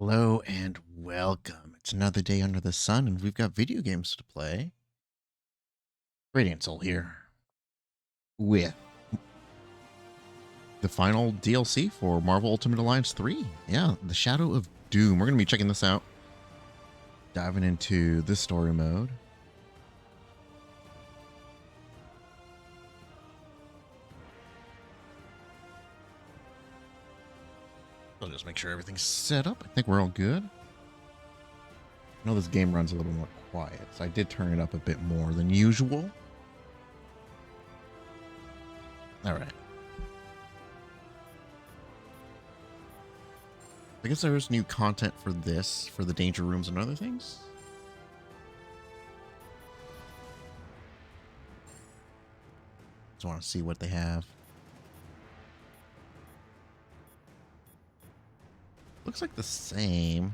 Hello and welcome. It's another day under the sun, and we've got video games to play. Radiant Soul here with the final DLC for Marvel Ultimate Alliance 3. Yeah, The Shadow of Doom. We're going to be checking this out, diving into this story mode. I'll just make sure everything's set up. I think we're all good. I know this game runs a little more quiet, so I did turn it up a bit more than usual. All right. I guess there is new content for this, for the danger rooms and other things. Just want to see what they have. Looks like the same.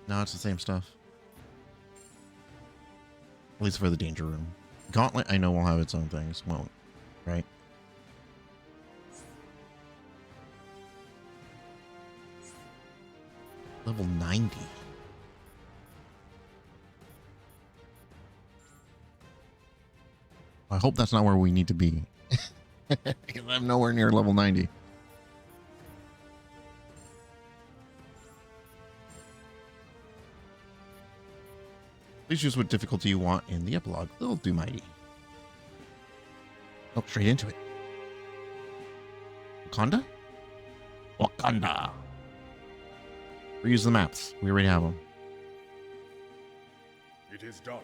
No, it's the same stuff. At least for the danger room. Gauntlet, I know, will have its own things. Won't, right? Level 90. I hope that's not where we need to be. Because I'm nowhere near level 90. Please choose what difficulty you want in the epilogue. It'll do mighty. Oh, straight into it. Wakanda? Wakanda. Reuse the maps. We already have them. It is done.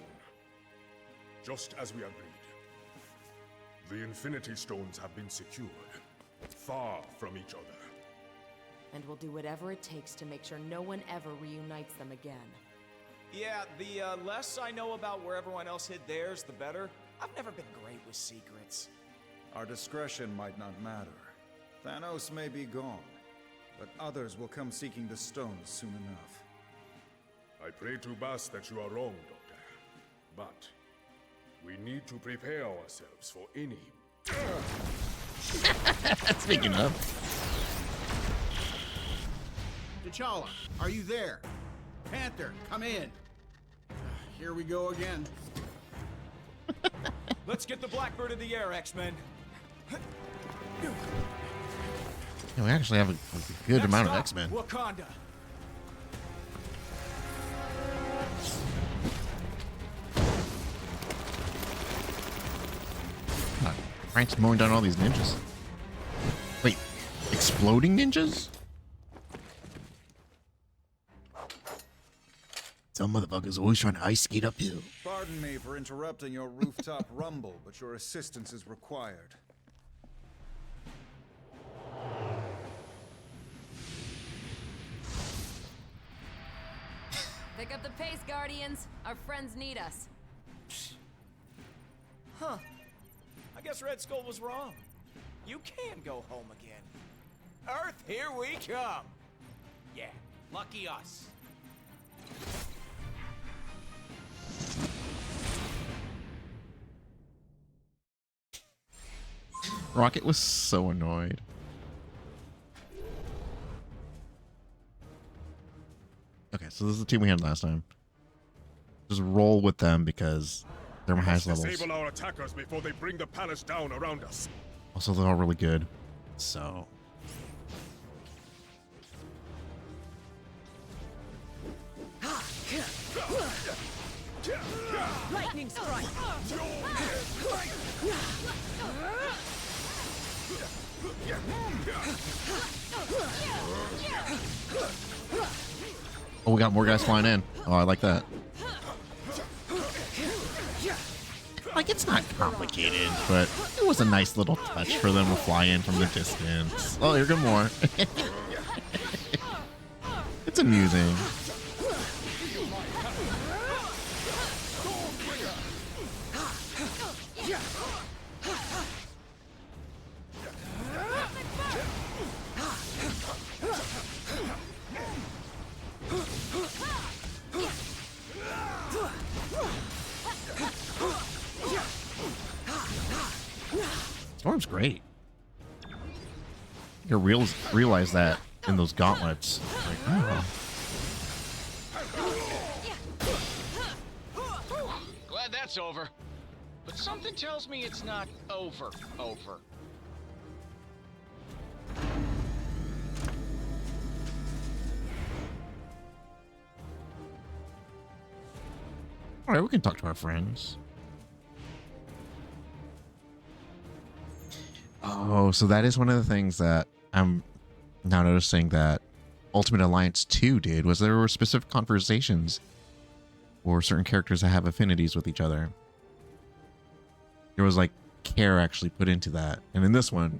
Just as we agreed. The Infinity Stones have been secured, far from each other. And we'll do whatever it takes to make sure no one ever reunites them again. Yeah, the less I know about where everyone else hid theirs, the better. I've never been great with secrets. Our discretion might not matter. Thanos may be gone, but others will come seeking the stones soon enough. I pray to Bas that you are wrong, Doctor. But we need to prepare ourselves for any... Speaking of. T'Challa, are you there? Panther, come in. Here we go again. Let's get the Blackbird in the air, X-Men. Yeah, we actually have a good Next amount of up, X-Men. Wakanda. Frank's mowing down all these ninjas. Wait, exploding ninjas? Some motherfuckers always trying to ice skate uphill. Pardon me for interrupting your rooftop rumble, but your assistance is required. Pick up the pace, Guardians. Our friends need us. Huh. I guess Red Skull was wrong. You can go home again. Earth, here we come. Yeah, lucky us. Rocket was so annoyed. Okay, so this is the team we had last time. Just roll with them because they're my highest levels. Disable our attackers before they bring the palace down around us. Also, they're all really good. So... Lightning strike! Oh, we got more guys flying in. Oh, I like that. Like, it's not complicated, but it was a nice little touch for them to fly in from the distance. Oh, here come more. It's amusing. Storm's great. You realize that in those gauntlets. Like, oh. Glad that's over. But something tells me it's not over. All right, we can talk to our friends. Oh, so that is one of the things that I'm now noticing that Ultimate Alliance 2 did, was there were specific conversations for certain characters that have affinities with each other. There was like care actually put into that. And in this one,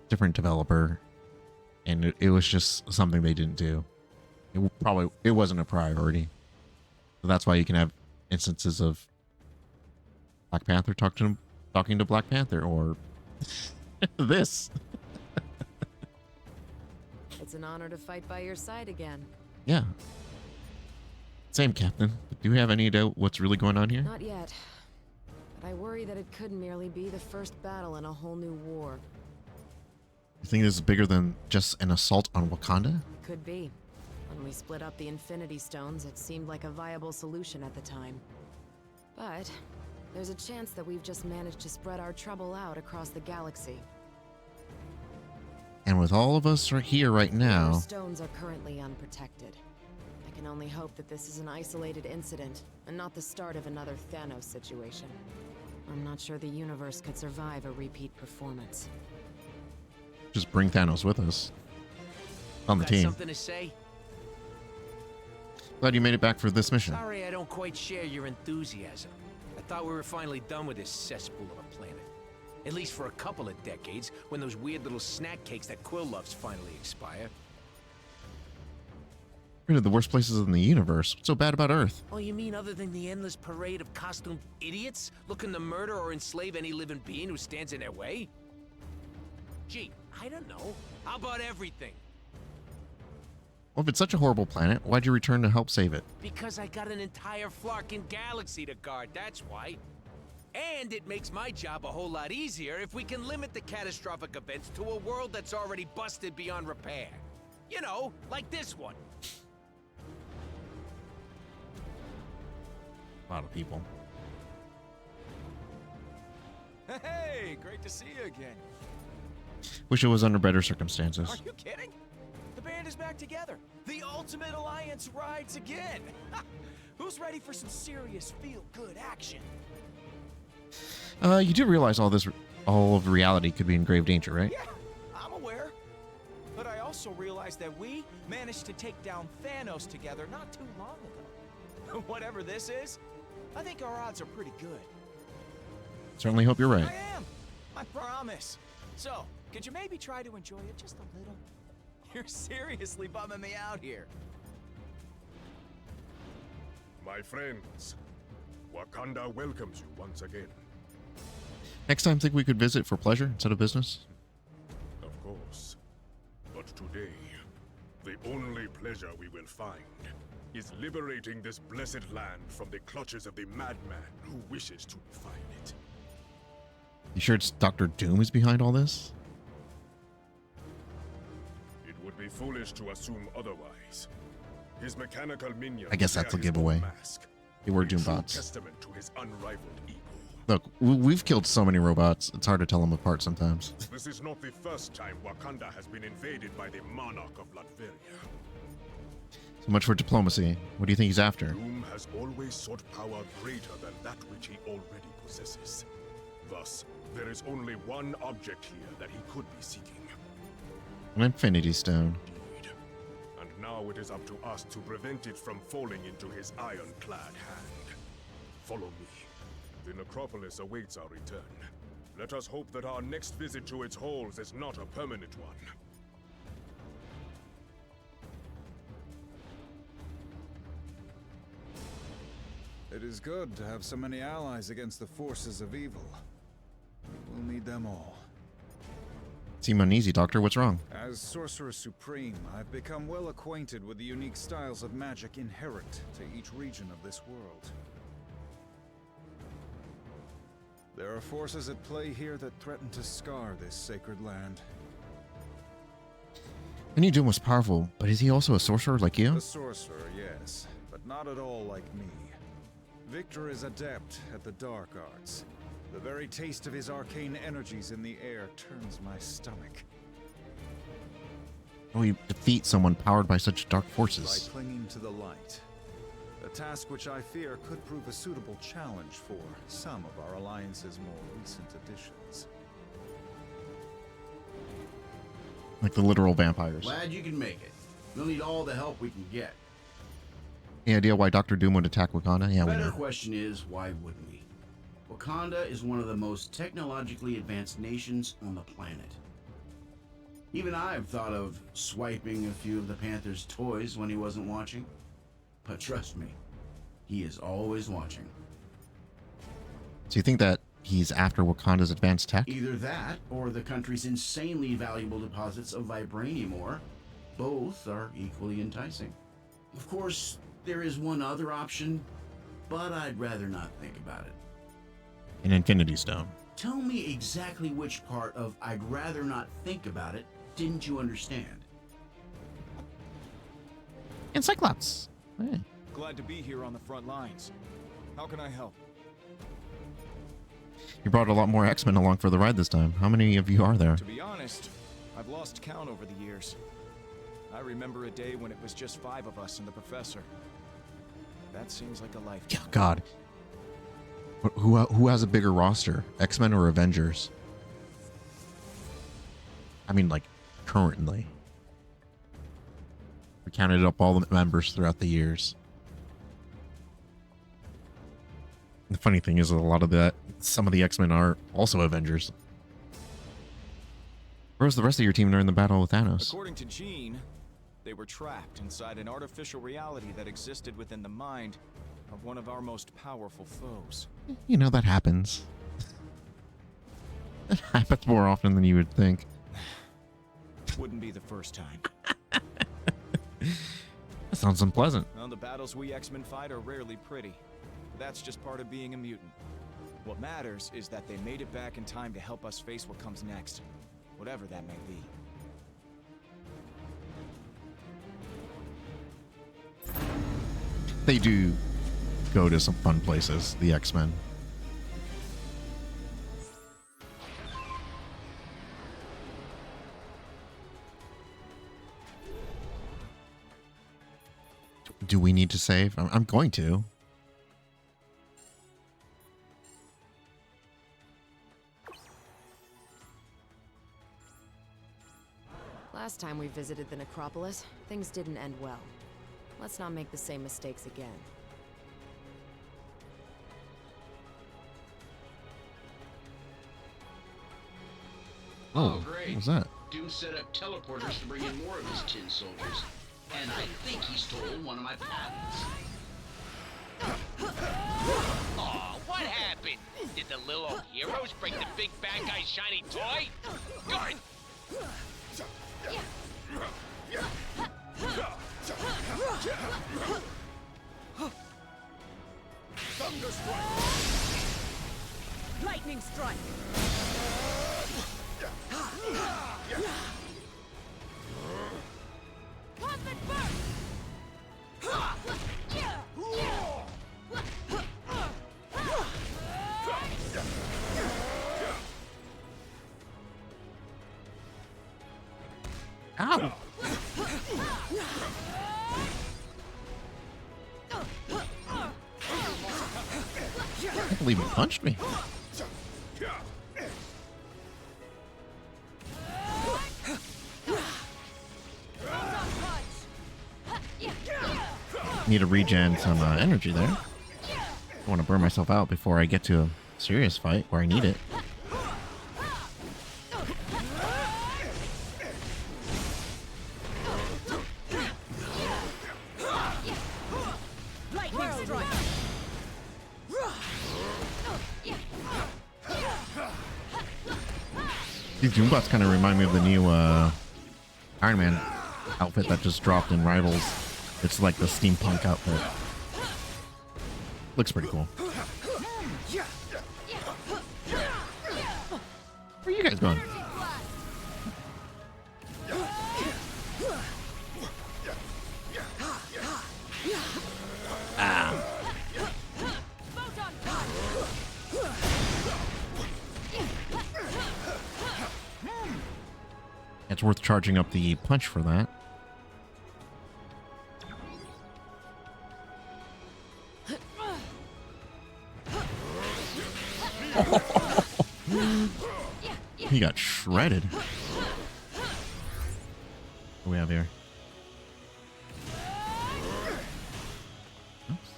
different developer, and it was just something they didn't do. It wasn't a priority. So that's why you can have instances of Black Panther talking to Black Panther, or this. It's an honor to fight by your side again. Yeah. Same, Captain. Do you have any idea what's really going on here? Not yet. But I worry that it could merely be the first battle in a whole new war. You think this is bigger than just an assault on Wakanda? Could be. When we split up the Infinity Stones, it seemed like a viable solution at the time. But there's a chance that we've just managed to spread our trouble out across the galaxy. And with all of us right here right Our now, stones are currently unprotected. I can only hope that this is an isolated incident and not the start of another Thanos situation. I'm not sure the universe could survive a repeat performance. just bring Thanos with us on the Got team. something to say? Glad you made it back for this mission. Sorry I don't quite share your enthusiasm. I thought we were finally done with this cesspool of a planet. At least for a couple of decades, when those weird little snack cakes that Quill loves finally expire. One of the worst places in the universe. What's so bad about Earth? Oh, you mean other than the endless parade of costumed idiots looking to murder or enslave any living being who stands in their way? Gee, I don't know. How about everything? Well, if it's such a horrible planet, why'd you return to help save it? Because I got an entire Flarkin galaxy to guard, that's why. And it makes my job a whole lot easier if we can limit the catastrophic events to a world that's already busted beyond repair. You know, like this one. A lot of people. Hey, great to see you again. Wish it was under better circumstances. Are you kidding? The band is back together. The Ultimate Alliance rides again. Who's ready for some serious feel-good action? You do realize all of reality could be in grave danger, right? Yeah, I'm aware. But I also realized that we managed to take down Thanos together not too long ago. Whatever this is, I think our odds are pretty good. Certainly hope you're right. I am. I promise. So, could you maybe try to enjoy it just a little? You're seriously bumming me out here. My friends, Wakanda welcomes you once again. Next time, think we could visit for pleasure instead of business? Of course. But today, the only pleasure we will find is liberating this blessed land from the clutches of the madman who wishes to define it. You sure it's Dr. Doom is behind all this? It would be foolish to assume otherwise. His mechanical minions I guess that's bear a his own giveaway. mask, They were a true Doombots. testament to his unrivaled ego. Look, we've killed so many robots, it's hard to tell them apart sometimes. This is not the first time Wakanda has been invaded by the monarch of Latveria. So much for diplomacy. What do you think he's after? Doom has always sought power greater than that which he already possesses. Thus, there is only one object here that he could be seeking. An Infinity Stone. Indeed. And now it is up to us to prevent it from falling into his ironclad hand. Follow me. The necropolis awaits our return. Let us hope that our next visit to its halls is not a permanent one. It is good to have so many allies against the forces of evil. We will need them all. Seem uneasy, Doctor. What's wrong? As Sorcerer Supreme, I've become well acquainted with the unique styles of magic inherent to each region of this world. There are forces at play here that threaten to scar this sacred land. I knew Doom was powerful, but is he also a sorcerer like you? A sorcerer, yes, but not at all like me. Victor is adept at the dark arts. The very taste of his arcane energies in the air turns my stomach. How do we defeat someone powered by such dark By forces? clinging to the light. A task which I fear could prove a suitable challenge for some of our Alliance's more recent additions. Like the literal vampires. Glad you can make it. We'll need all the help we can get. Any idea why Dr. Doom would attack Wakanda? Yeah, we Better know. question is, why wouldn't we? Wakanda is one of the most technologically advanced nations on the planet. Even I've thought of swiping a few of the Panther's toys when he wasn't watching. But trust me, he is always watching. So you think that he's after Wakanda's advanced tech? Either that, or the country's insanely valuable deposits of vibranium ore. Both are equally enticing. Of course, there is one other option, but I'd rather not think about it. An Infinity Stone. Tell me exactly which part of I'd rather not think about it didn't you understand? And Cyclops. Hey. Glad to be here on the front lines. How can I help? You brought a lot more X-Men along for the ride this time. How many of you are there? To be honest, I've lost count over the years. I remember a day when it was just 5 of us and the professor. That seems like a lifetime. Oh, God. Who has a bigger roster? X-Men or Avengers? I mean, like, currently. We counted up all the members throughout the years. The funny thing is, a lot of that, some of the X-Men are also Avengers. Where was the rest of your team during the battle with Thanos? According to Jean, they were trapped inside an artificial reality that existed within the mind of one of our most powerful foes. You know, that happens. That happens more often than you would think. Wouldn't be the first time. That sounds unpleasant. Well, the battles we X-Men fight are rarely pretty. That's just part of being a mutant. What matters is that they made it back in time to help us face what comes next, whatever that may be. They do go to some fun places, the X-Men. Do we need to save? I'm going to. Last time we visited the necropolis, things didn't end well. Let's not make the same mistakes again. Oh, great. What was that? Doom set up teleporters to bring in more of his tin soldiers. And I think he stole one of my patents. Aw, what happened? Did the little old heroes break the big bad guy's shiny toy? Guard! Thunder strike! Lightning strike! Cosmic burst! Ow! I can't believe he punched me. Need to regen some energy there. I want to burn myself out before I get to a serious fight where I need it. Lightning strike! These Doombots kind of remind me of the new Iron Man outfit that just dropped in Rivals. It's like the steampunk outfit. Looks pretty cool. guy's going? Ah. It's worth charging up the punch for that. He got shredded. What do we have here? Oops.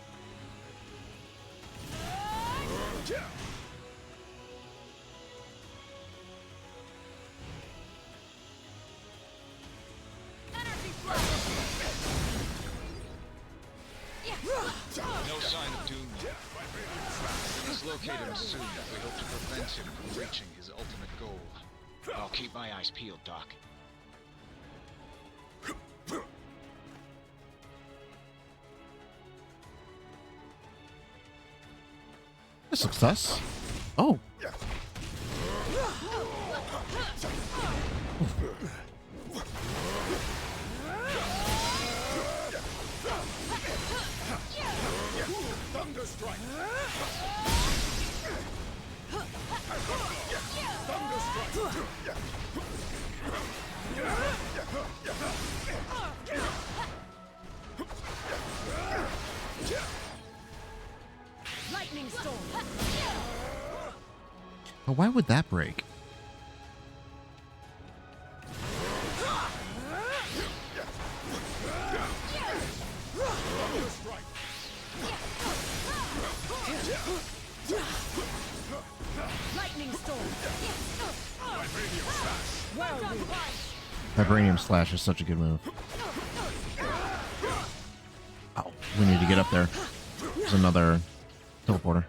No sign of Doom yet. Let's locate him soon if we hope to prevent him from reaching his ultimate goal. I'll keep my eyes peeled, Doc. A success. Oh. Thunder strike. Thunder strike. Lightning storm. But why would that break? Lightning storm. Vibranium Slash is such a good move. Oh, we need to get up there. There's another teleporter.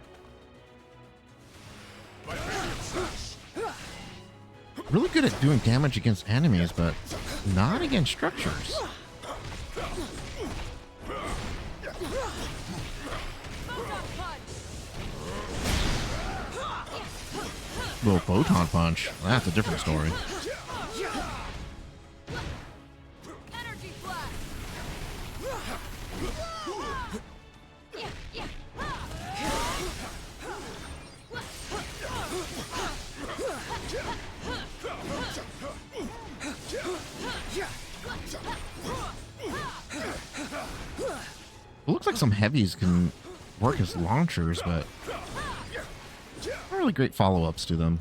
Really good at doing damage against enemies, but not against structures. Little photon punch. That's a different story. Energy flash. It looks like some heavies can work as launchers, but not really great follow-ups to them.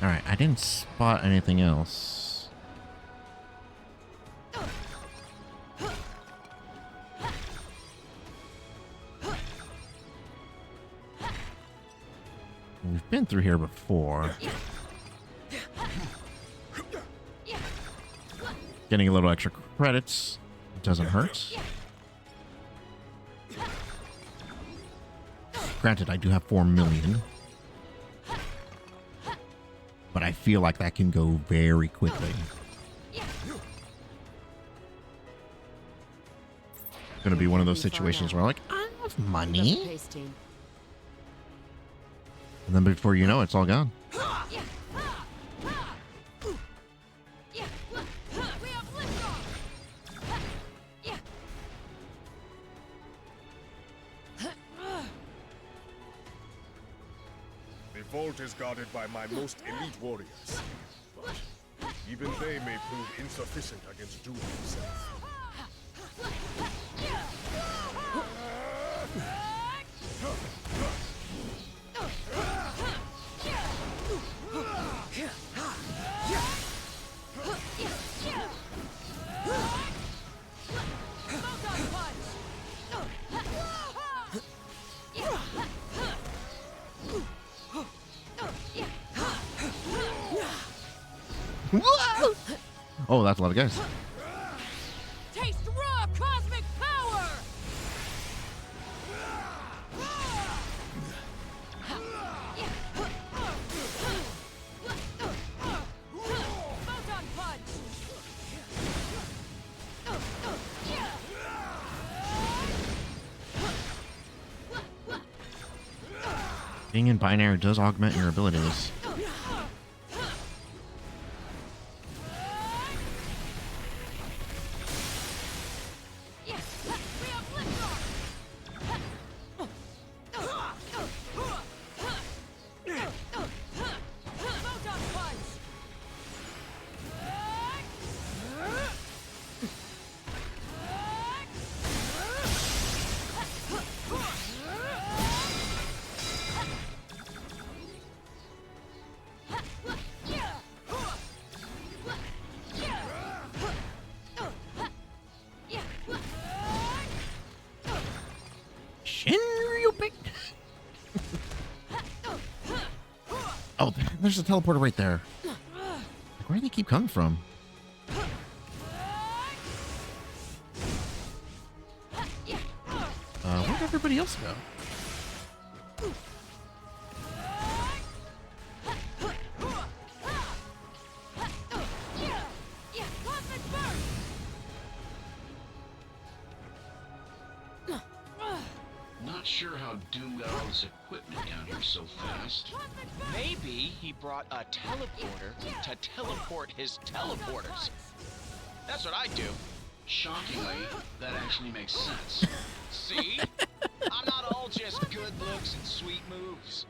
Alright, I didn't spot anything else. We've been through here before. Getting a little extra credits doesn't hurt. Granted, I do have 4 million. But I feel like that can go very quickly. Gonna be one of those situations where I'm like, I have money. Pace team. And then before you know it, it's all gone. The vault is guarded by my most elite warriors, but even they may prove insufficient against Doom himself. Whoa! Oh, that's a lot of guys. Taste raw cosmic power! Photon punch! Being in binary does augment your abilities. Photon punch! Shinryu. Oh, there's a teleporter right there. Like, where do they keep coming from? Where'd everybody else go? Not sure how Doom got all this equipment down here so fast. Maybe he brought a teleporter to teleport his teleporters. That's what I do. Shockingly, that actually makes sense. See? I'm not all just good looks and sweet moves.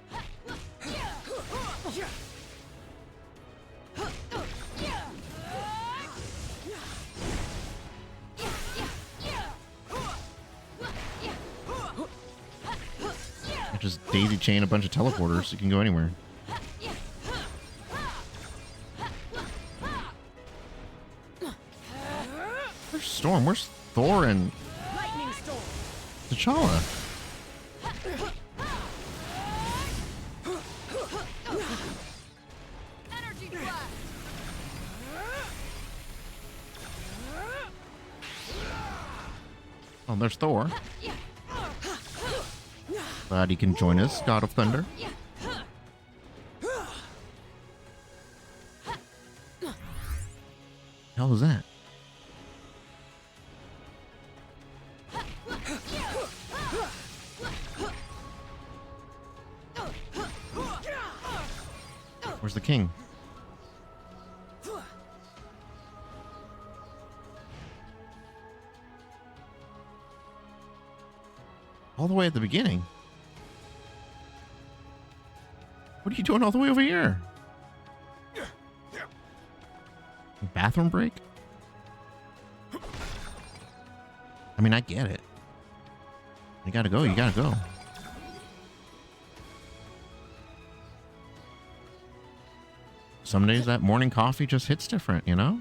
Just daisy chain a bunch of teleporters. You can go anywhere. Where's Storm? Where's Thor and Lightning storm! T'Challa? Energy blast! Oh, there's Thor. Glad he can join us, God of Thunder. Hell is that? Where's the king? All the way at the beginning. What are you doing all the way over here? Bathroom break? I mean, I get it. You gotta go, you gotta go. Some days that morning coffee just hits different, you know?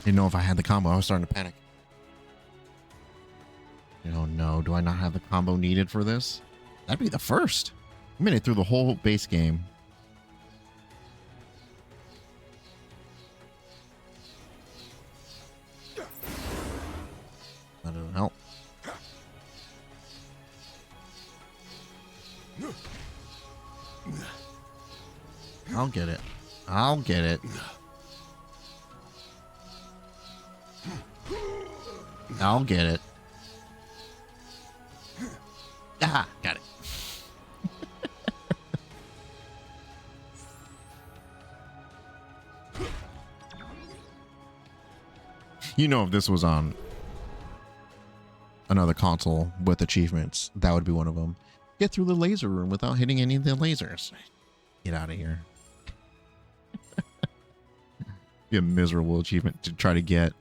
Didn't know if I had the combo. I was starting to panic. Oh no, do I not have the combo needed for this? That'd be the first. I made it through the whole base game. That doesn't help. I'll get it. I'll get it. I'll get it. Ah, got it. You know, if this was on another console with achievements, that would be one of them. get through the laser room without hitting any of the lasers. Get out of here. Be a miserable achievement to try to get.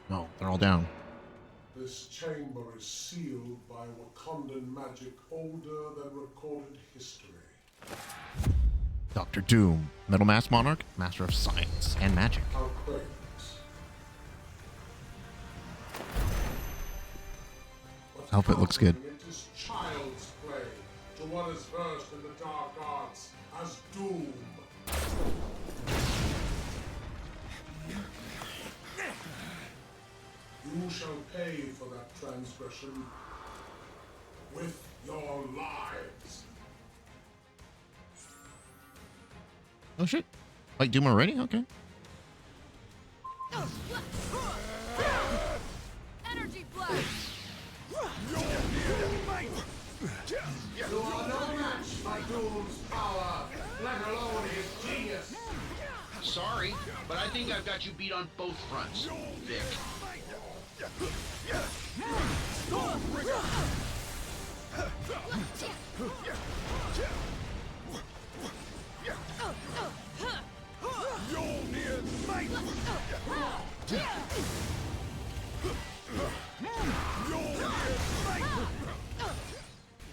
No, they're all down. This chamber is sealed by Wakandan magic older than recorded history. Dr. Doom, Metal Mask Monarch, Master of Science and Magic. How quaint. Outfit looks good. It is child's play to one as versed in the dark arts as Doom. You shall pay for that transgression with your lives. Oh shit. Like Doom already? Okay. Energy blast! You are no match by Doom's power, let alone his genius. Sorry, but I think I've got you beat on both fronts, Vic.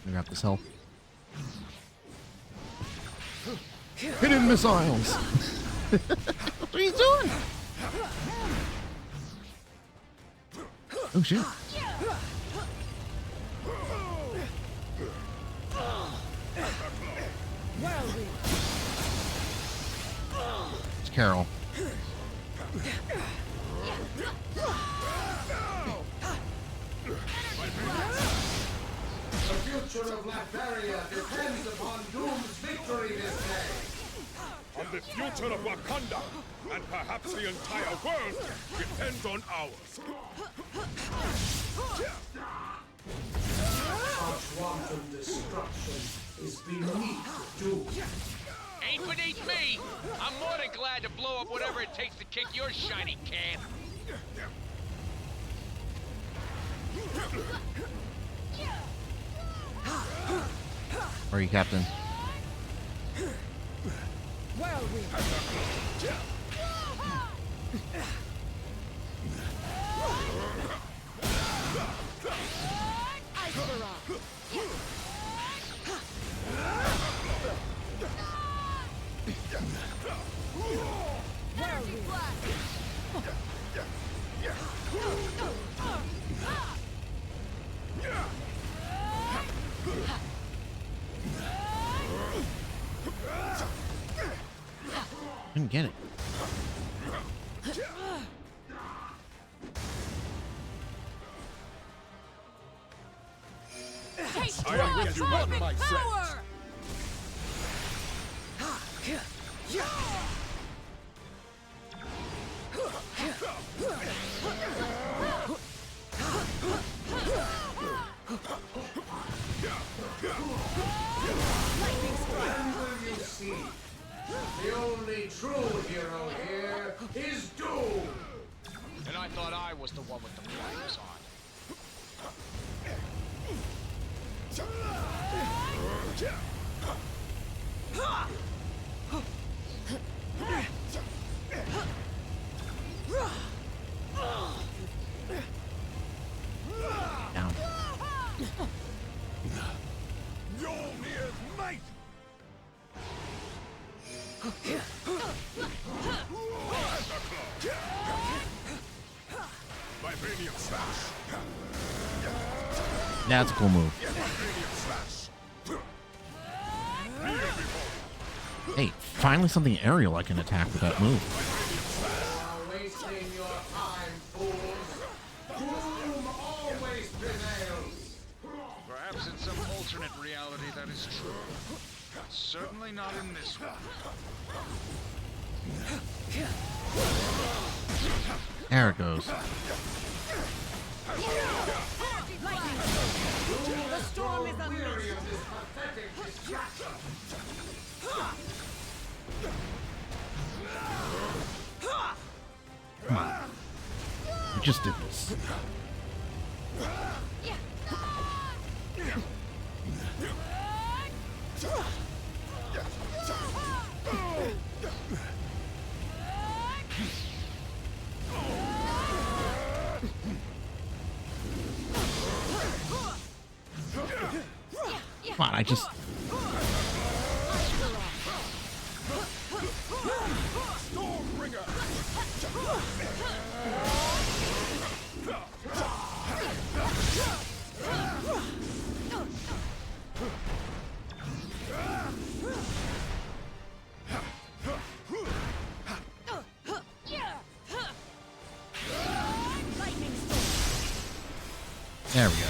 I got this help. Hidden missiles! What are you doing? Oh shit. It's Carol. The future of Latveria depends upon Doom's victory this day. On the future of Wakanda, and perhaps the entire world, depends on ours. Such wanton destruction is beneath Doom. Ain't beneath me! I'm more than glad to blow up whatever it takes to kick your shiny can. Where are you, Captain? Didn't get it. I am with you, my friends. When will you see? The only true hero here is Doom! And I thought I was the one with the blinders on. Down. Mjolnir's might! Vibranium slash! That's a cool move. Vibranium slash! Hey, finally something aerial I can attack with that move. You are wasting your time, fools! Doom always prevails! Perhaps in some alternate reality. Certainly not in this one. There it goes. The storm is unleashed. Come on. We just did this. Come on, I just... There we go.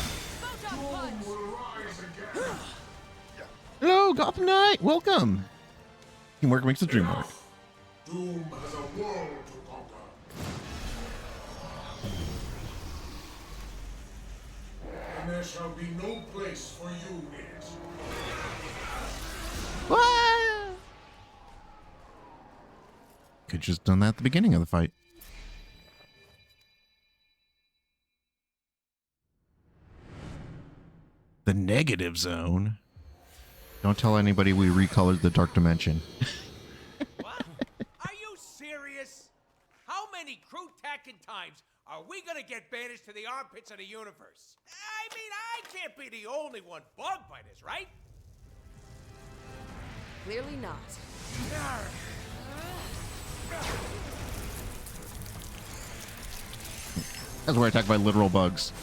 Hello, Gotham Knight! Welcome! Teamwork makes the dream work. Doom has a world to conquer. And there shall be no place for you in it. What? Could just done that at the beginning of the fight. The negative zone. Don't tell anybody we recolored the dark dimension. What? Are you serious? How many crew tacking times are we gonna get banished to the armpits of the universe? I mean, I can't be the only one bugged by this, right? Clearly not. That's where I attacked by literal bugs.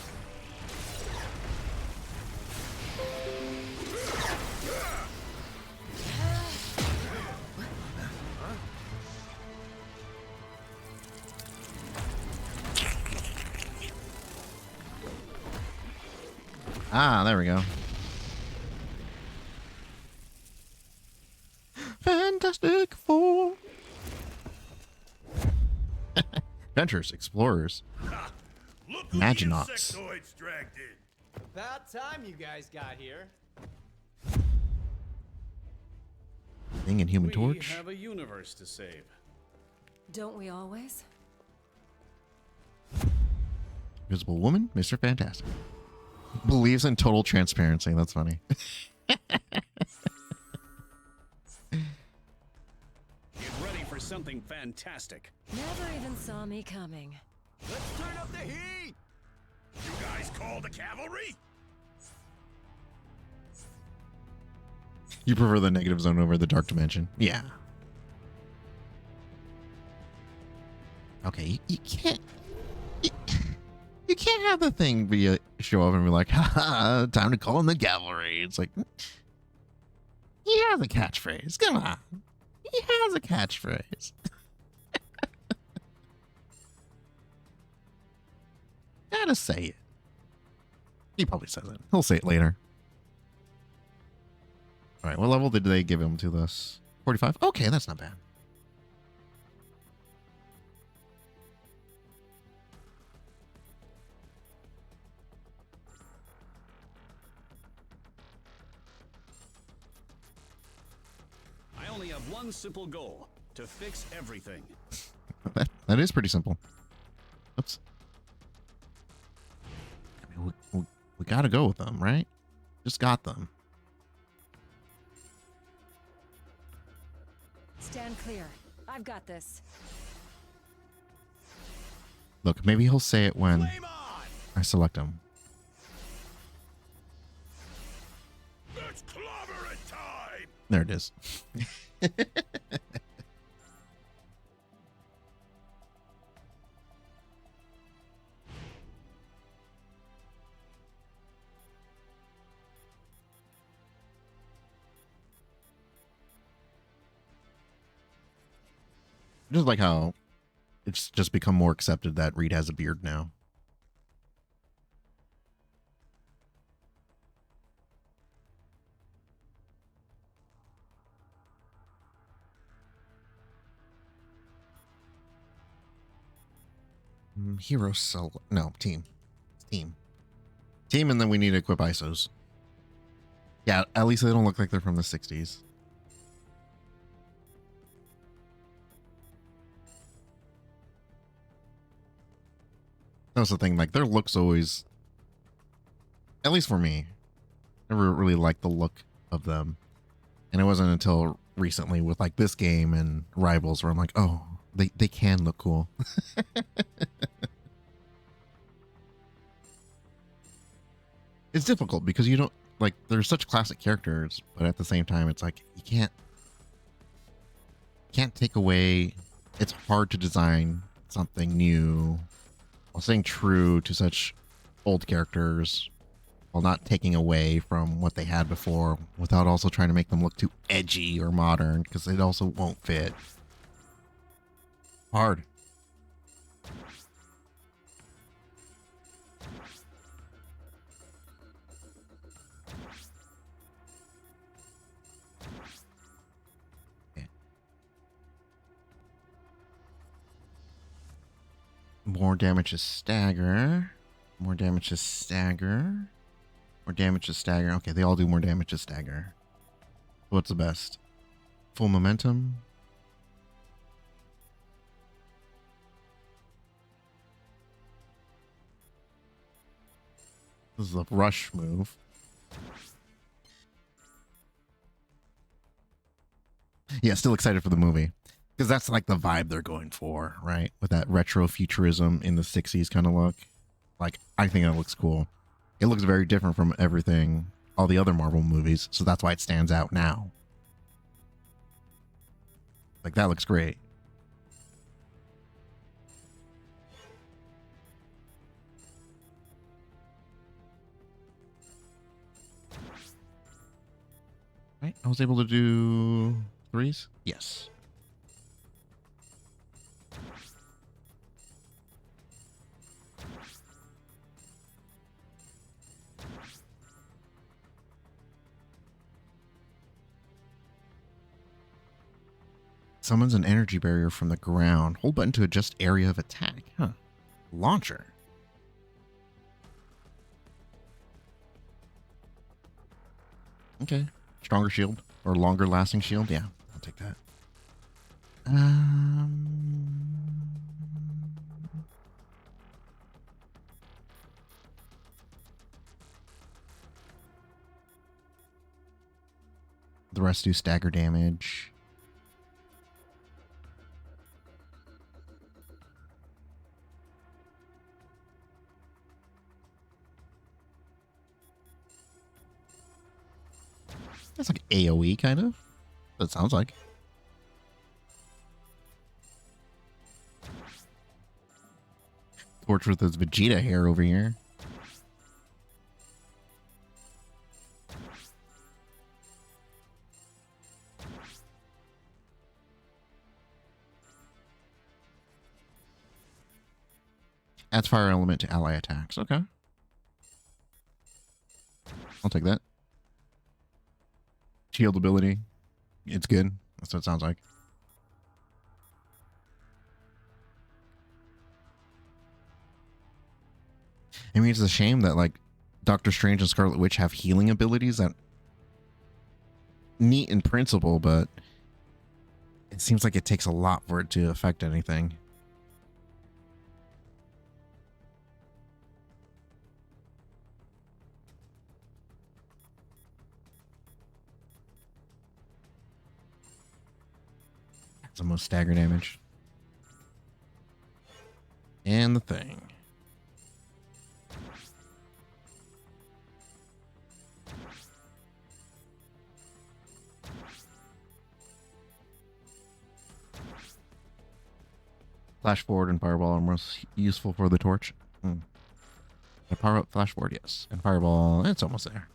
Ah, there we go. Fantastic Four. Adventurers, explorers, Maginauts. About time you guys got here. Thing and Human We Torch. have a universe to save. Don't we always? Invisible Woman, Mr. Fantastic. Believes in total transparency. That's funny. Get ready for something fantastic. Never even saw me coming. Let's turn up the heat! You guys call the cavalry? You prefer the negative zone over the dark dimension? Yeah. Okay, you can't... You can't have the thing be a show up and be like, haha, time to call in the cavalry. It's like, he has a catchphrase. Come on. He has a catchphrase. Gotta say it. He probably says it. He'll say it later. All right, what level did they give him to this? 45? Okay, that's not bad. I only have one simple goal: to fix everything. That is pretty simple. Oops. I mean, we gotta go with them, right? Just got them. Stand clear. I've got this. Look, maybe he'll say it when I select him. It's clobbering time! There it is. Just like how it's just become more accepted that Reed has a beard now. Hero cell. No, team. Team. Team, and then we need to equip ISOs. Yeah, at least they don't look like they're from the 60s. That's the thing, like, their looks always, at least for me, never really liked the look of them. And it wasn't until recently with, like, this game and Rivals where I'm like, oh, they can look cool. It's difficult because you don't, like, they're such classic characters, but at the same time, it's like, you can't take away, it's hard to design something new while staying true to such old characters while not taking away from what they had before without also trying to make them look too edgy or modern, because it also won't fit. Hard. More damage to stagger. More damage to stagger. More damage to stagger. Okay, they all do more damage to stagger. What's the best? Full momentum. This is a rush move. Yeah, still excited for the movie. Because that's like the vibe they're going for, right? With that retro futurism in the 60s kind of look. Like, I think it looks cool. It looks very different from everything, all the other Marvel movies, so that's why it stands out now. Like, that looks great. Right, I was able to do 3s? Yes. Summons an energy barrier from the ground. Hold button to adjust area of attack. Huh. Launcher. Okay. Stronger shield. Or longer lasting shield. Yeah, I'll take that. The rest do stagger damage. That's like AoE, kind of. That sounds like. Torch with his Vegeta hair over here. Adds fire element to ally attacks. Okay. I'll take that. Shield ability. It's good. That's what it sounds like. I mean, it's a shame that, like, Doctor Strange and Scarlet Witch have healing abilities that neat in principle, but it seems like it takes a lot for it to affect anything. That's the most stagger damage. And the thing. Flash forward and fireball are most useful for the torch. Power up flash forward, yes. And fireball, it's almost there.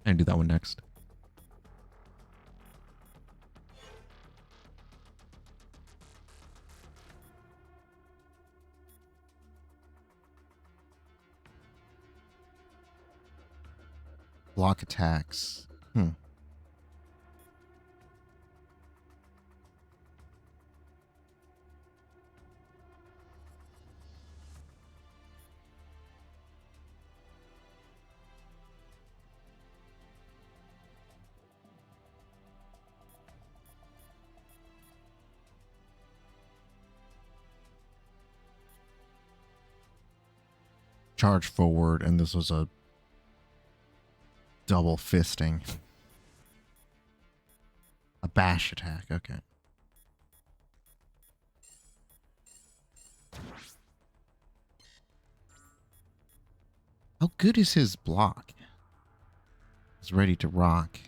And do that one next. Block attacks. charge forward, and this was a double fisting. A bash attack, okay. How good is his block? He's ready to rock.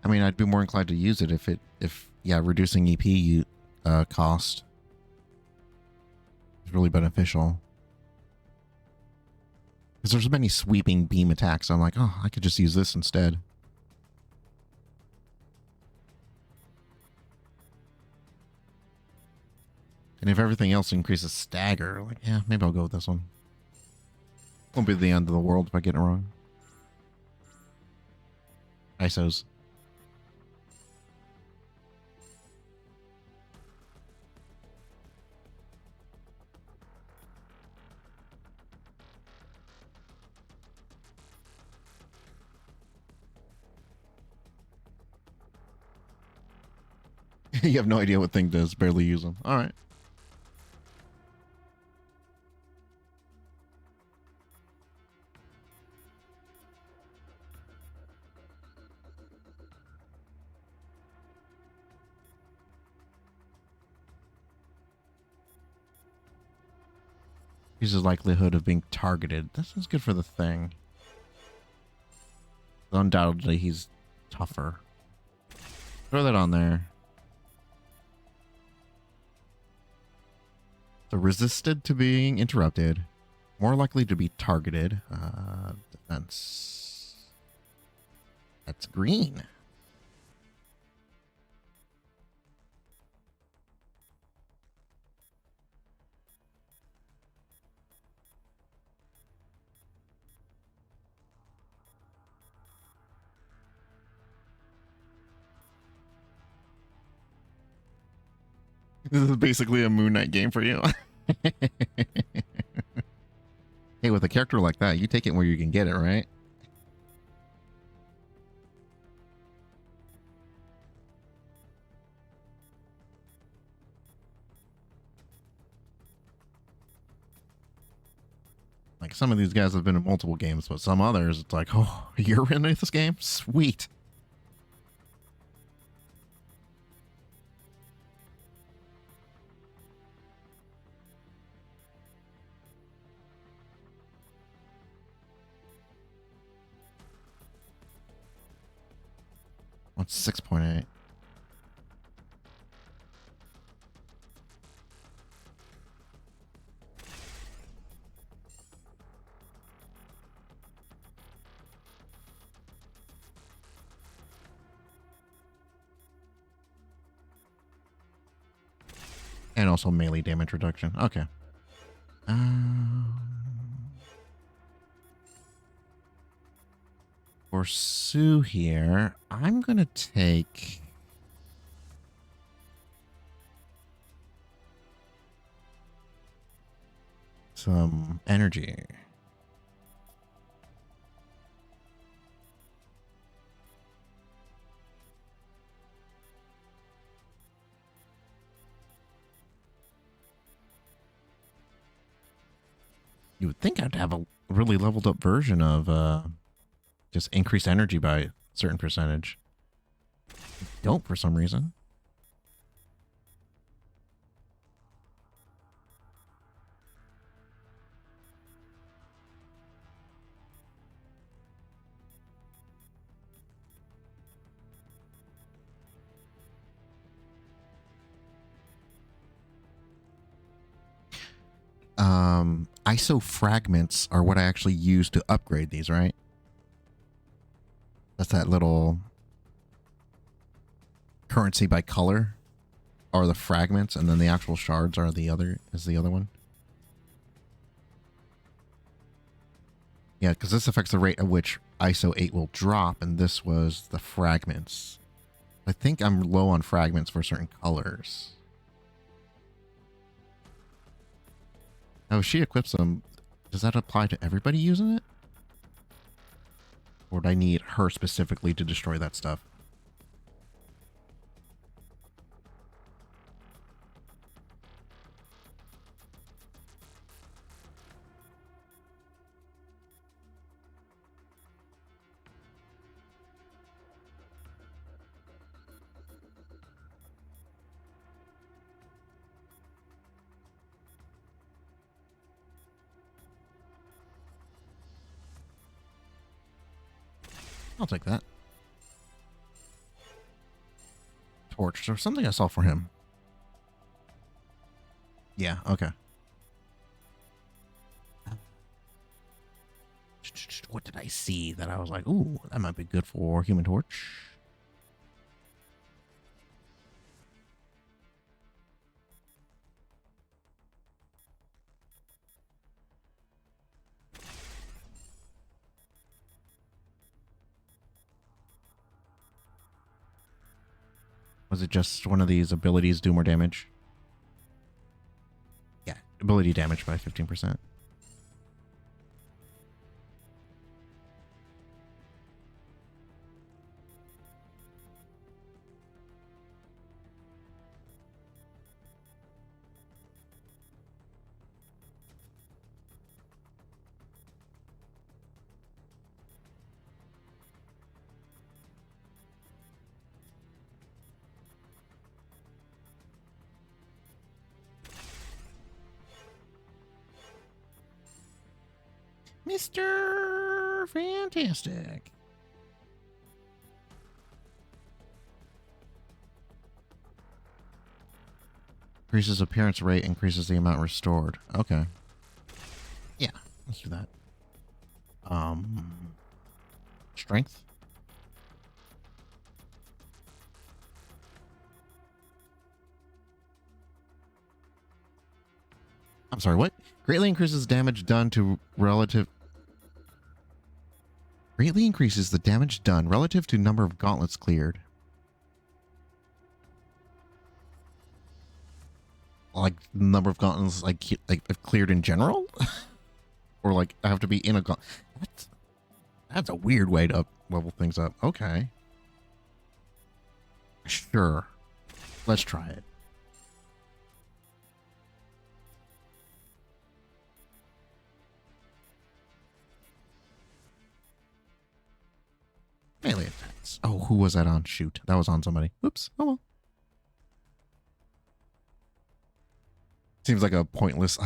I mean, I'd be more inclined to use it if reducing EP cost is really beneficial. Because there's many sweeping beam attacks. I'm like, oh, I could just use this instead. And if everything else increases stagger, like, yeah, maybe I'll go with this one. Won't be the end of the world if I get it wrong. ISOs. You have no idea what thing does. Barely use them. All right. Increases likelihood of being targeted. That sounds good for the thing. Undoubtedly, he's tougher. Throw that on there. So resisted to being interrupted. More likely to be targeted. Defense. That's green. This is basically a Moon Knight game for you. Hey, with a character like that, you take it where you can get it, right? Like, some of these guys have been in multiple games, but some others, it's like, oh, you're in this game? Sweet. What's 6.8? And also melee damage reduction. Okay. For Sue here, I'm going to take... some energy. You would think I'd have a really leveled up version of just increased energy by a certain percentage. I don't for some reason. ISO fragments are what I actually use to upgrade these, right? That's that little currency by color are the fragments, and then the actual shards are the other one. Yeah, because this affects the rate at which ISO 8 will drop, and this was the fragments. I think I'm low on fragments for certain colors. Oh, if she equips them, does that apply to everybody using it? Or do I need her specifically to destroy that stuff? I'll take that. Torch. There was something I saw for him. Yeah, okay. What did I see that I was like, ooh, that might be good for Human Torch? Was it just one of these abilities do more damage? Yeah, ability damage by 15%. Mr. Fantastic. Increases appearance rate, increases the amount restored. Okay. Yeah, let's do that. Strength. I'm sorry, what? Greatly increases damage done to relative... Greatly increases the damage done relative to number of gauntlets cleared. Like, the number of gauntlets, like cleared in general? Or, like, I have to be in a gauntlet? That's a weird way to level things up. Okay. Sure. Let's try it. Melee attacks. Oh, who was that on? Shoot. That was on somebody. Oops. Oh well. Seems like a pointless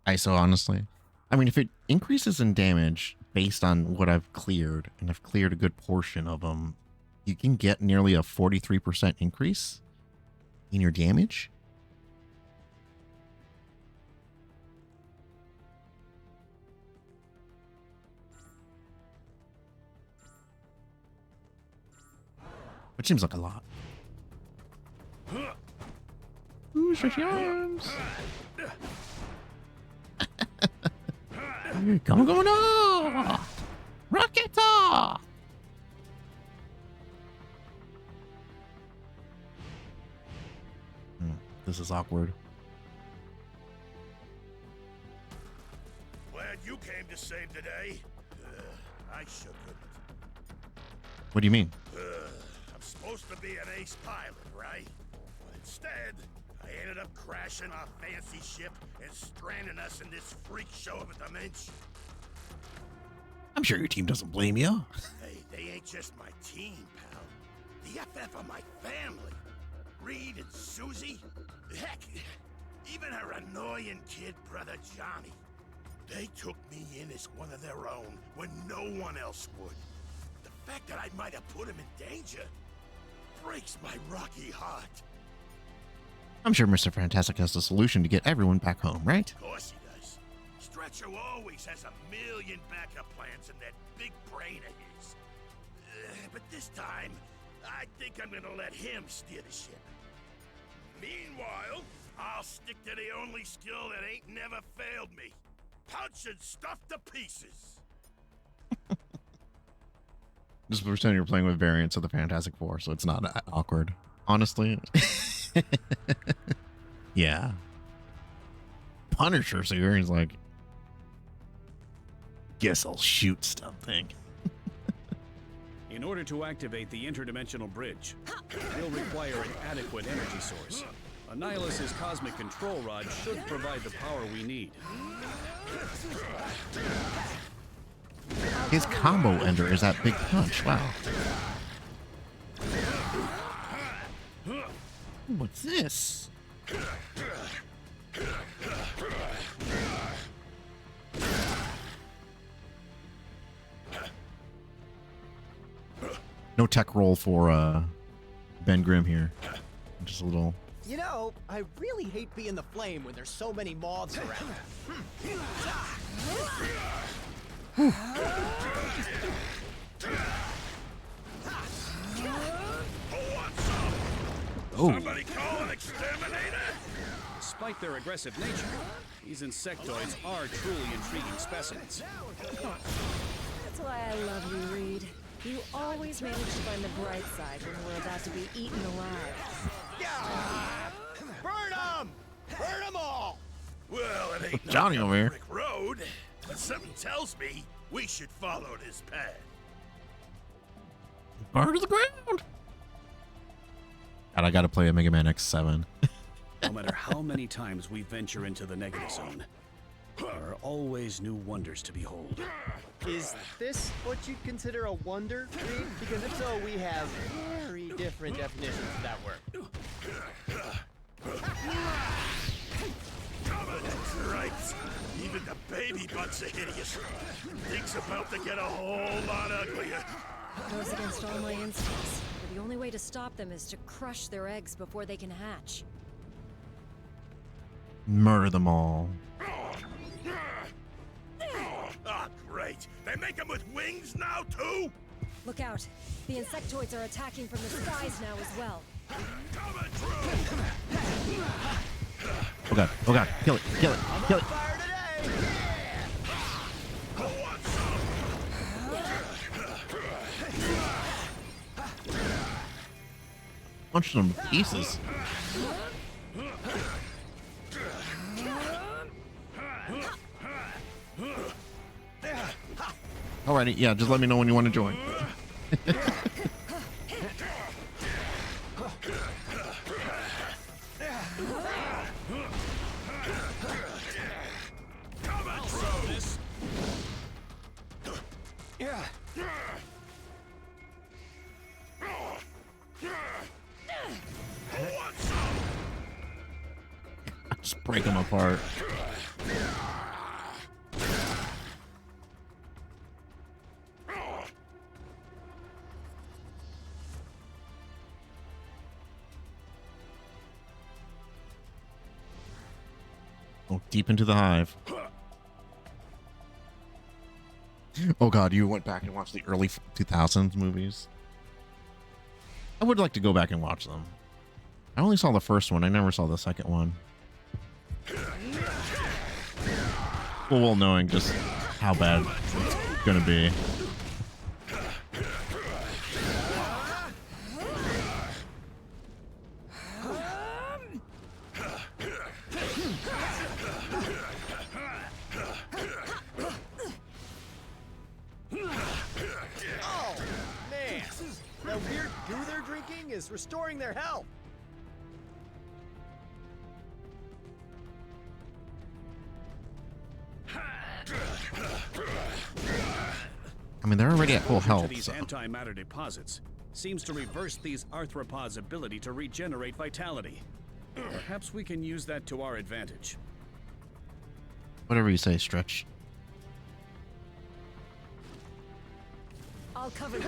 ISO, honestly. I mean, if it increases in damage based on what I've cleared, and I've cleared a good portion of them, you can get nearly a 43% increase in your damage. Which seems like a lot. Ooh, stretch your arms. Come on, rocket off! This is awkward. Glad you came to save the day. I sure couldn't. What do you mean? I'm supposed to be an ace pilot, right? But instead, I ended up crashing our fancy ship and stranding us in this freak show of a dimension. I'm sure your team doesn't blame you. Hey, they ain't just my team, pal. The FF are my family. Reed and Susie. Heck, even her annoying kid brother Johnny. They took me in as one of their own when no one else would. The fact that I might have put him in danger breaks my rocky heart. I'm sure Mr. Fantastic has the solution to get everyone back home, right? Of course he does. Stretcher always has a million backup plans in that big brain of his. But this time, I think I'm gonna let him steer the ship. Meanwhile, I'll stick to the only skill that ain't never failed me. Punching stuff to pieces. Just pretend you're playing with variants of the Fantastic Four, so it's not awkward. Honestly. Yeah. Punisher here, he's like, guess I'll shoot something. In order to activate the interdimensional bridge, we'll require an adequate energy source. Annihilus's cosmic control rod should provide the power we need. His combo ender is that big punch. Wow. What's this? No tech roll for Ben Grimm here. Just a little. You know, I really hate being the flame when there's so many moths around. Oh. Somebody call an exterminator? Despite their aggressive nature, these insectoids are truly intriguing specimens. That's why I love you, Reed. You always manage to find the bright side when we're about to be eaten alive. Burn them! Burn them all! Well, it ain't Johnny nothing over here. a brick road, but something tells me we should follow this path. Burn to the ground. God, I gotta play a Mega Man X7. No matter how many times we venture into the negative zone, there are always new wonders to behold. Is this what you'd consider a wonder, Reed? Because if so, we have very different definitions of that word. Right. Even the baby bunch of hideous. Things about to get a whole lot uglier. Goes against all my instincts, but the only way to stop them is to crush their eggs before they can hatch. Murder them all. Ah, great. They make them with wings now, too? Look out. The insectoids are attacking from the skies now as well. Coming through! Oh god, oh god, kill it, kill it, kill it. Punch them to pieces. Alrighty, yeah, just let me know when you want to join. Just break them apart. Oh, deep into the hive. Oh god, you went back and watched the early 2000s movies? I would like to go back and watch them. I only saw the first one. I never saw the second one. Well, knowing just how bad it's gonna be. Oh, man. That weird goo they're drinking is restoring their health. I mean, they're already at full Exposure to health. These So. antimatter deposits seems to reverse these arthropods' ability to regenerate vitality. Perhaps we can use that to our advantage. Whatever you say, Stretch. I'll cover you.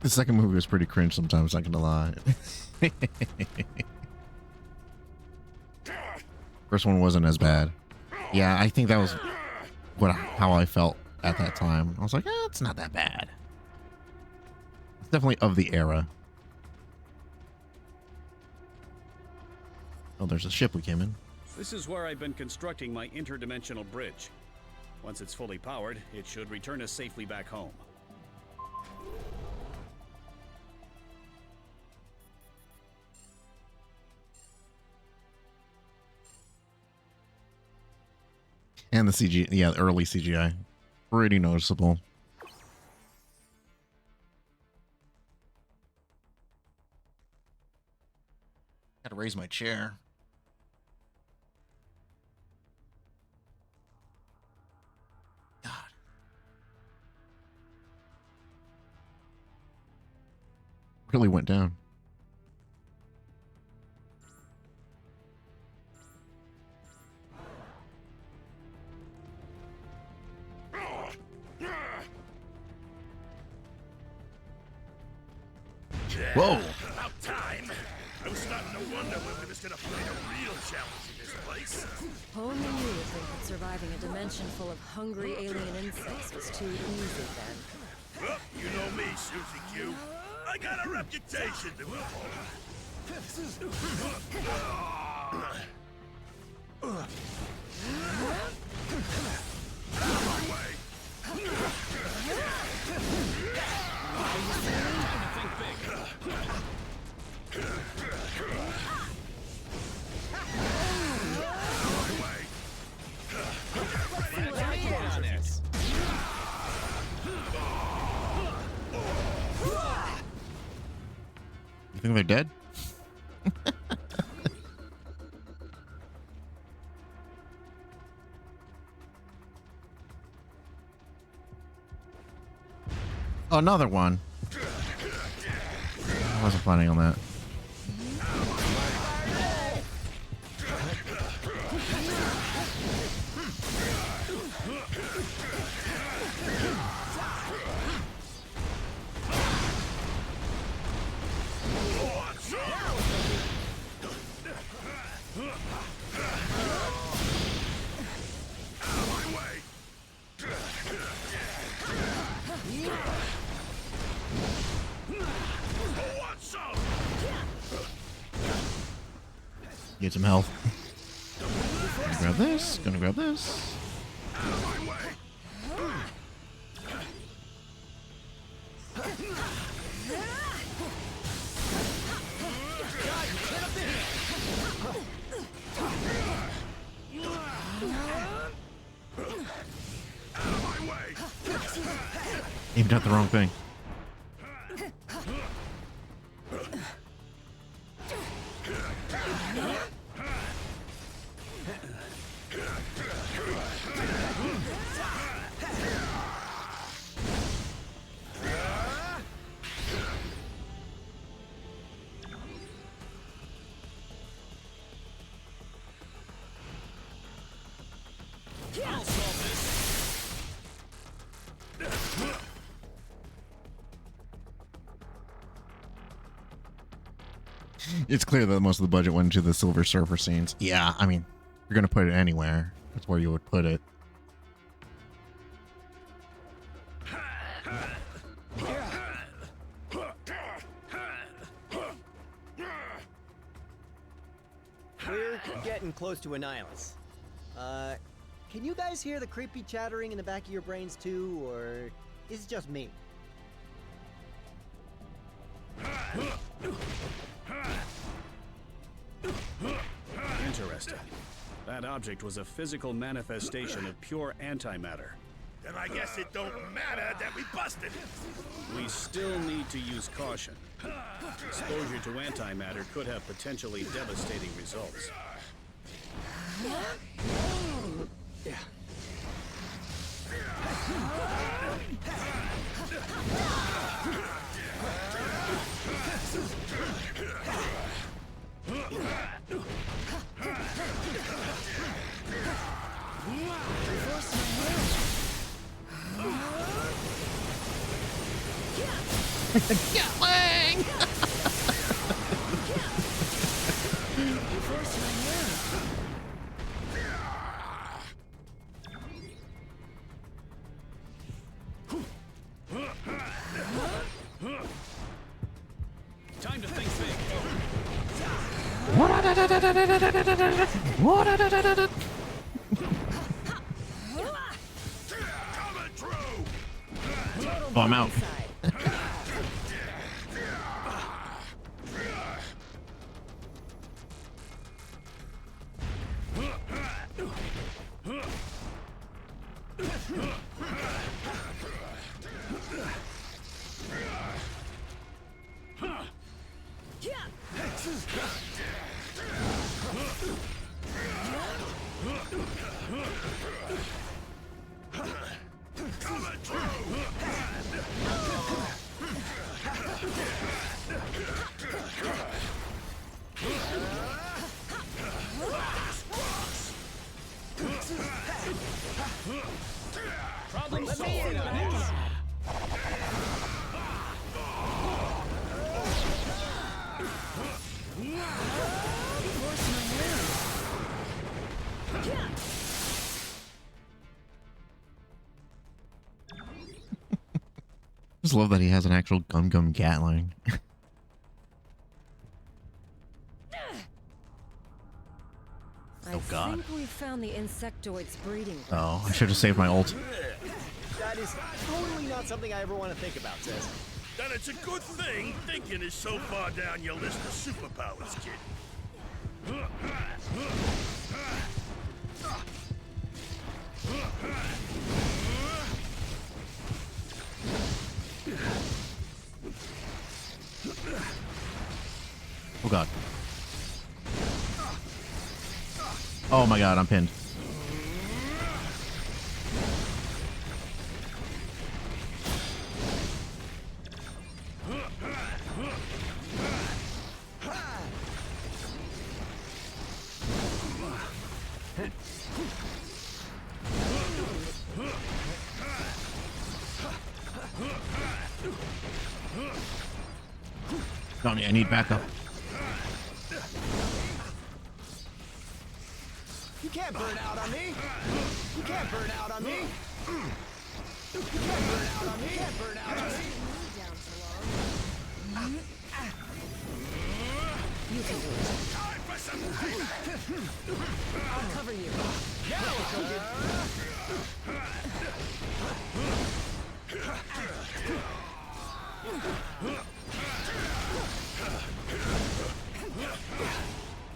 The second movie was pretty cringe sometimes, not gonna lie. First one wasn't as bad. Yeah, I think that was how I felt at that time. I was like, it's not that bad. It's definitely of the era. Oh, there's a ship we came in. This is where I've been constructing my interdimensional bridge. Once it's fully powered, it should return us safely back home. And the CG, yeah, the early CGI. Pretty noticeable. Gotta raise my chair. God. really went down. Whoa! About time. I was starting to wonder when we was gonna find a real challenge in this place. Only you would think that surviving a dimension full of hungry alien insects was too easy then. Well, you know me, Susie Q. I got a reputation to uphold. Out of my way! You think they're dead? Oh, another one. I wasn't planning on that. Get some health. Gonna grab this. Gonna grab this. Aimed at the wrong thing. It's clear that most of the budget went into the Silver Surfer scenes. Yeah, I mean, you're gonna put it anywhere. That's where you would put it. We're getting close to Annihilus. Can you guys hear the creepy chattering in the back of your brains too, or is it just me? Interesting. That object was a physical manifestation of pure antimatter. Then I guess it don't matter that we busted. We still need to use caution. Exposure to antimatter could have potentially devastating results. Gatling! Time to think big. Oh, I'm out. Problem Let me solved. in on this. Just love that he has an actual Gum Gatling. Oh God. I think we found the insectoid's breeding ground. Oh, I should have saved my ult. That is totally not something I ever want to think about, sis. Then it's a good thing thinking is so far down your list of superpowers, kid. Oh God. Oh my God, I'm pinned. Donnie, I need backup. You can't burn out on me. You can't burn out on me. You can't burn out on me. You can't burn out on me. You can do it. I'll cover you. Now we're cooking.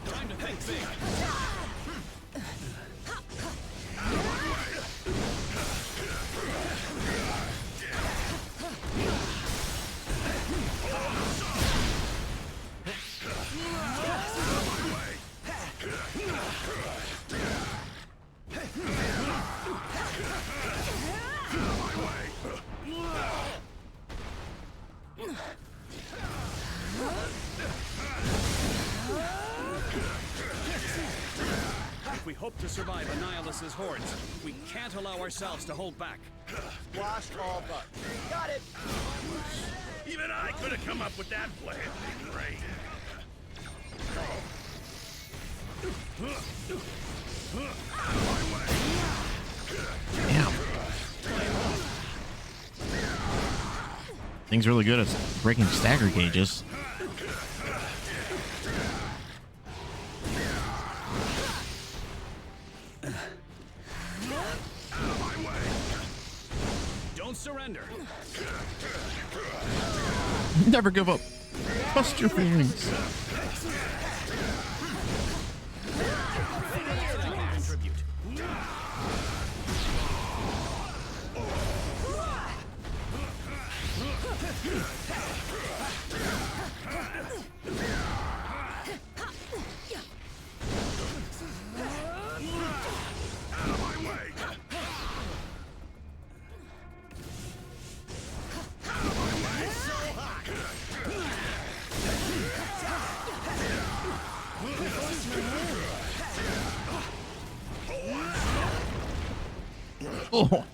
Time to think big. If we hope to survive Annihilus's hordes, we can't allow ourselves to hold back. Wash all bugs. Got it. Even I could have come up with that plan, Big Ray. Damn. Thing's really good at breaking stagger gauges. Don't surrender. Never give up. Trust your feelings. Contribute. Oh.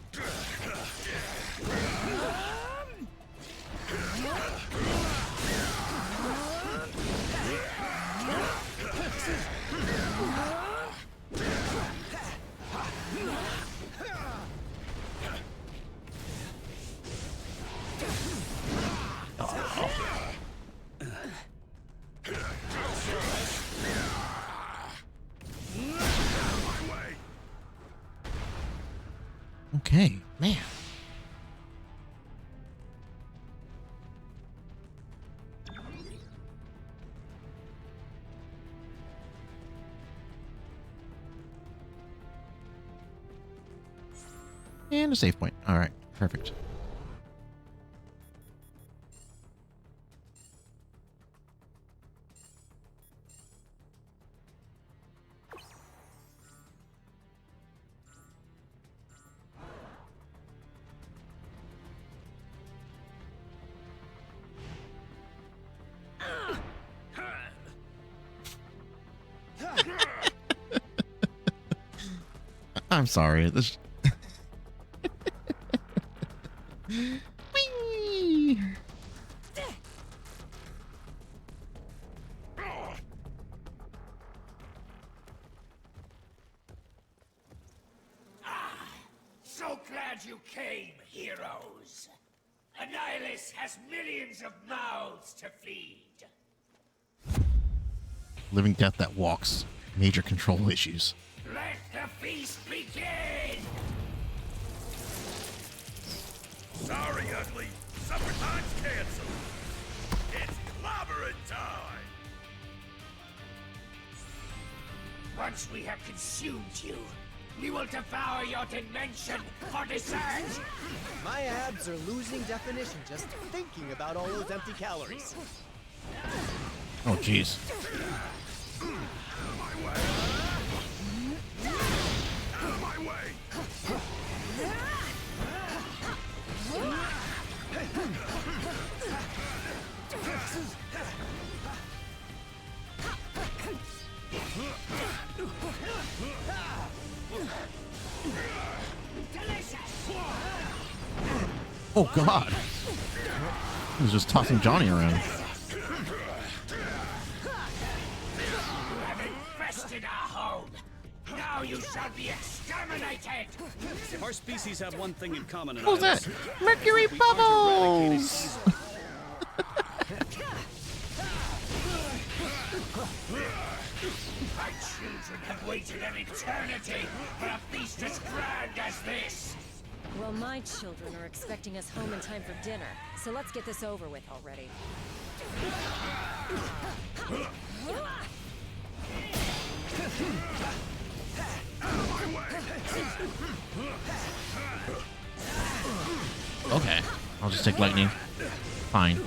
Okay, man. And a save point. All right, perfect. I'm sorry. This. Whee! So glad you came, heroes. Annihilus has millions of mouths to feed. Living death that walks. Major control issues. Let the feast begin! Sorry, ugly. Summertime's canceled. It's clobbering time! Once we have consumed you, we will devour your dimension for dessert! My abs are losing definition just thinking about all those empty calories. Oh, jeez. Out of my way! Oh, God. He was just tossing Johnny around. You have infested our home! Now you shall be exterminated! Our species have one thing in common. Who's that? Annihilus. Mercury We aren't eradicating Bubbles! My children have waited an eternity for a feast as grand as this! Well, my children are expecting us home in time for dinner, so let's get this over with already. Okay. I'll just take lightning. Fine.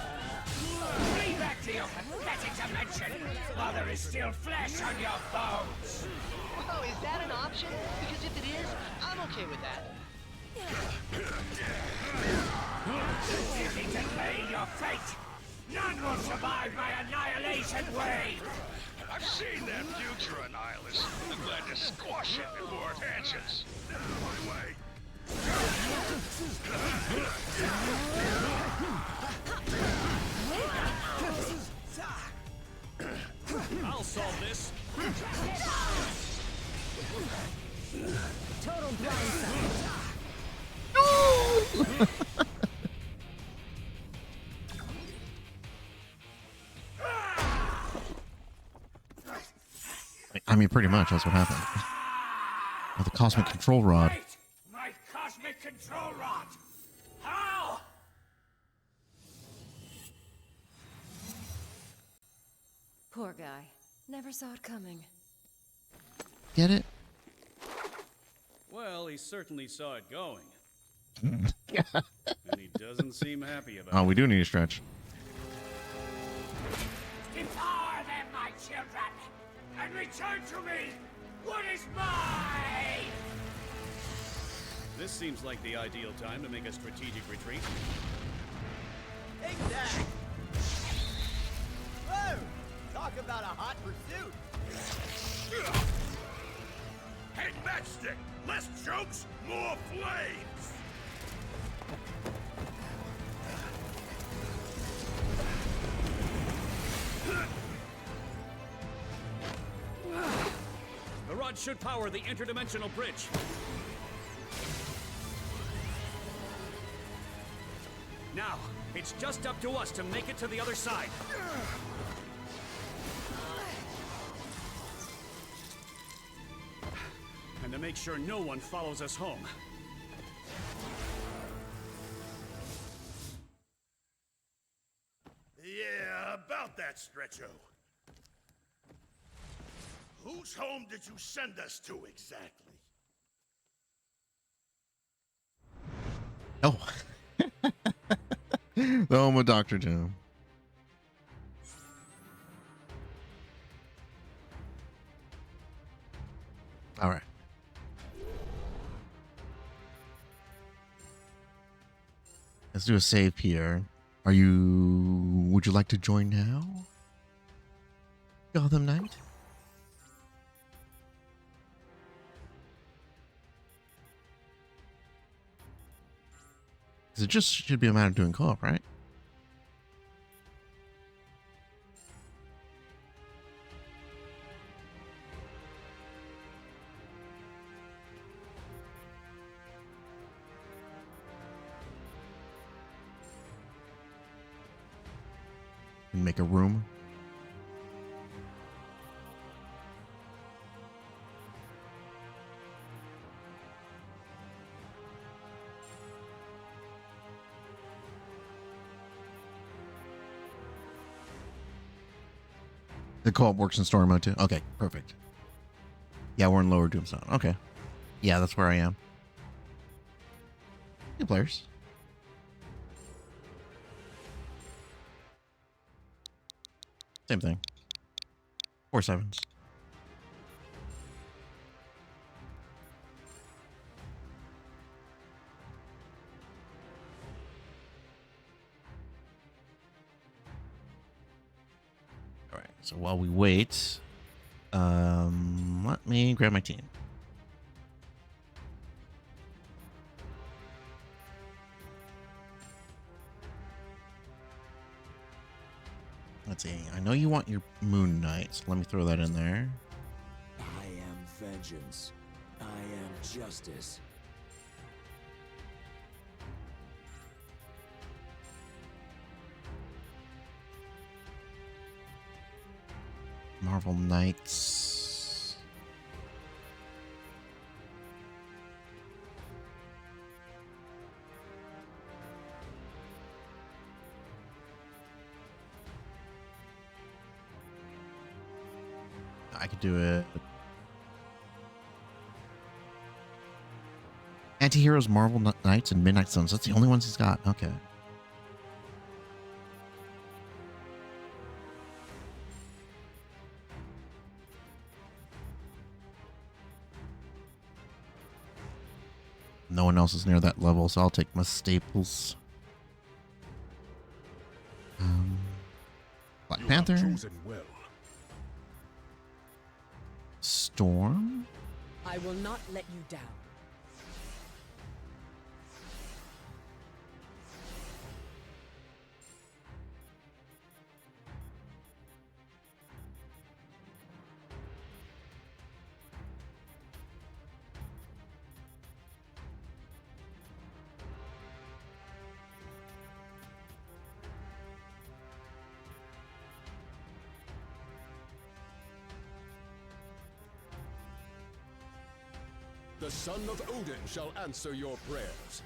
Flee back to your pathetic dimension while there is still flesh on your bones! Oh, is that an option? Because if it is, I'm okay with that. If you delay your fate, none will survive my annihilation wave! I've seen that future, Annihilus. I'm glad to squash it before it hatches. My way. I'll solve this. Total blindside. I mean, pretty much, that's what happened. With the cosmic control rod. My cosmic control rod! How? Poor guy. Never saw it coming. Get it? Well, he certainly saw it going. And he doesn't seem happy about Oh, it. we do need a stretch. Devour them, my children! And return to me what is mine! This seems like the ideal time to make a strategic retreat. Take that! Whoa! Talk about a hot pursuit! Hey, Matchstick! Less jokes, more flames! The rod should power the interdimensional bridge. Now, it's just up to us to make it to the other side. And to make sure no one follows us home. Yeah, about that, Stretcho. Whose home did you send us to exactly? Oh. The home of Dr. Doom. All right. Let's do a save here. Would you like to join now? Gotham Knight? Because it just should be a matter of doing co-op, right? And make a room. The co-op works in story mode too? Okay, perfect. Yeah, we're in Lower Doomstone. Okay. Yeah, that's where I am. Two players. Same thing. 4 sevens. Alright, so while we wait, let me grab my team. Let's see. I know you want your Moon Knight, so let me throw that in there. I am vengeance. I am justice. Marvel Knights. I could do it. Anti-heroes, Marvel Knights, and Midnight Suns. That's the only ones he's got. Okay. No one else is near that level, so I'll take my staples. Black Panther. Well. Storm. I will not let you down. The son of Odin shall answer your prayers.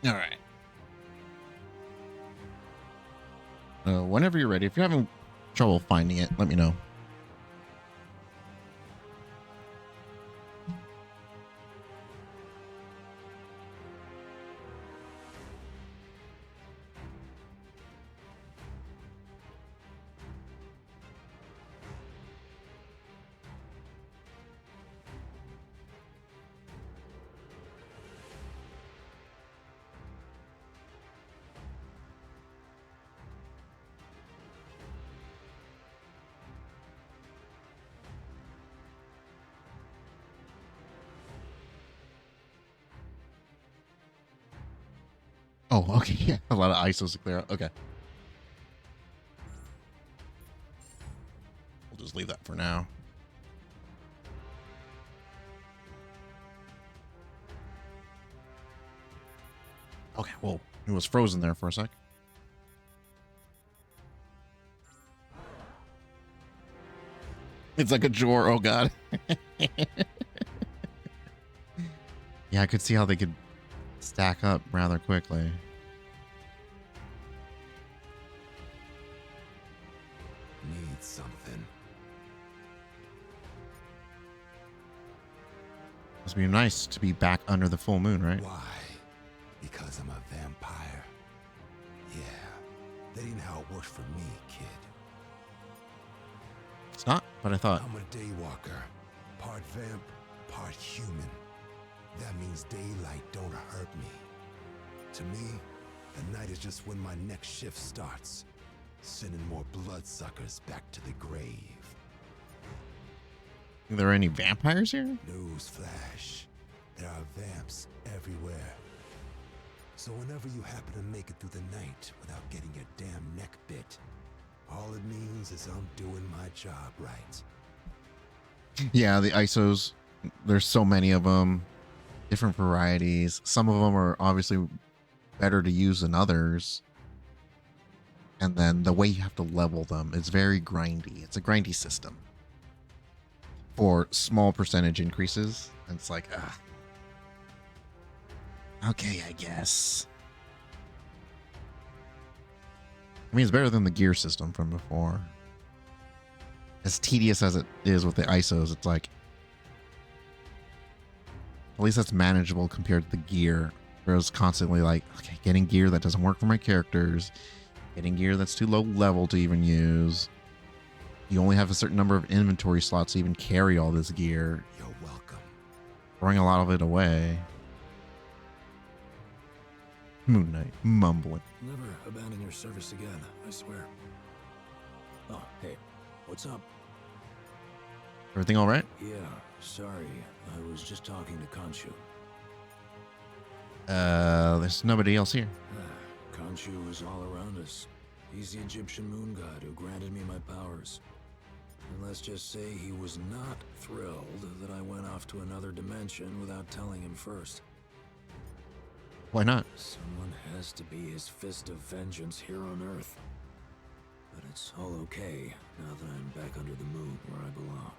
All right. Whenever you're ready, if you're having trouble finding it, let me know. Oh, okay. Yeah, a lot of ISOs to clear out. Okay. We'll just leave that for now. Okay, well, it was frozen there for a sec. It's like a drawer. Oh, God. Yeah, I could see how they could stack up rather quickly. Must be nice to be back under the full moon, right? Why? Because I'm a vampire? Yeah, that ain't how it works for me, kid. It's not, but I thought. I'm a daywalker. Part vamp, part human. That means daylight don't hurt me. To me, the night is just when my next shift starts, sending more bloodsuckers back to the grave. Are there any vampires here? Newsflash. There are vamps everywhere. So whenever you happen to make it through the night without getting your damn neck bit, all it means is I'm doing my job right. Yeah, the ISOs, there's so many of them, different varieties. Some of them are obviously better to use than others. And then the way you have to level them is very grindy. It's a grindy system for small percentage increases. And it's like, okay, I guess. I mean, it's better than the gear system from before. As tedious as it is with the ISOs, it's like, at least that's manageable compared to the gear. Where it's constantly like, okay, getting gear that doesn't work for my characters, getting gear that's too low level to even use. You only have a certain number of inventory slots to even carry all this gear. You're welcome. Throwing a lot of it away. Moon Knight, mumbling. Never abandon your service again, I swear. Oh, hey, what's up? Everything all right? Yeah, sorry. I was just talking to Khonshu. There's nobody else here. Khonshu is all around us. He's the Egyptian moon god who granted me my powers. And let's just say he was not thrilled that I went off to another dimension without telling him first. Why not? Someone has to be his fist of vengeance here on Earth. But it's all okay now that I'm back under the moon where I belong.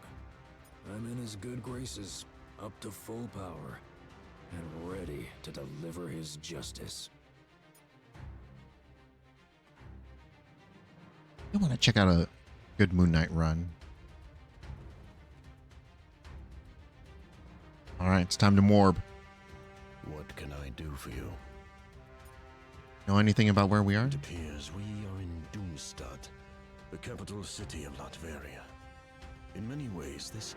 I'm in his good graces, up to full power, and ready to deliver his justice. I want to check out a good Moon Knight run. All right, it's time to morb. What can I do for you? Know anything about where we are? It appears we are in Doomstad, the capital city of Latveria. In many ways, this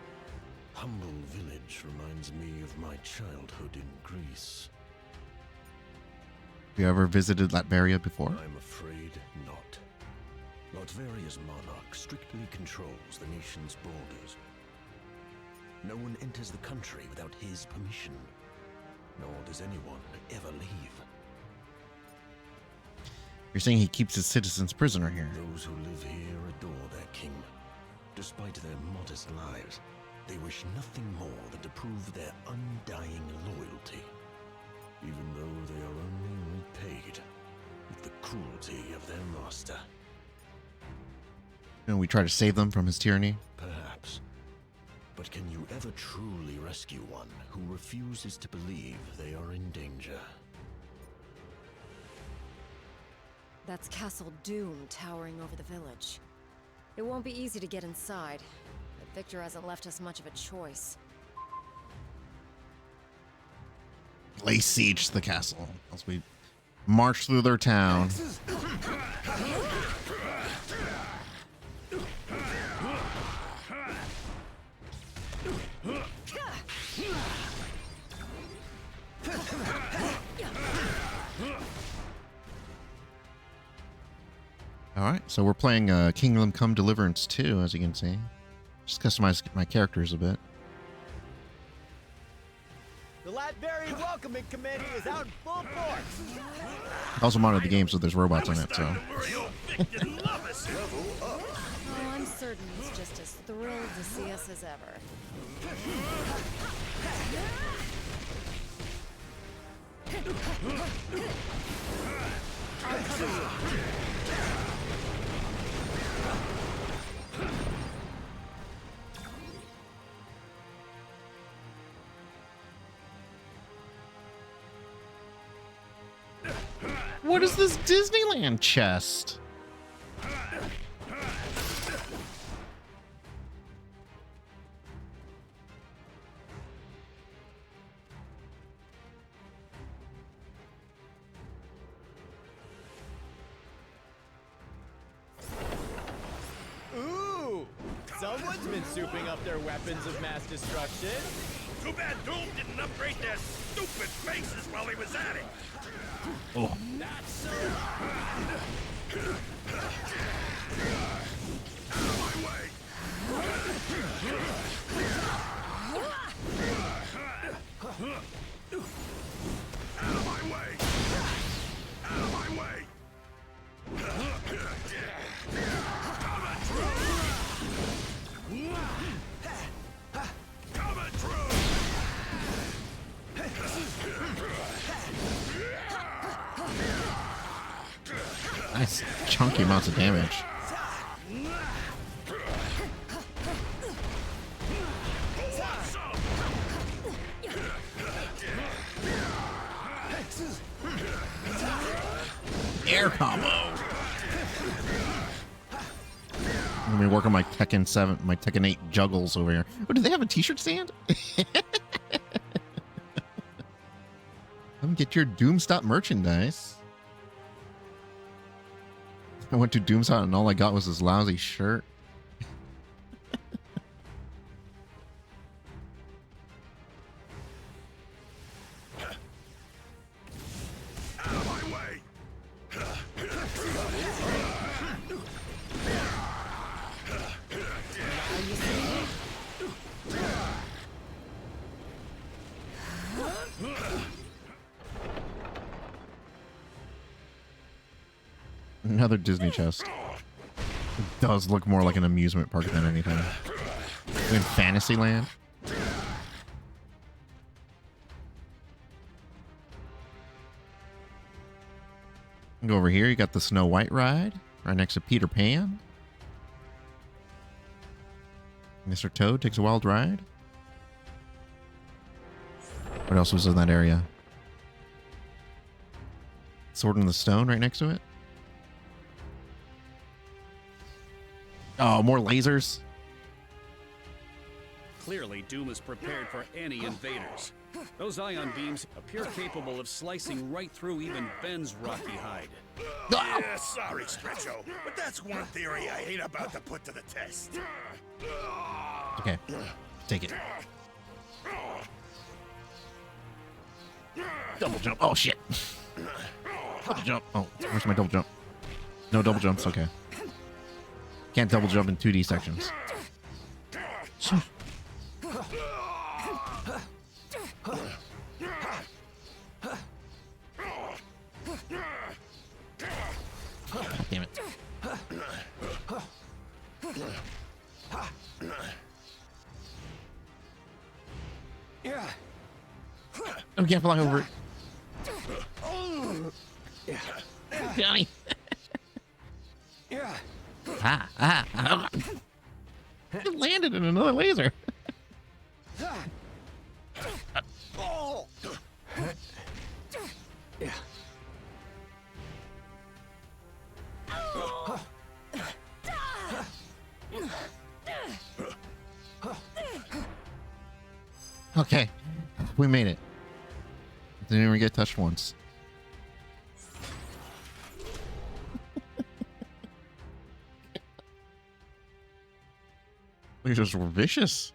humble village reminds me of my childhood in Greece. Have you ever visited Latveria before? I'm afraid not. Latveria's monarch strictly controls the nation's borders. No one enters the country without his permission, nor does anyone ever leave. You're saying he keeps his citizens prisoner here? Those who live here adore their king. Despite their modest lives, they wish nothing more than to prove their undying loyalty, even though they are only repaid with the cruelty of their master. And we try to save them from his tyranny? Perhaps. But can you ever truly rescue one who refuses to believe they are in danger? That's Castle Doom towering over the village. It won't be easy to get inside, but Victor hasn't left us much of a choice. Lay siege to the castle as we march through their town. Alright, so we're playing Kingdom Come Deliverance 2, as you can see. Just customize my characters a bit. The Latveria Welcoming Committee is out in full force. I also modded the game so there's robots in it, so. Oh, I'm certain he's just as thrilled to see us as ever. What is this Disneyland chest? been souping up their weapons of mass destruction. Too bad Doom didn't upgrade their stupid faces while he was at it. Oh. That's so. Out of my way! Out of my way! Out of my way! Coming through! Coming through! Nice chunky amounts of damage. Air combo. Let me work on my Tekken 7, my Tekken 8 juggles over here. Oh, do they have a t-shirt stand? Come get your Doomstop merchandise. I went to Doomstop and all I got was this lousy shirt. Out of my way! Another Disney chest. It does look more like an amusement park than anything. In Fantasyland. Go over here, you got the Snow White ride, right next to Peter Pan. Mr. Toad takes a wild ride. What else was in that area? Sword in the Stone right next to it. Oh, more lasers. Clearly, Doom is prepared for any invaders. Those ion beams appear capable of slicing right through even Ben's rocky hide. Yeah, sorry, Stretcho, but that's one theory I ain't about to put to the test. Okay, take it. Double jump. Oh, shit. Double jump. Oh, where's my double jump? No double jumps. Okay. Can't double jump in 2D sections. Damn it. Oh, can't fly over it. Johnny. It landed in another laser. Okay, we made it. Didn't even get touched once. Lasers were vicious.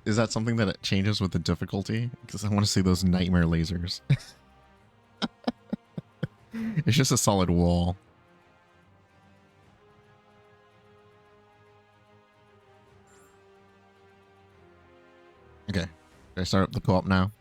Is that something that it changes with the difficulty? Because I want to see those nightmare lasers. It's just a solid wall. Okay. Can I start up the co-op now?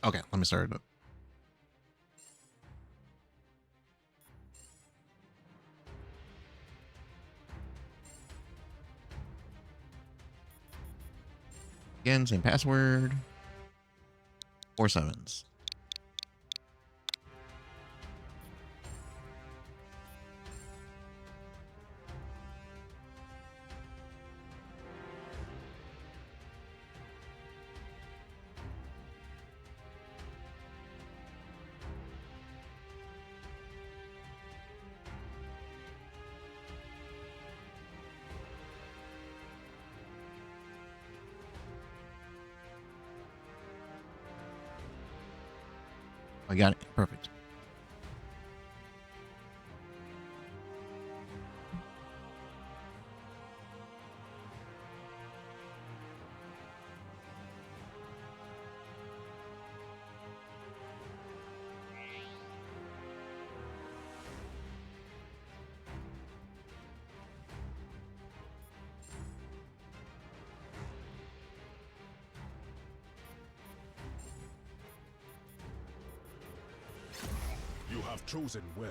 Okay, let me start it up. Again, same password. 4 7s. I got it. Perfect. You have chosen well.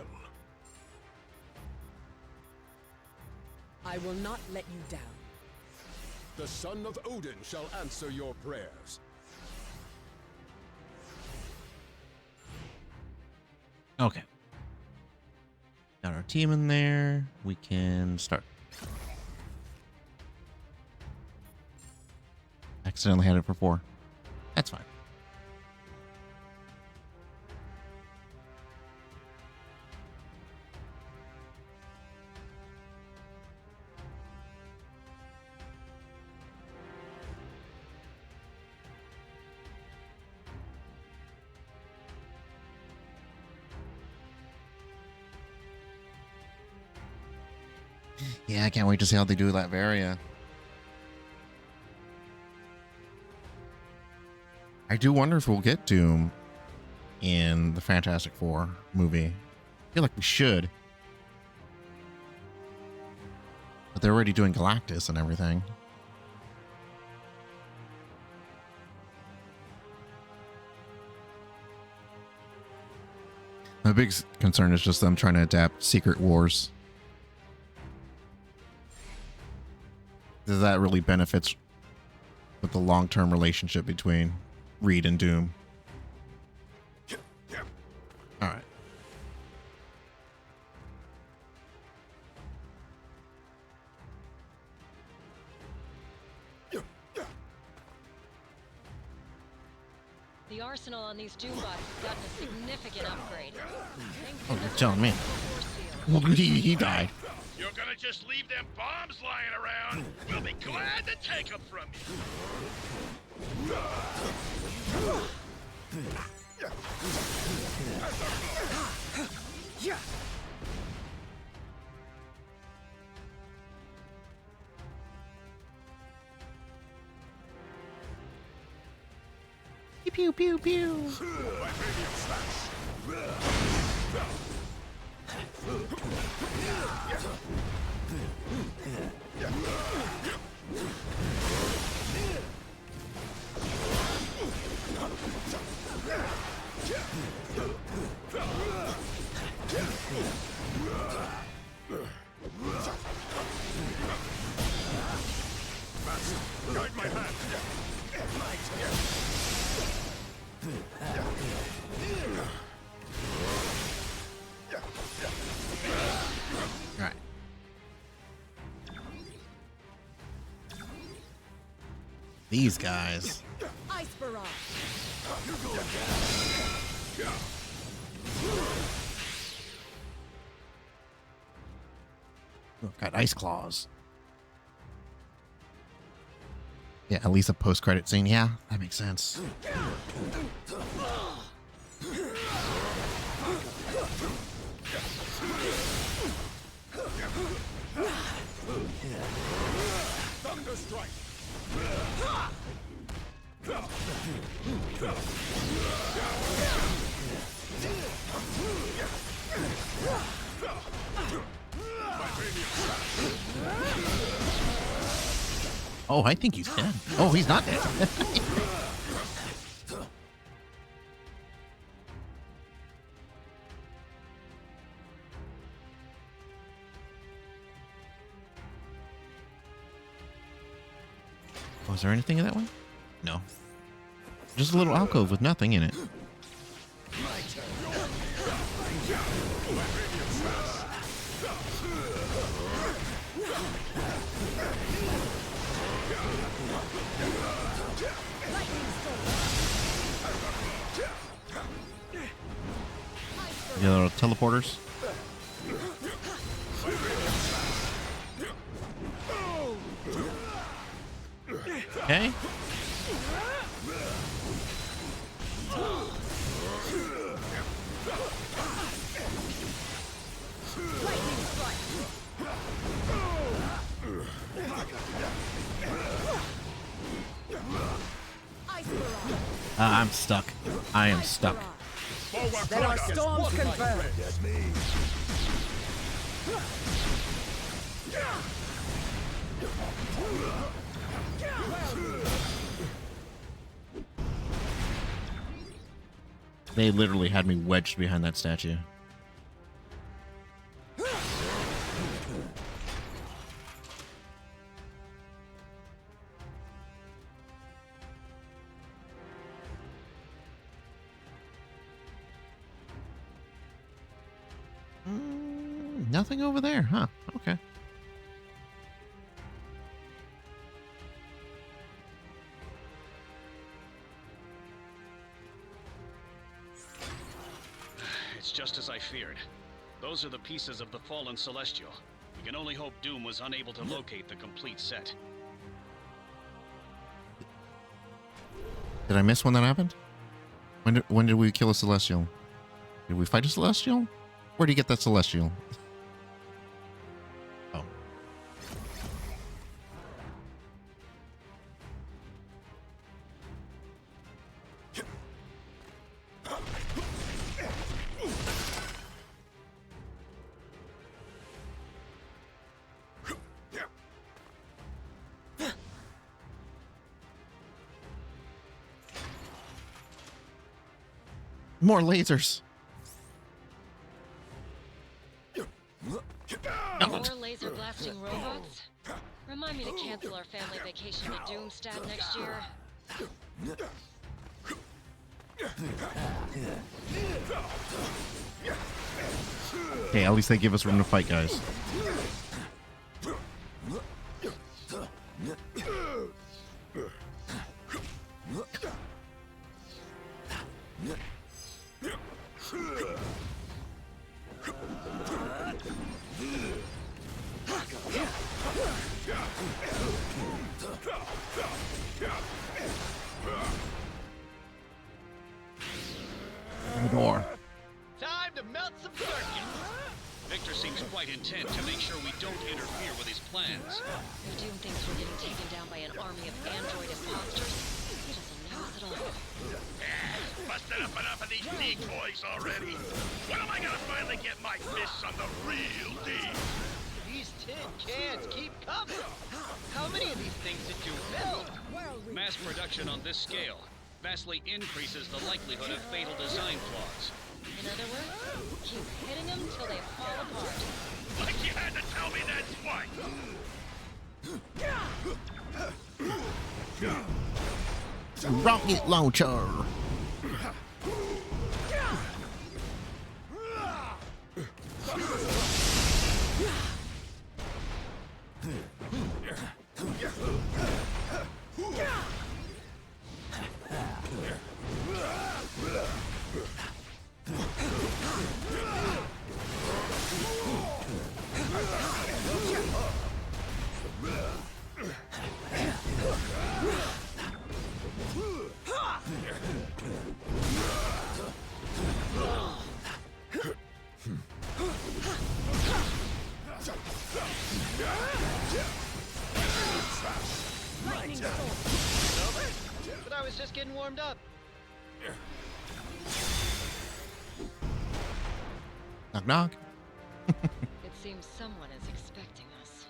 I will not let you down. The son of Odin shall answer your prayers. Okay. Got our team in there. We can start. Accidentally had it for 4. That's fine. Yeah, I can't wait to see how they do Latveria. I do wonder if we'll get Doom in the Fantastic Four movie. I feel like we should. But they're already doing Galactus and everything. My big concern is just them trying to adapt Secret Wars. Does that really benefits with the long-term relationship between Reed and Doom? All right. The arsenal on these Doom bots has gotten a significant upgrade. Oh, you're telling me. Well, he died. You're gonna just leave them bombs lying around? We'll be glad to take them from you. Pew pew pew. Guide my hand. All right. These guys. Ice barrage. You're going down. Oh, got ice claws. Yeah, at least a post-credit scene. Yeah, that makes sense. Thunder strike. Oh, I think he's dead. Oh, he's not dead. Was there anything in that one? No. Just a little alcove with nothing in it. The little teleporters. Okay. I'm stuck. I am stuck. There are storms confirmed. That's me. They literally had me wedged behind that statue. Nothing over there, huh? Okay. It's just as I feared. Those are the pieces of the fallen Celestial. We can only hope Doom was unable to locate the complete set. Did I miss when that happened? When did we kill a Celestial? Did we fight a Celestial? Where do you get that Celestial? Oh. More lasers. More laser blasting robots? Remind me to cancel our family vacation to Doomstad next year. Okay, at least they give us room to fight, guys. Door. Time to melt some circuits! Victor seems quite intent to make sure we don't interfere with his plans. If Doom thinks we're getting taken down by an army of android imposters, he doesn't know us at all. Busted up enough of these decoys already. When am I gonna finally get my fists on the real deal? These tin cans keep coming. How many of these things did you build? Mass production on this scale vastly increases the likelihood of fatal design flaws. In other words, keep hitting them till they fall apart. Like you had to tell me that twice! Rocket launcher. But I was just getting warmed up. Knock knock. It seems someone is expecting us.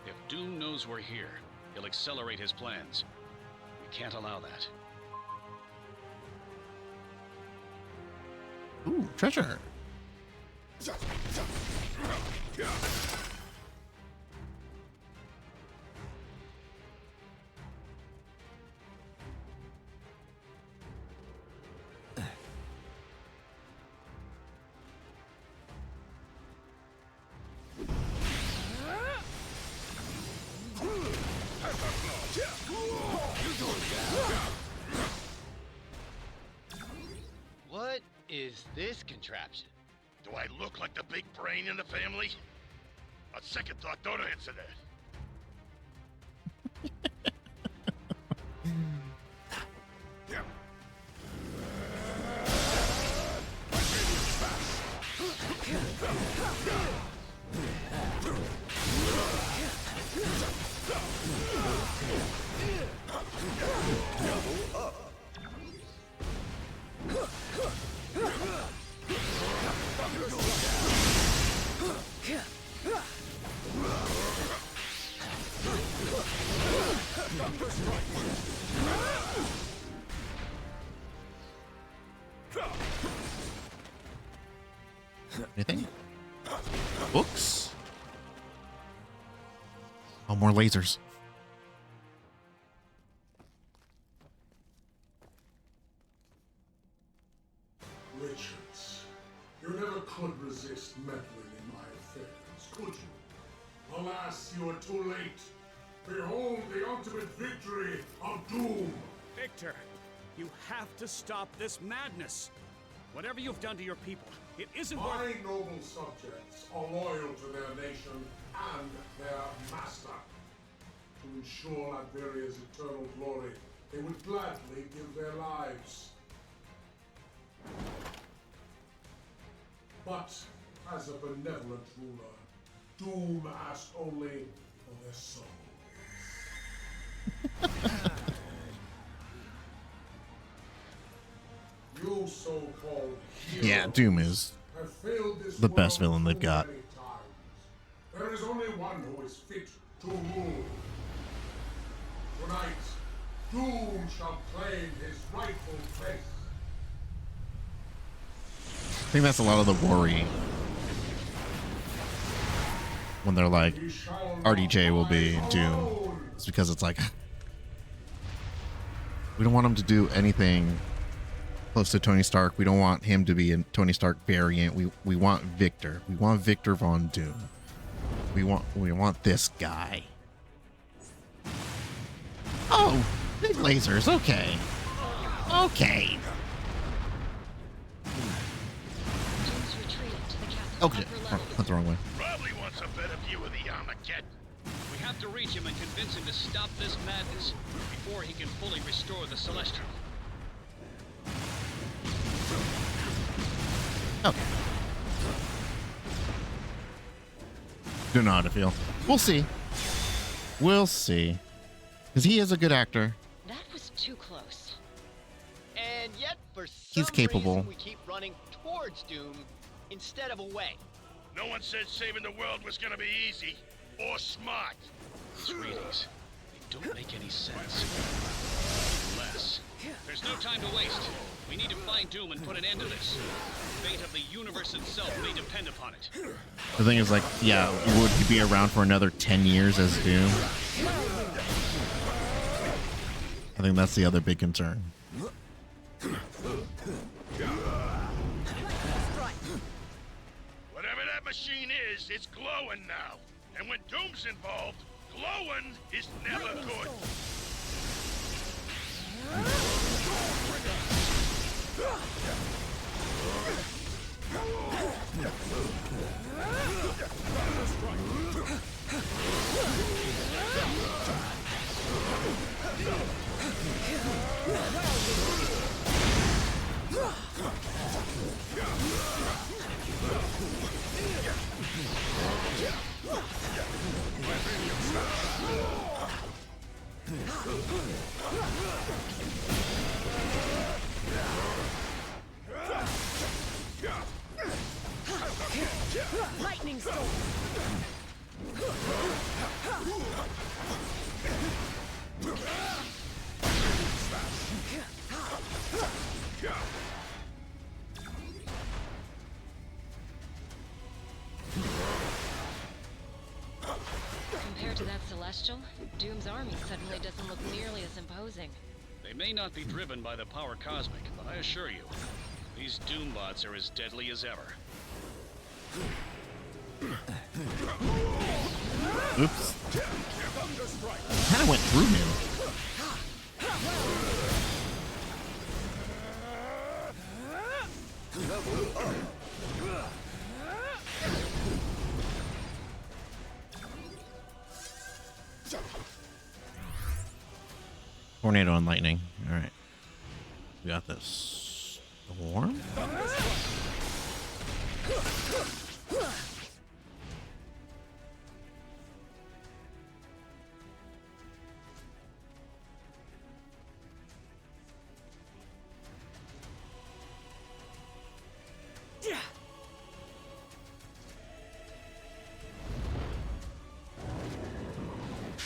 If Doom knows we're here, he'll accelerate his plans. We can't allow that. Ooh, treasure. What is this contraption? Do I look like the big brain in the family? On second thought, don't answer that. Books. Oh, more lasers. Richards, you never could resist meddling in my affairs, could you? Alas, you are too late. Behold the ultimate victory of Doom! Victor, you have to stop this madness. Whatever you've done to your people, it isn't worth... My noble subjects are loyal to their nation and their master. To ensure Latveria's eternal glory, they would gladly give their lives. But, as a benevolent ruler, Doom asked only for their souls. You so-called heroes Yeah, Doom is have failed this the best world villain they've too got. many times. There is only one who is fit to rule. Tonight, Doom shall claim his rightful place. I think that's a lot of the worry when they're like, RDJ will be Doom. It's because it's like, we don't want him to do anything close to Tony Stark. We don't want him to be a Tony Stark variant. We want Victor. We want Victor Von Doom. We want this guy. Oh, big lasers. Okay. Okay. Okay. Oh, that's the wrong way. Probably wants a better view of the Armageddon. We have to reach him and convince him to stop this madness before he can fully restore the Celestial. Okay. Don't know how to feel. We'll see. We'll see. Because he is a good actor. That was too close. And yet, for some He's capable. reason, we keep running towards Doom instead of away. No one said saving the world was gonna be easy or smart. These readings, they don't make any sense. Unless... There's no time to waste. We need to find Doom and put an end to this. The fate of the universe itself may depend upon it. The thing is, like, yeah, would he be around for another 10 years as Doom? I think that's the other big concern. Whatever that machine is, it's glowing now. And when Doom's involved, glowing is never good. Lightning storm. Compared to that Celestial, Doom's army suddenly doesn't look nearly as imposing. They may not be driven by the power cosmic, but I assure you, these Doombots are as deadly as ever. Oops. Kind of went through him. Tornado and lightning. All right. We got this. Storm?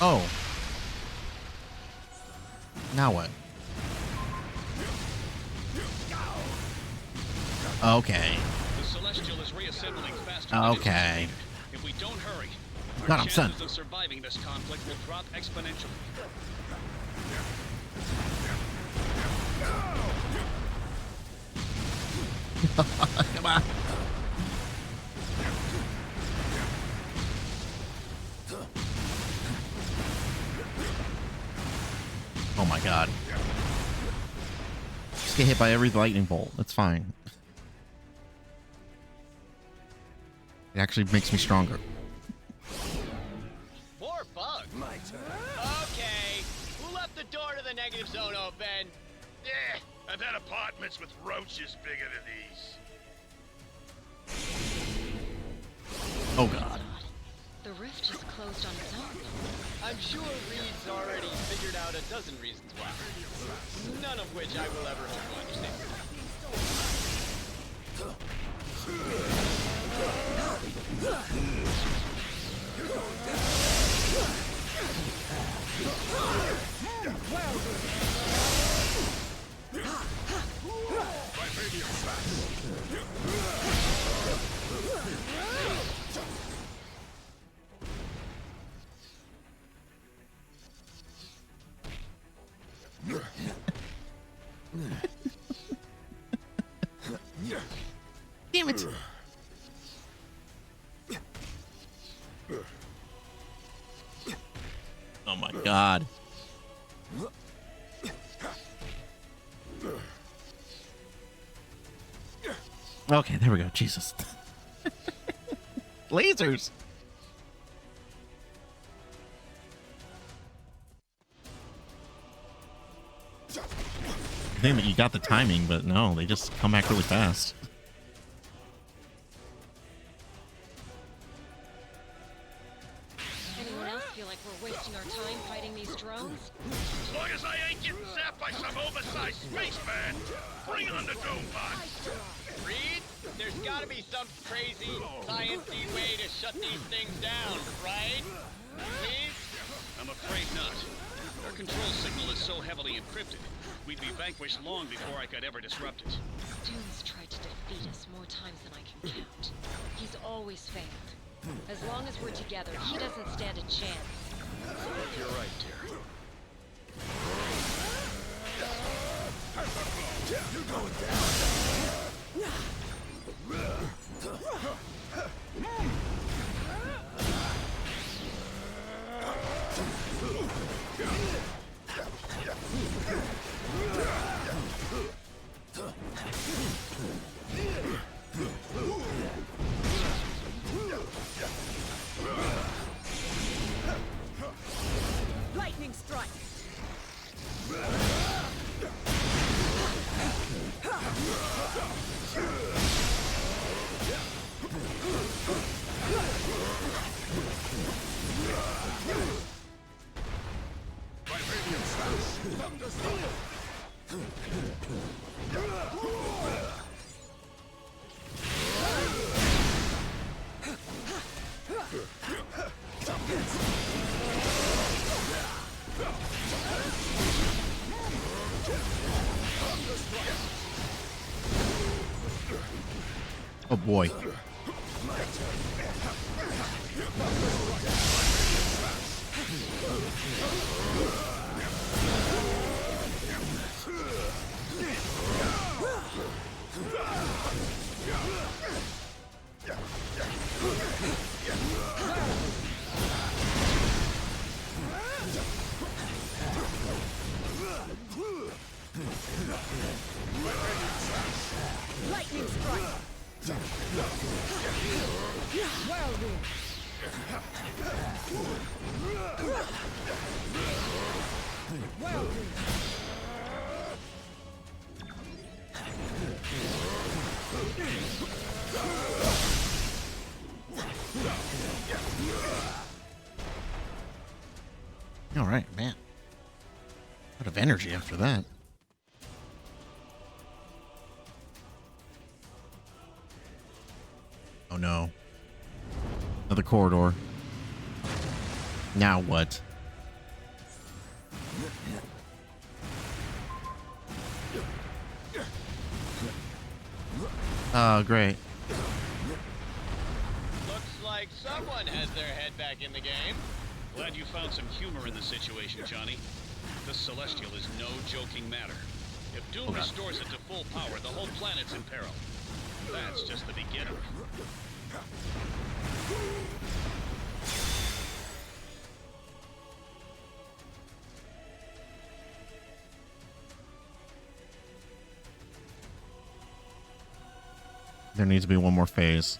Oh. Now what? Okay. The Celestial is reassembling faster. Okay. don't hurry. Our God, I'm son. chances of surviving this conflict will drop exponentially. Come on. Oh my god. Just get hit by every lightning bolt. That's fine. It actually makes me stronger. More bugs. My turn. Okay. Who left the door to the negative zone open? Yeah, I've had apartments with roaches bigger than these. Oh god. The rift just closed on its own. I'm sure Reed's already figured out a dozen reasons why. None of which I will ever hope to understand. Damn it. Oh my god. Okay, there we go. Jesus. Lasers. I think that you got the timing, but no, they just come back really fast. Anyone else feel like we're wasting our time fighting these drones? As long as I ain't getting zapped by some oversized spaceman, bring on the dome box. Reed, there's gotta be some crazy, science-y way to shut these things down, right? Please? I'm afraid not. Our control signal is so heavily encrypted, we'd be vanquished long before I could ever disrupt it. Doom's tried to defeat us more times than I can count. He's always failed. As long as we're together, he doesn't stand a chance. You're right, dear. You're going down. Lightning strike. Oh boy. Lightning strike. Whirlwind. Whirlwind. All right, man. Out of energy after that. Oh no. Another corridor. Now what? Oh, great. Looks like some Someone has their head back in the game. Glad you found some humor in the situation, Johnny. This Celestial is no joking matter. If Doom restores it to full power, the whole planet's in peril. That's just the beginning. There needs to be one more phase.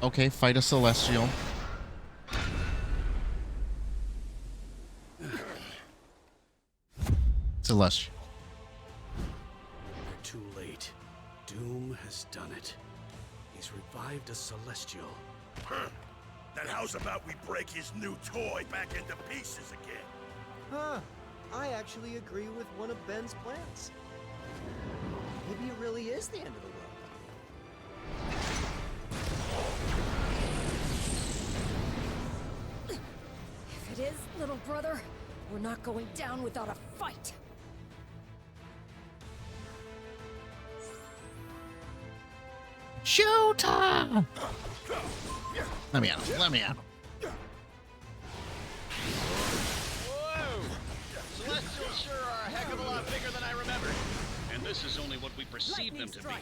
Okay, fight a Celestial. Celestial. Too late. Doom has done it. He's revived a Celestial. Then how's about we break his new toy back into pieces again? Huh. I actually agree with one of Ben's plans. Maybe it really is the end of the world. If it is, little brother, we're not going down without a fight. Showtime! Let me at him. Let me at him. Whoa! Celestials sure are a heck of a lot bigger than I remembered. And this is only what we perceive them to be.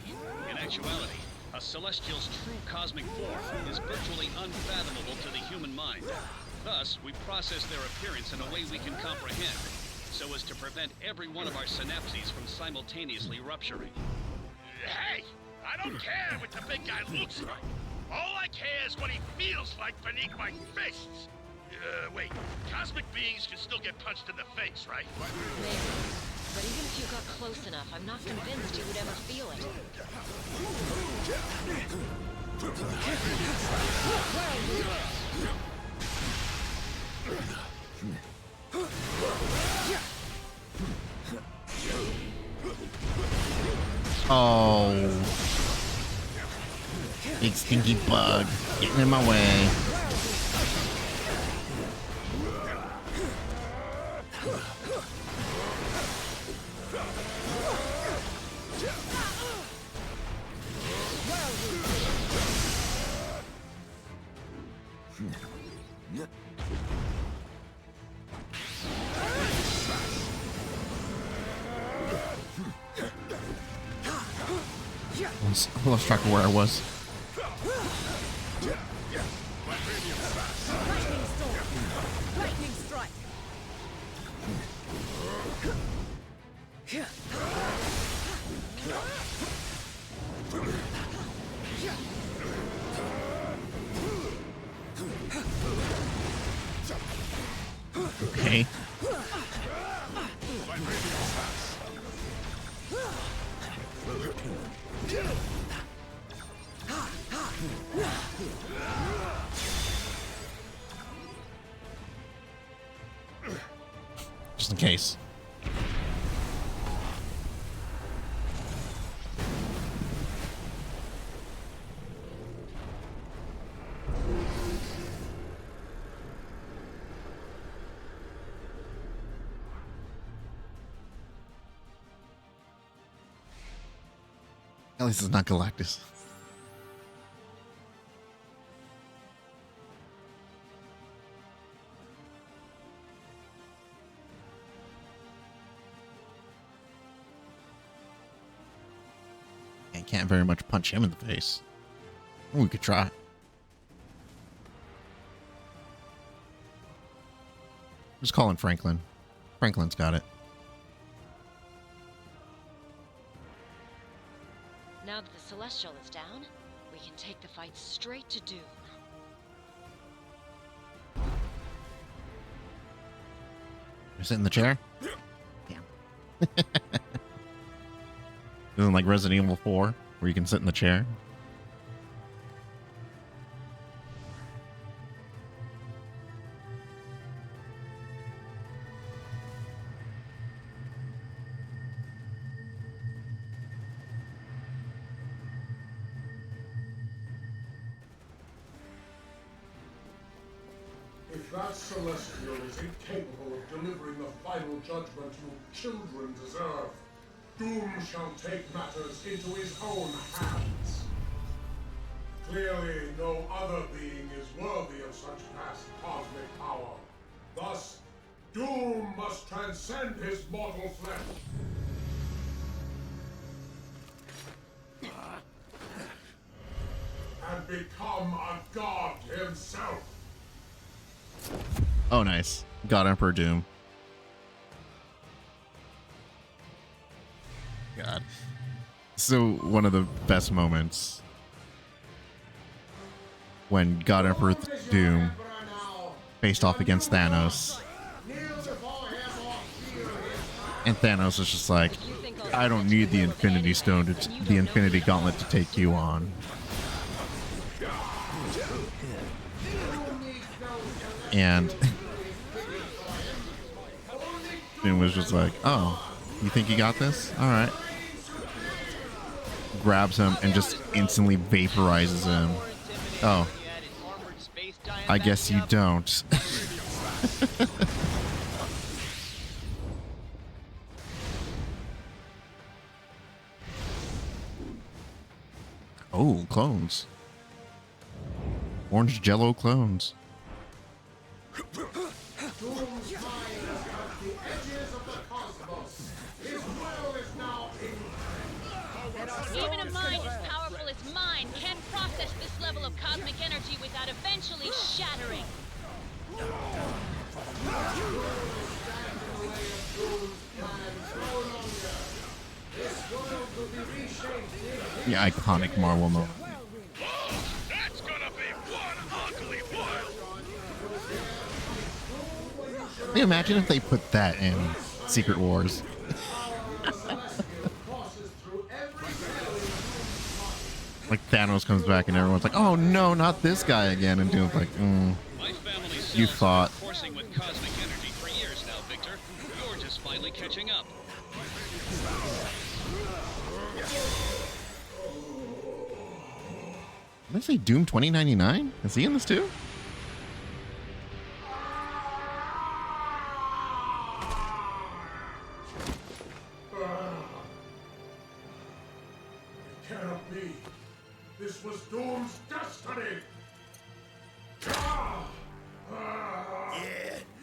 In actuality, a Celestial's true cosmic form is virtually unfathomable to the human mind. Thus, we process their appearance in a way we can comprehend, so as to prevent every one of our synapses from simultaneously rupturing. Hey! I don't care what the big guy looks like. All I care is what he feels like beneath my fists. Wait. Cosmic beings can still get punched in the face, right? Maybe. But even if you got close enough, I'm not convinced you would ever feel it. Oh. Big stinky bug getting in my way. I lost track of where I was. Lightning strike. Okay. Just in case. At least it's not Galactus. I can't very much punch him in the face. We could try. Just call him Franklin. Franklin's got it. Now that the Celestial is down, we can take the fight straight to Doom. You sit in the chair? Damn. Isn't like Resident Evil 4, where you can sit in the chair? That Celestial is incapable of delivering the final judgment you children deserve. Doom shall take matters into his own hands. Clearly, no other being is worthy of such vast cosmic power. Thus, Doom must transcend his mortal flesh. And become a god himself. Oh, nice. God Emperor Doom. God. So, one of the best moments when God Emperor Doom faced off against Thanos. And Thanos is just like, I don't need the Infinity Stone, the Infinity Gauntlet to take you on. And Doom was just like, oh, you think you got this? All right. Grabs him and just instantly vaporizes him. Oh, I guess you don't. Oh, clones. Orange Jello clones. Even a mind as powerful as mine can't process this level of cosmic energy without eventually shattering. The iconic Marvel moment. That's gonna be one ugly world. Can you imagine if they put that in Secret Wars? Like Thanos comes back and everyone's like, "Oh no, not this guy again!" And Doom's like, "You thought." Coursing with cosmic energy for years now, Victor. You're just finally catching up. Did I say Doom 2099? Is he in this too? It cannot be. This was Doom's destiny. Yeah,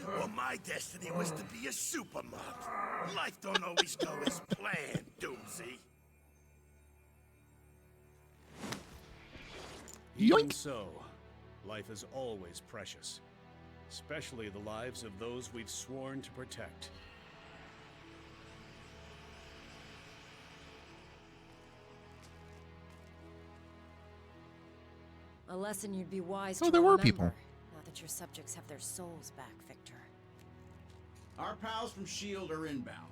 well, my destiny was to be a supermod. Life don't always go as planned, Doomsy. Even so, life is always precious, especially the lives of those we've sworn to protect. A lesson you'd be wise Oh, to there were remember, people. now that your subjects have their souls back, Victor. Our pals from S.H.I.E.L.D. are inbound.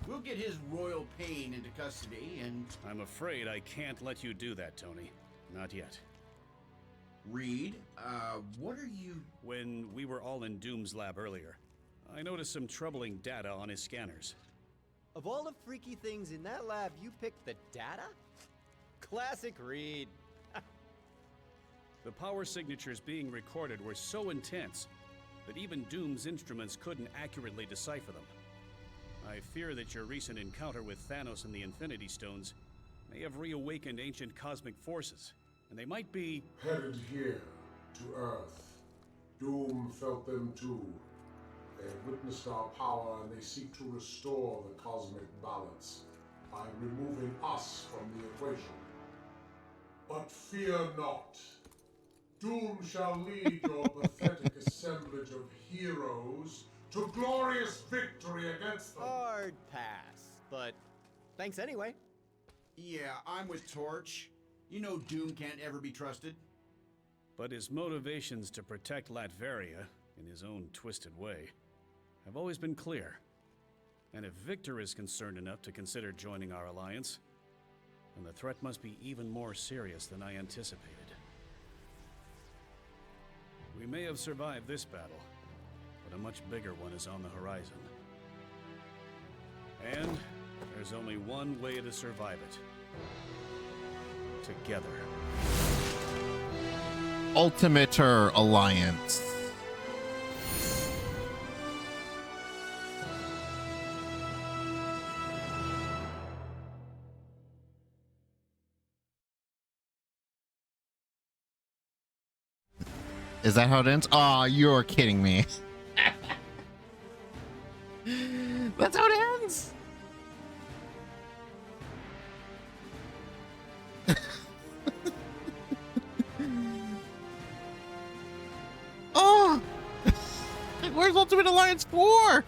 We'll get his royal pain into custody and... I'm afraid I can't let you do that, Tony. Not yet. Reed, what are you... When we were all in Doom's lab earlier, I noticed some troubling data on his scanners. Of all the freaky things in that lab, you picked the data? Classic Reed. The power signatures being recorded were so intense that even Doom's instruments couldn't accurately decipher them. I fear that your recent encounter with Thanos and the Infinity Stones may have reawakened ancient cosmic forces, and they might be... Headed here, to Earth. Doom felt them too. They have witnessed our power and they seek to restore the cosmic balance by removing us from the equation. But fear not. Doom shall lead your pathetic assemblage of heroes to glorious victory against them. Hard pass, but thanks anyway. Yeah, I'm with Torch. You know Doom can't ever be trusted. But his motivations to protect Latveria, in his own twisted way, have always been clear. And if Victor is concerned enough to consider joining our alliance, then the threat must be even more serious than I anticipated. We may have survived this battle, but a much bigger one is on the horizon. And there's only one way to survive it. Together. Ultimator Alliance. Is that how it ends? Oh, you're kidding me. That's how it ends. Oh, where's Ultimate Alliance 4?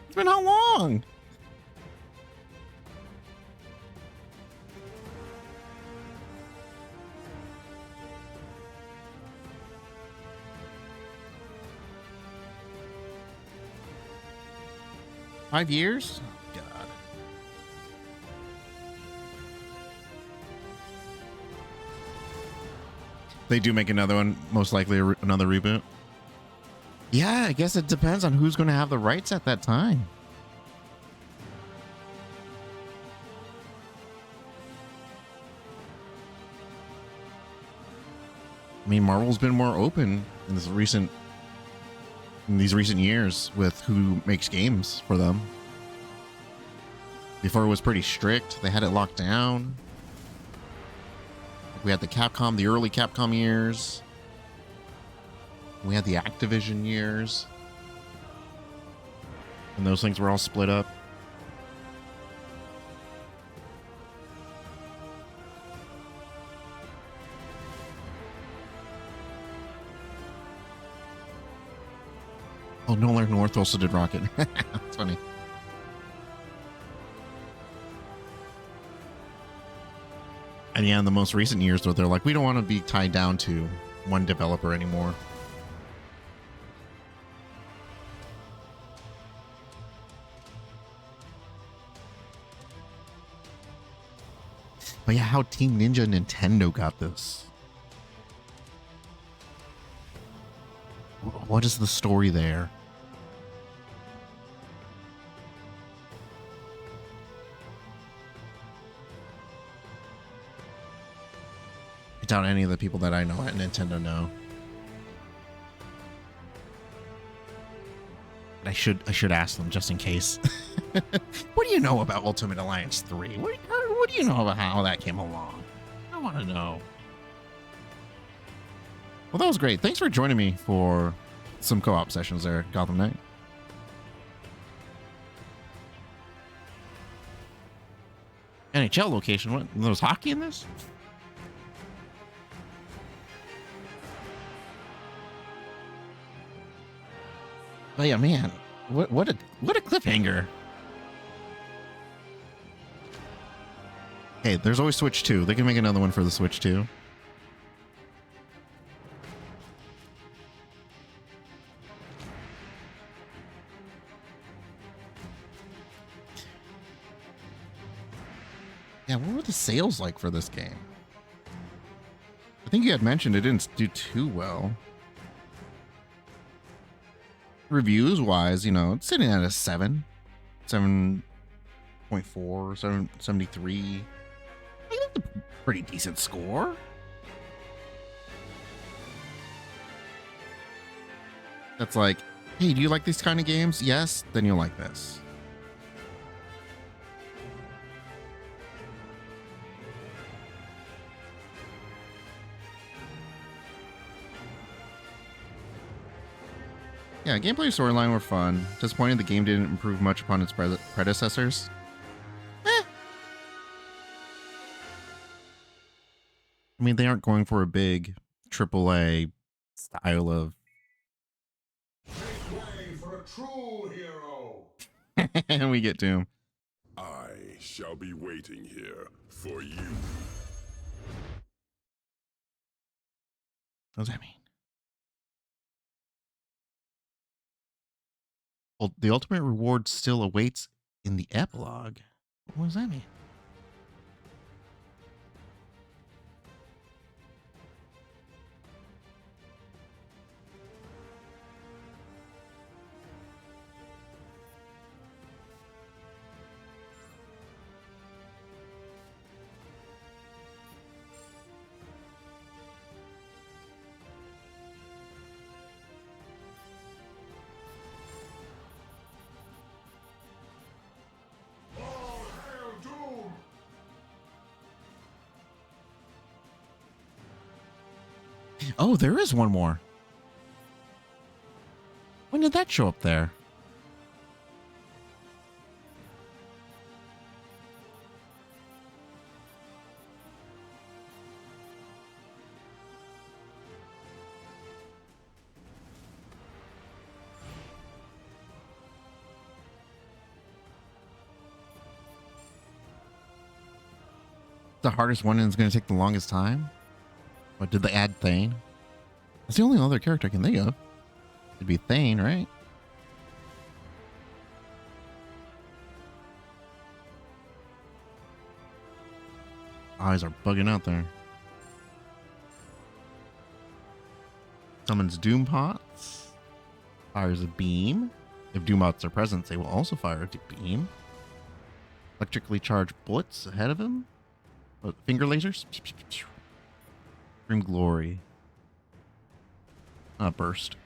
It's been how long? $5 years? Oh, God. They do make another one, most likely another reboot. Yeah, I guess it depends on who's going to have the rights at that time. I mean, Marvel's been more open in these recent years with who makes games for them. Before it was pretty strict. They had it locked down. We had the Capcom, the early Capcom years. We had the Activision years. And those things were all split up. Oh, Nolan North also did Rocket. That's funny. And yeah, in the most recent years, though, they're like, we don't want to be tied down to one developer anymore. But yeah, how Team Ninja and Nintendo got this. What is the story there? I doubt any of the people that I know at Nintendo know. But I should ask them just in case. What do you know about Ultimate Alliance 3? What do you know about how that came along? I want to know. Well, that was great. Thanks for joining me for some co-op sessions there, Gotham Knight. NHL location. What? There's hockey in this? Oh yeah, man. What a cliffhanger. Hey, there's always Switch 2. They can make another one for the Switch 2. Yeah, what were the sales like for this game? I think you had mentioned it didn't do too well. Reviews wise, you know, it's sitting at a 7.4, 7.73. I think that's a pretty decent score. That's like, hey, do you like these kind of games? Yes, then you'll like this. Yeah, gameplay and storyline were fun. Disappointing the game didn't improve much upon its predecessors. I mean, they aren't going for a big AAA style of... Make way for a true hero. And we get Doom. I shall be waiting here for you. What does that mean? Well, the ultimate reward still awaits in the epilogue. What does that mean? All hail Doom! Oh, there is one more. When did that show up there? The hardest one and it's going to take the longest time? What, did they add Thane? That's the only other character I can think of. It'd be Thane, right? Eyes are bugging out there. Summons Doom Pots. Fires a beam. If Doom Pots are present, they will also fire a beam. Electrically charged bullets ahead of him. Finger lasers. Grim Glory. Burst.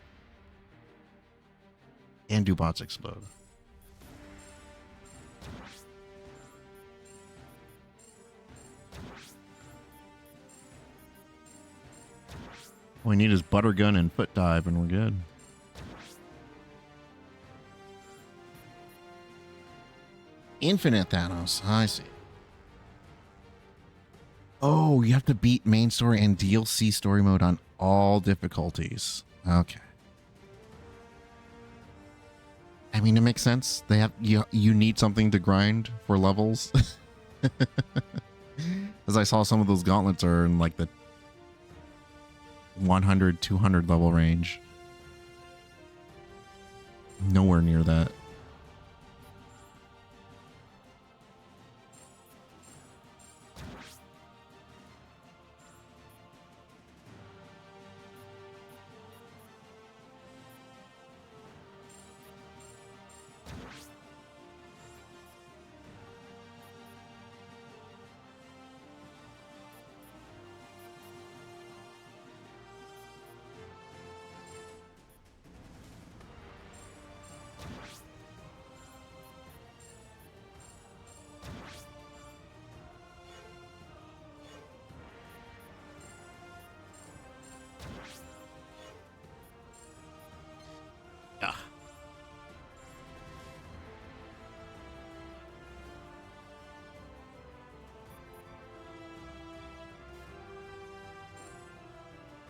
And Doom Pots explode. All we need is Butter Gun and Foot Dive and we're good. Infinite Thanos. I see. Oh, you have to beat main story and DLC story mode on all difficulties. Okay. I mean, it makes sense. They have you need something to grind for levels. As I saw some of those gauntlets are in like the 100, 200 level range. Nowhere near that.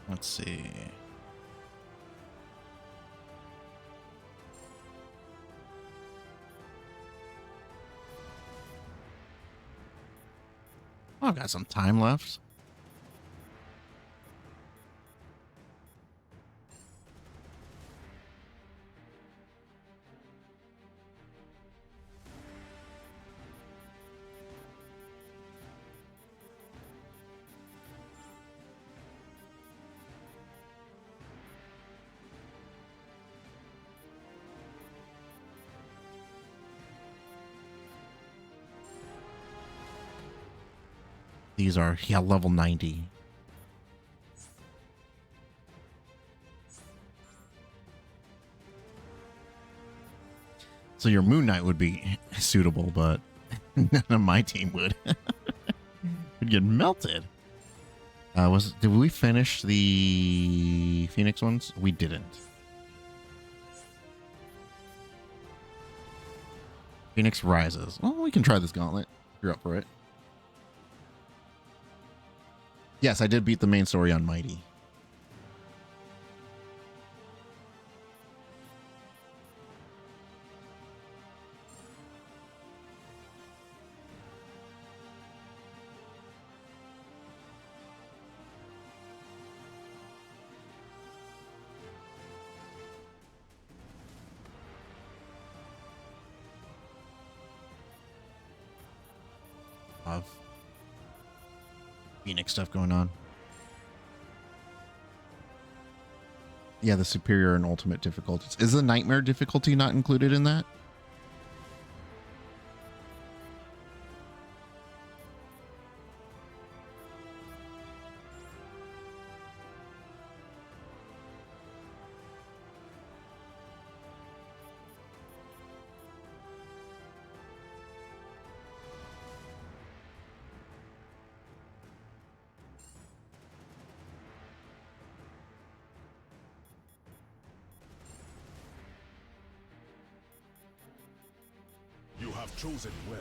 Let's see. Oh, I've got some time left. These are, yeah, level 90. So your Moon Knight would be suitable, but none of my team would. Would get melted. Did we finish the Phoenix ones? We didn't. Phoenix Rises. Well, we can try this gauntlet. If you're up for it. Yes, I did beat the main story on Mighty. Of Phoenix stuff going on. Yeah, the superior and ultimate difficulties. Is the nightmare difficulty not included in that? have chosen well.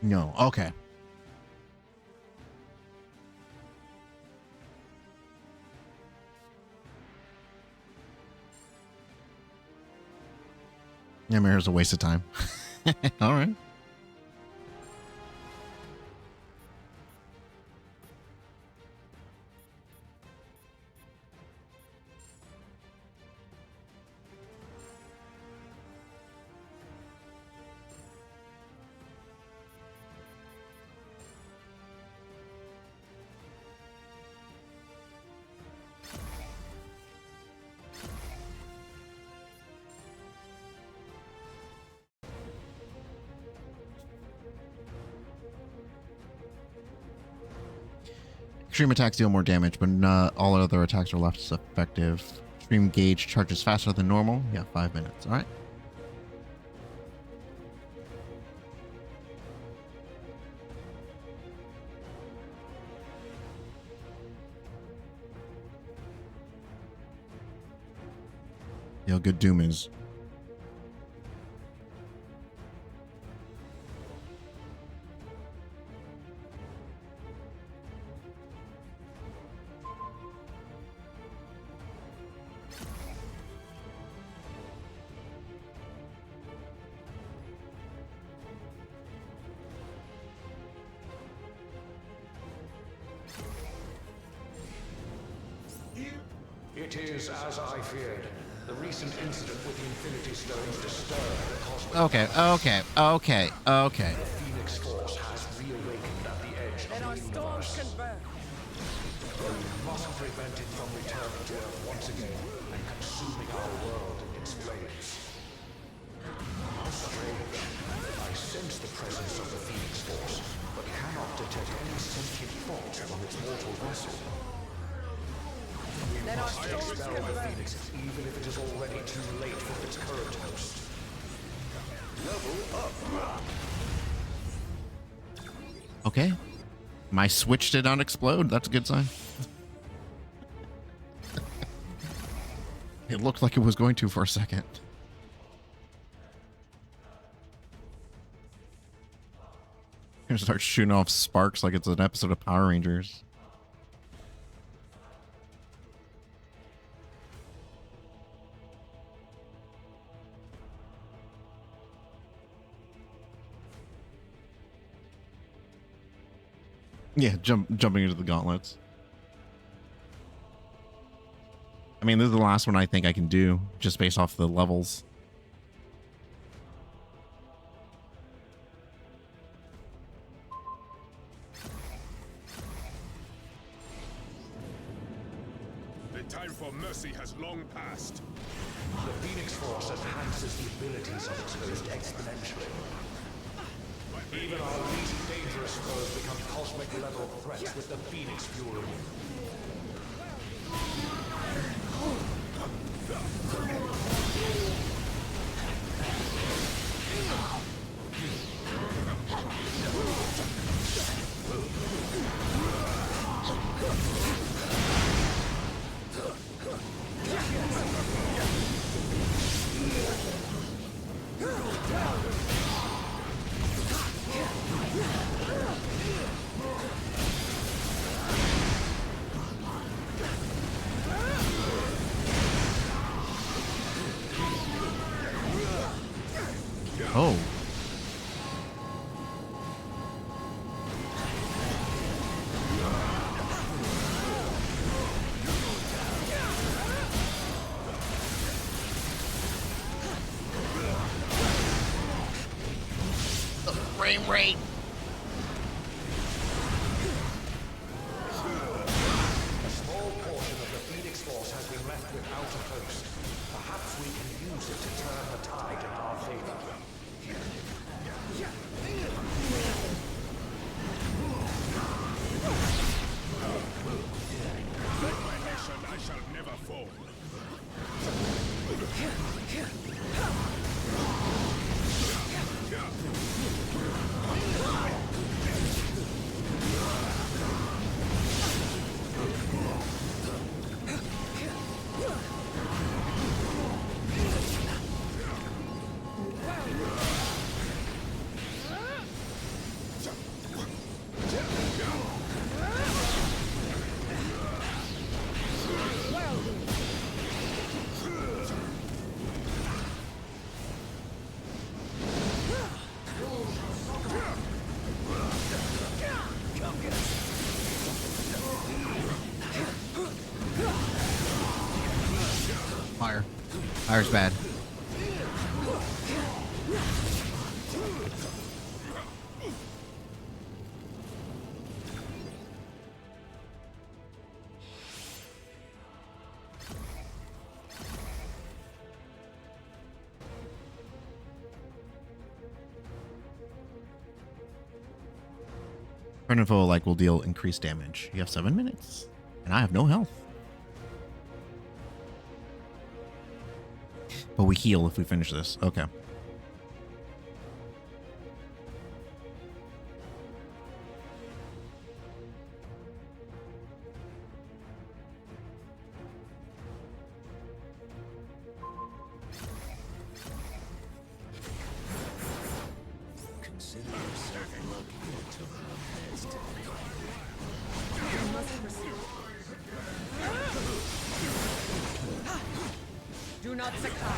No. Okay. Yeah, Mirror's a waste of time. All right. Extreme attacks deal more damage, but not all other attacks are less effective. Extreme gauge charges faster than normal. Yeah, 5 minutes. All right. Yeah, how good Doom is. It is as I feared. The recent incident with the Infinity Stones disturbed the cosmic... Okay. The Phoenix Force has reawakened at the edge of the universe. We must prevent it from returning to Earth once again and consuming our world in its flames. How strange. I sense the presence of the Phoenix Force, but cannot detect any sentient thought from its mortal vessel. We must expel the Phoenix, even if it is already too late for its current host. Level up. Okay. My switch did not explode. That's a good sign. It looked like it was going to for a second. Gonna start shooting off sparks like it's an episode of Power Rangers. Yeah, jumping into the gauntlets. I mean, this is the last one I think I can do, just based off the levels. The time for mercy has long passed. The Phoenix Force enhances the abilities of its host exponentially. Even our least dangerous foes become cosmic-level threats with the Phoenix Fury. Oh. The frame rate. A small portion of the Phoenix Force has been left without a host. Perhaps we can use it to turn the tide in our favor. Like my nation, I shall never fall. Fire's bad. Info like will deal increased damage. You have 7 minutes, and I have no health. But we heal if we finish this. Okay. Consider yourself lucky you took one best. You must proceed. Do not succumb.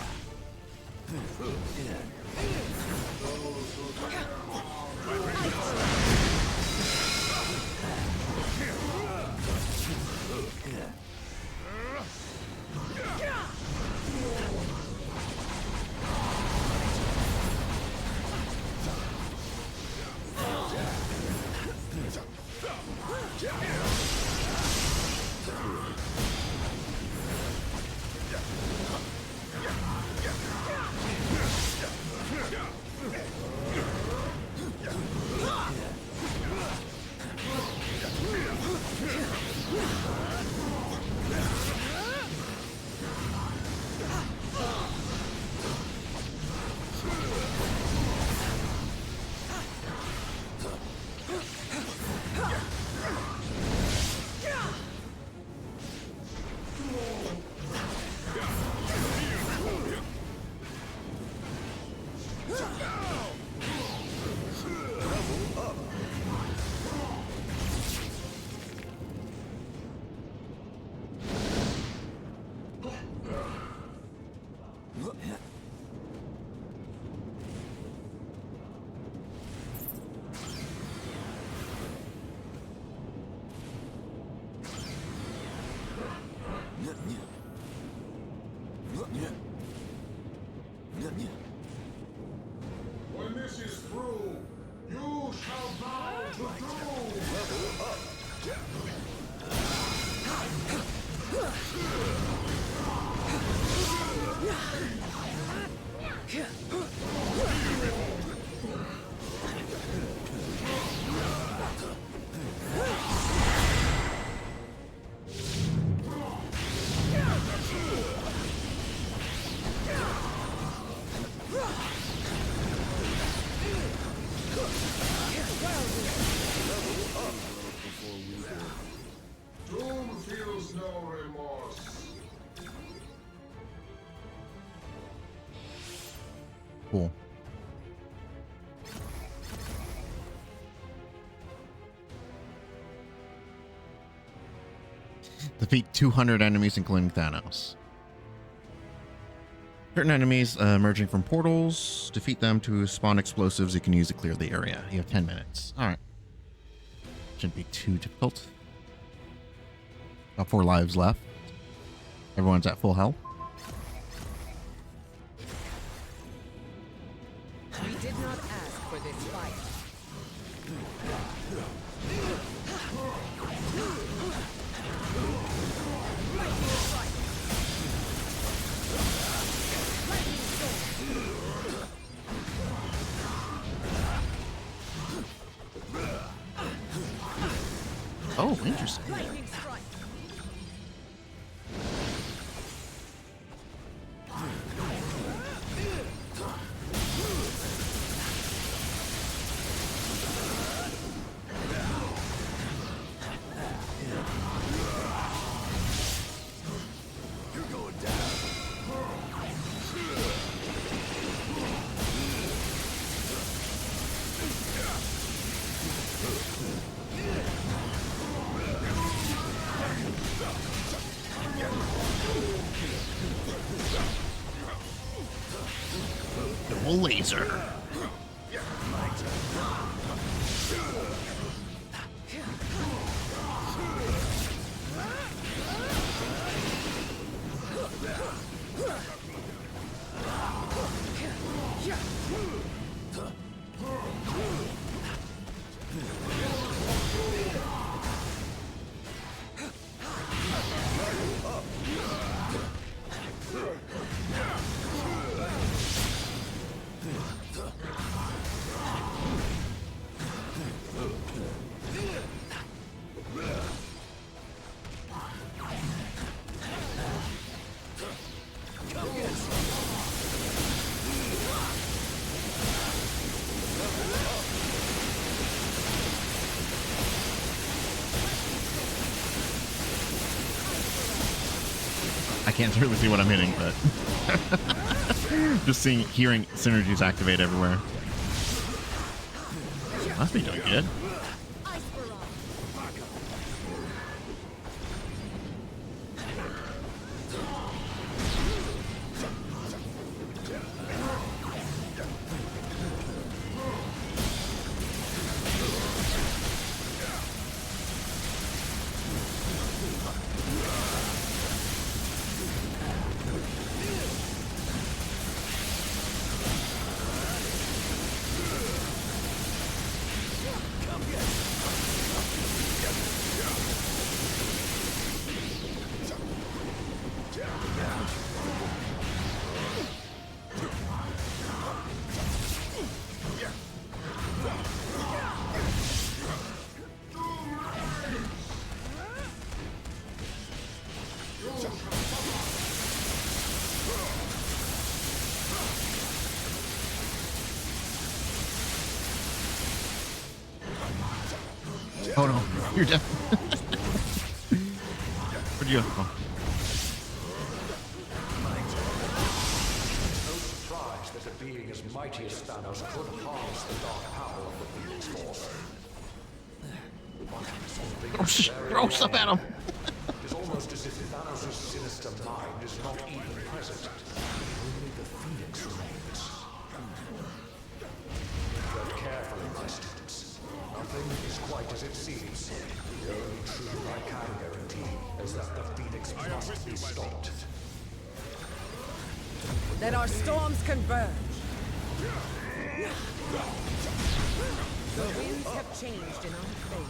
When this is through, you shall bow to doom. Level up. Doom feels no remorse. Cool. Defeat 200 enemies, including Thanos. Certain enemies emerging from portals. Defeat them to spawn explosives you can use to clear the area. You have 10 minutes. All right. Shouldn't be too difficult. Got 4 lives left. Everyone's at full health. We did not ask for this fight. Oh, interesting. Lightning strike. You're going down. Double laser. I can't really see what I'm hitting, but just hearing synergies activate everywhere. Must be doing good. Oh no, you're dead. Where'd you go? Oh. No surprise that a being as mighty as Thanos could harness the dark power of the Phoenix Force. Throw stuff at him. It is almost as if Thanos' sinister mind is not even present. Only the Phoenix remains. Tread carefully, my students. Nothing is quite as it seems. The only truth I can guarantee is that the Phoenix must be stopped. Let our storms converge. The winds have changed in our favor.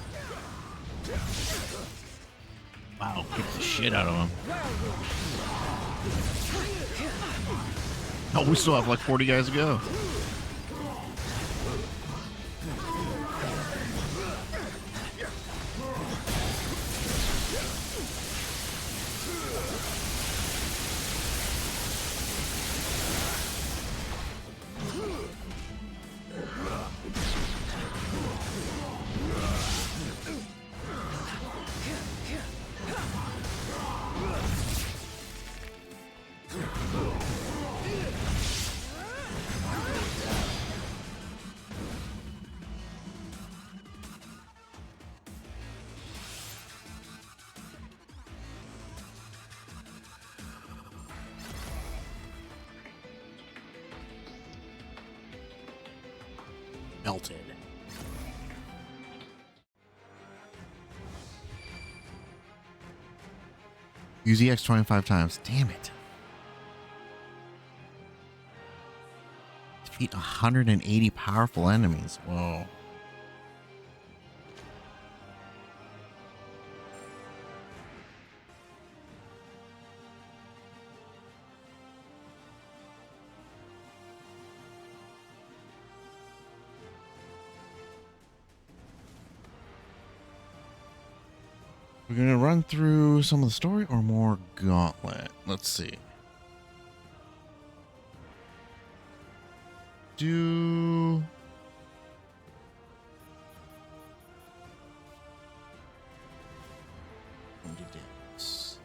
Wow, kicks the shit out of him. Oh, we still have like 40 guys to go. Melted. Use EX 25 times. Damn it. Defeat 180 powerful enemies. Whoa. We're gonna run through some of the story or more Gauntlet. Let's see. Do this.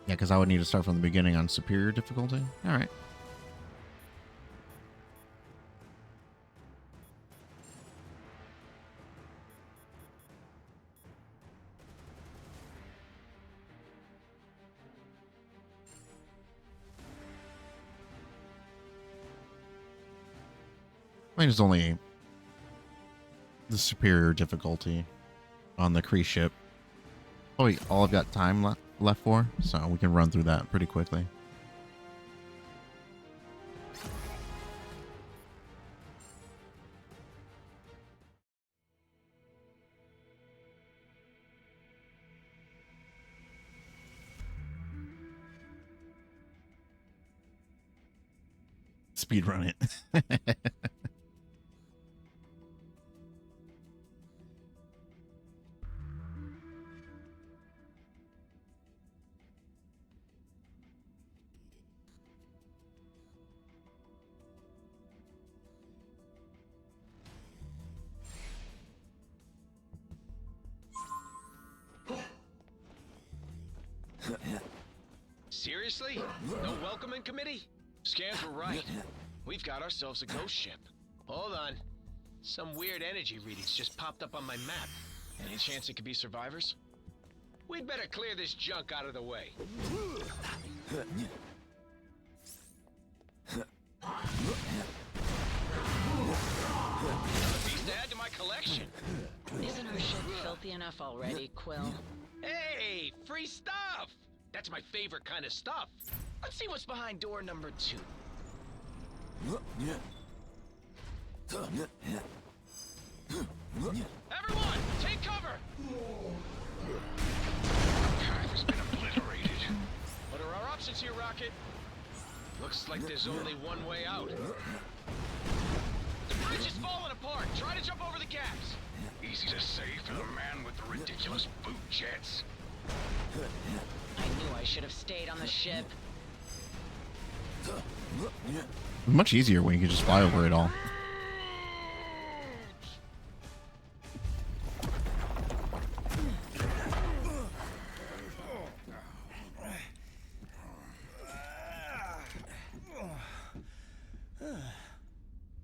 Yeah, because I would need to start from the beginning on superior difficulty. All right. I mean, it's only the superior difficulty on the Kree ship. Oh, wait, all I've got time left for, so we can run through that pretty quickly. Speed run it. Seriously? No welcoming committee? Scans were right. We've got ourselves a ghost ship. Hold on. Some weird energy readings just popped up on my map. Any chance it could be survivors? We'd better clear this junk out of the way. Piece to add to my collection. Isn't our ship filthy enough already, Quill? Hey, free stuff! That's my favorite kind of stuff. Let's see what's behind door number 2. Everyone, take cover! Path has been obliterated. What are our options here, Rocket? Looks like there's only one way out. The bridge is falling apart. Try to jump over the gaps. Easy to say for the man with the ridiculous boot jets. I knew I should have stayed on the ship. Much easier when you can just fly over it all.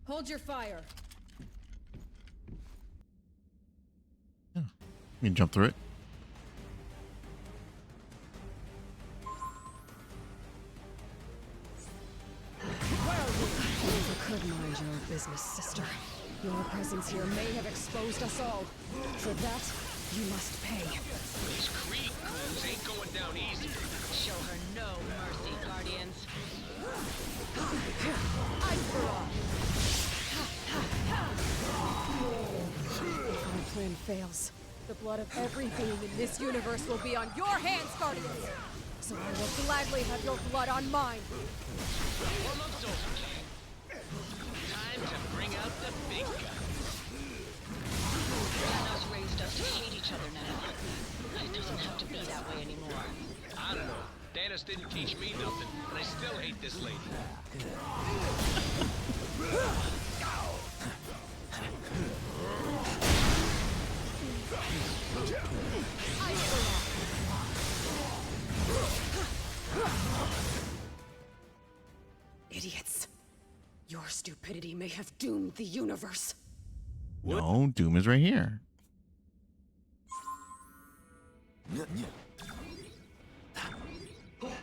Hold your fire. You can jump through it. You could mind your business, sister. Your presence here may have exposed us all. For that, you must pay. These Krieg goons ain't going down easy. Show her no mercy, Guardians. If our plan fails, the blood of every being in this universe will be on your hands, Guardians! So I will gladly have your blood on mine! Warm up, Soldier King. Time to bring out the big guns. Thanos raised us to hate each other now. It doesn't have to be that way anymore. I don't know. Thanos didn't teach me nothing, and I still hate this lady. Idiots. Your stupidity may have doomed the universe. No, Doom is right here.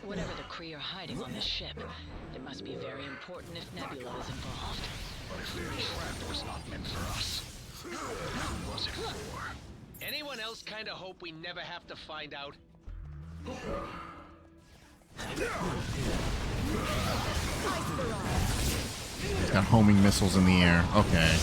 Whatever the Kree are hiding on this ship, it must be very important if Nebula is involved. But if their trap was not meant for us, who was it for? Anyone else kinda hope we never have to find out? It's got homing missiles in the air. Okay.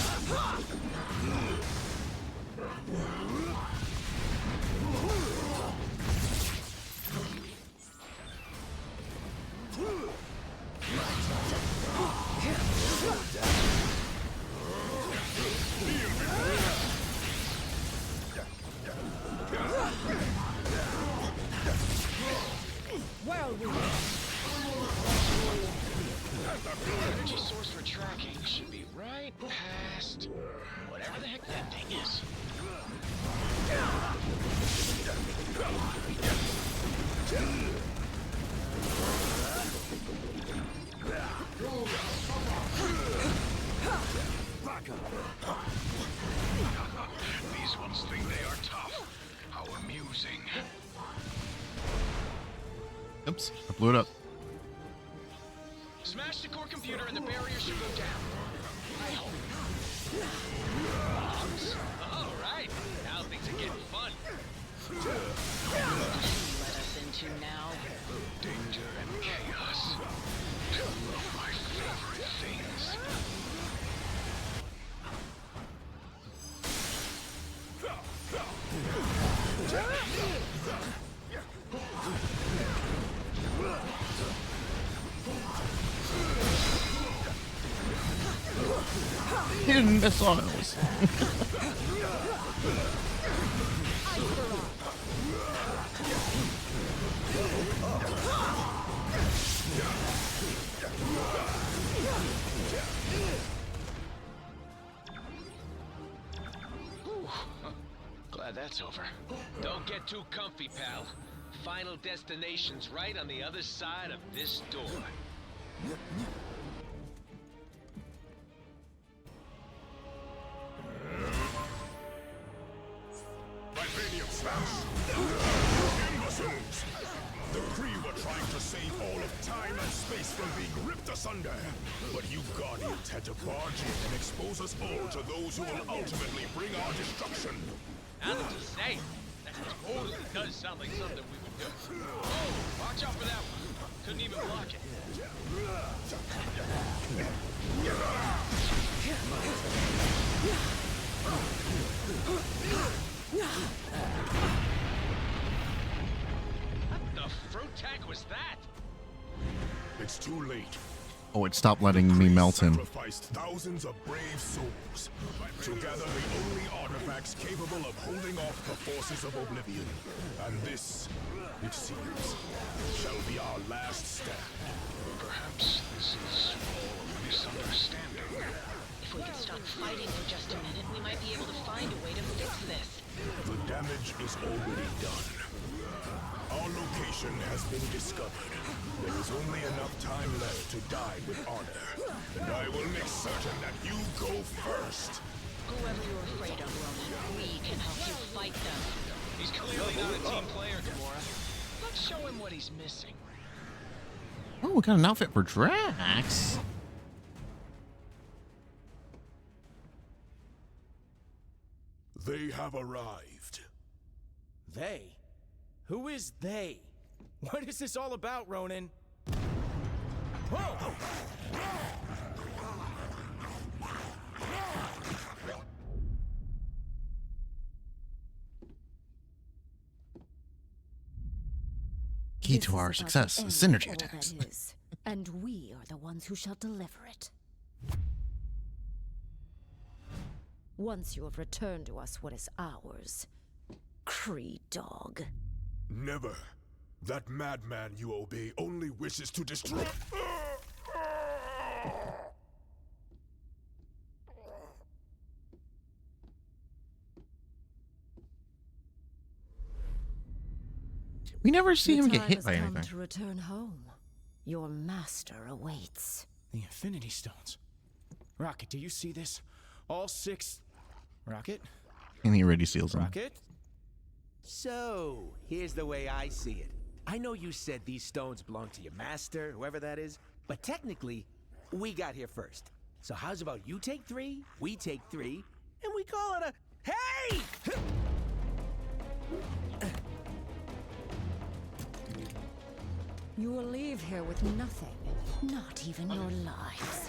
Energy source for tracking should be right past whatever the heck that thing is. These ones think they are tough. How amusing. Oops, I blew it up. Smash the core computer and the barrier should go down. I hope. All right, now things are getting fun. What you let us into now? Danger and chaos. Two of my favorite things. Hidden missiles. Glad that's over. Don't get too comfy, pal. Final destination's right on the other side of this door. Vibranium slash! Imbeciles! The Kree were trying to save all of time and space from being ripped asunder. But you Guardians had to barge in and expose us all to those who will ultimately bring our destruction. Now that you say it, that totally does sound like something we would do. Oh, watch out for that one. Couldn't even block it. What the fruit tack was that? It's too late. Oh, it stopped letting me melt him. Sacrificed thousands of brave souls to gather the only artifacts capable of holding off the forces of oblivion. And this, it seems, shall be our last stand. Perhaps this is all a misunderstanding. If we could stop fighting for just a minute, we might be able to find a way to fix this. The damage is already done. Our location has been discovered. There is only enough time left to die with honor. And I will make certain that you go first. Whoever you're afraid of, Roman, we can help you fight them. He's clearly not a team player, Gamora. Let's show him what he's missing. Oh, we got an outfit for Drax. They have arrived. They? Who is they? What is this all about, Ronan? Whoa! Key to our success is synergy attacks. And we are the ones who shall deliver it. Once you have returned to us what is ours, Kree dog. Never. That madman you obey only wishes to destroy. We never see him The get time hit has by come anything. to return home. Your master awaits. The Infinity Stones. Rocket, do you see this? All 6... Rocket? And he already seals him. Rocket? So, here's the way I see it. I know you said these stones belong to your master, whoever that is, but technically, we got here first. So how's about you take 3, we take 3, and we call it a... Hey! You will leave here with nothing, not even your lives.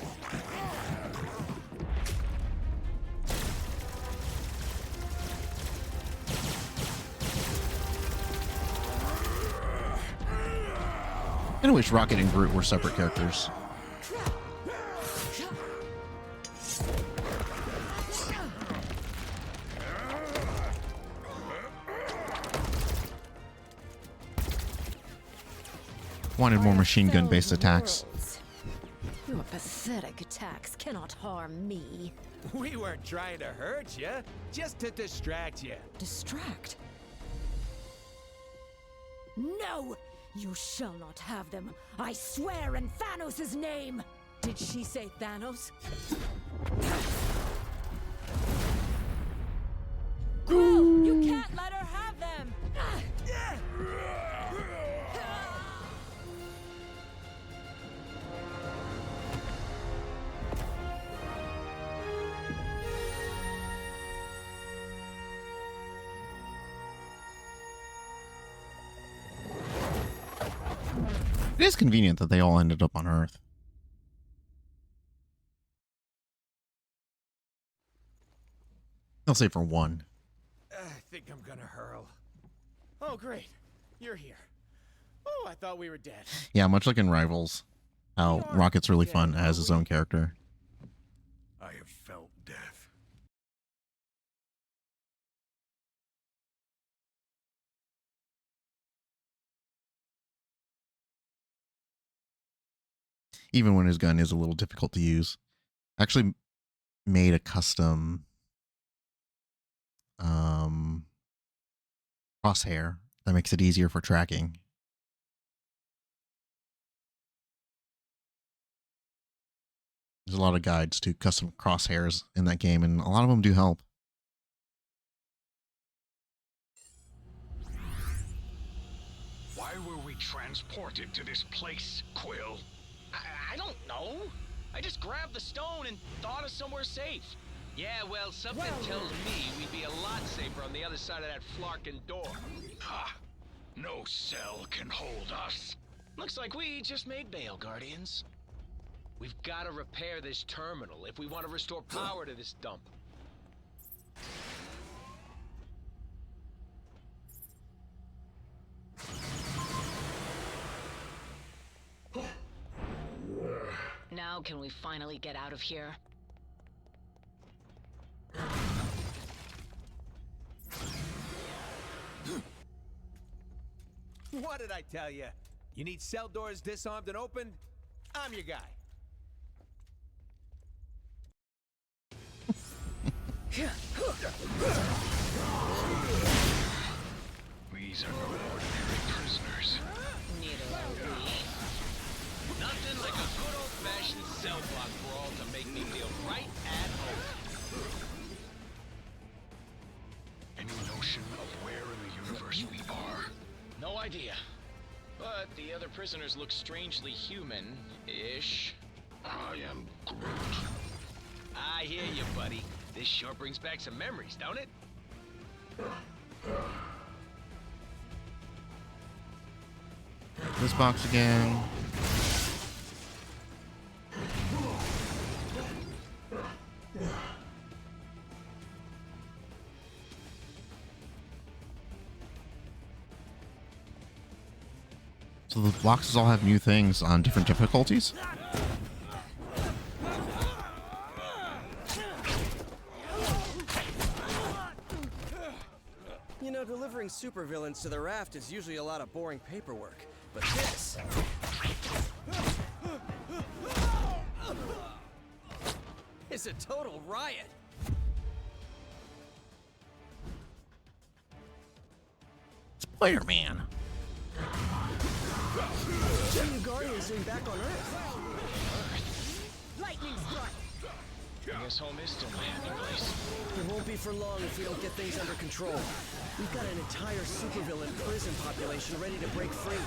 I wish Rocket and Groot were separate characters. Wanted more machine gun based attacks. Your pathetic attacks cannot harm me. We weren't trying to hurt you, just to distract you. Distract? No! You shall not have them. I swear in Thanos' name! Did she say Thanos? Quill, you can't let her have them! It is convenient that they all ended up on Earth. I'll say for one. I think I'm gonna hurl. Oh, great. You're here. Oh, I thought we were dead. Yeah, much like in Rivals, how Rocket's really fun as his own character. I have felt death. Even when his gun is a little difficult to use. Actually made a custom crosshair That makes it easier for tracking. There's a lot of guides to custom crosshairs in that game, and a lot of them do help. Why were we transported to this place, Quill? I don't know. I just grabbed the stone and thought of somewhere safe. Yeah, well, something tells me we'd be a lot safer on the other side of that Flarkin door. Ha! No cell can hold us. Looks like we just made bail, Guardians. We've got to repair this terminal if we want to restore power to this dump. Now can we finally get out of here? What did I tell you? You need cell doors disarmed and opened? I'm your guy. These are no ordinary prisoners. Neither are we. Nothing like a good old-fashioned cell block brawl to make me feel right at home. Any notion of where in the universe we are? No idea. But the other prisoners look strangely human-ish. I am Groot. I hear you, buddy. This sure brings back some memories, don't it? This box again. So the boxes all have new things on different difficulties? You know, delivering supervillains to the raft is usually a lot of boring paperwork, but this... it's a total riot! Spider-Man. What are you Guardians doing back on Earth? Lightning strike! I guess home is still my happy place. It won't be for long if we don't get things under control. We've got an entire supervillain prison population ready to break free.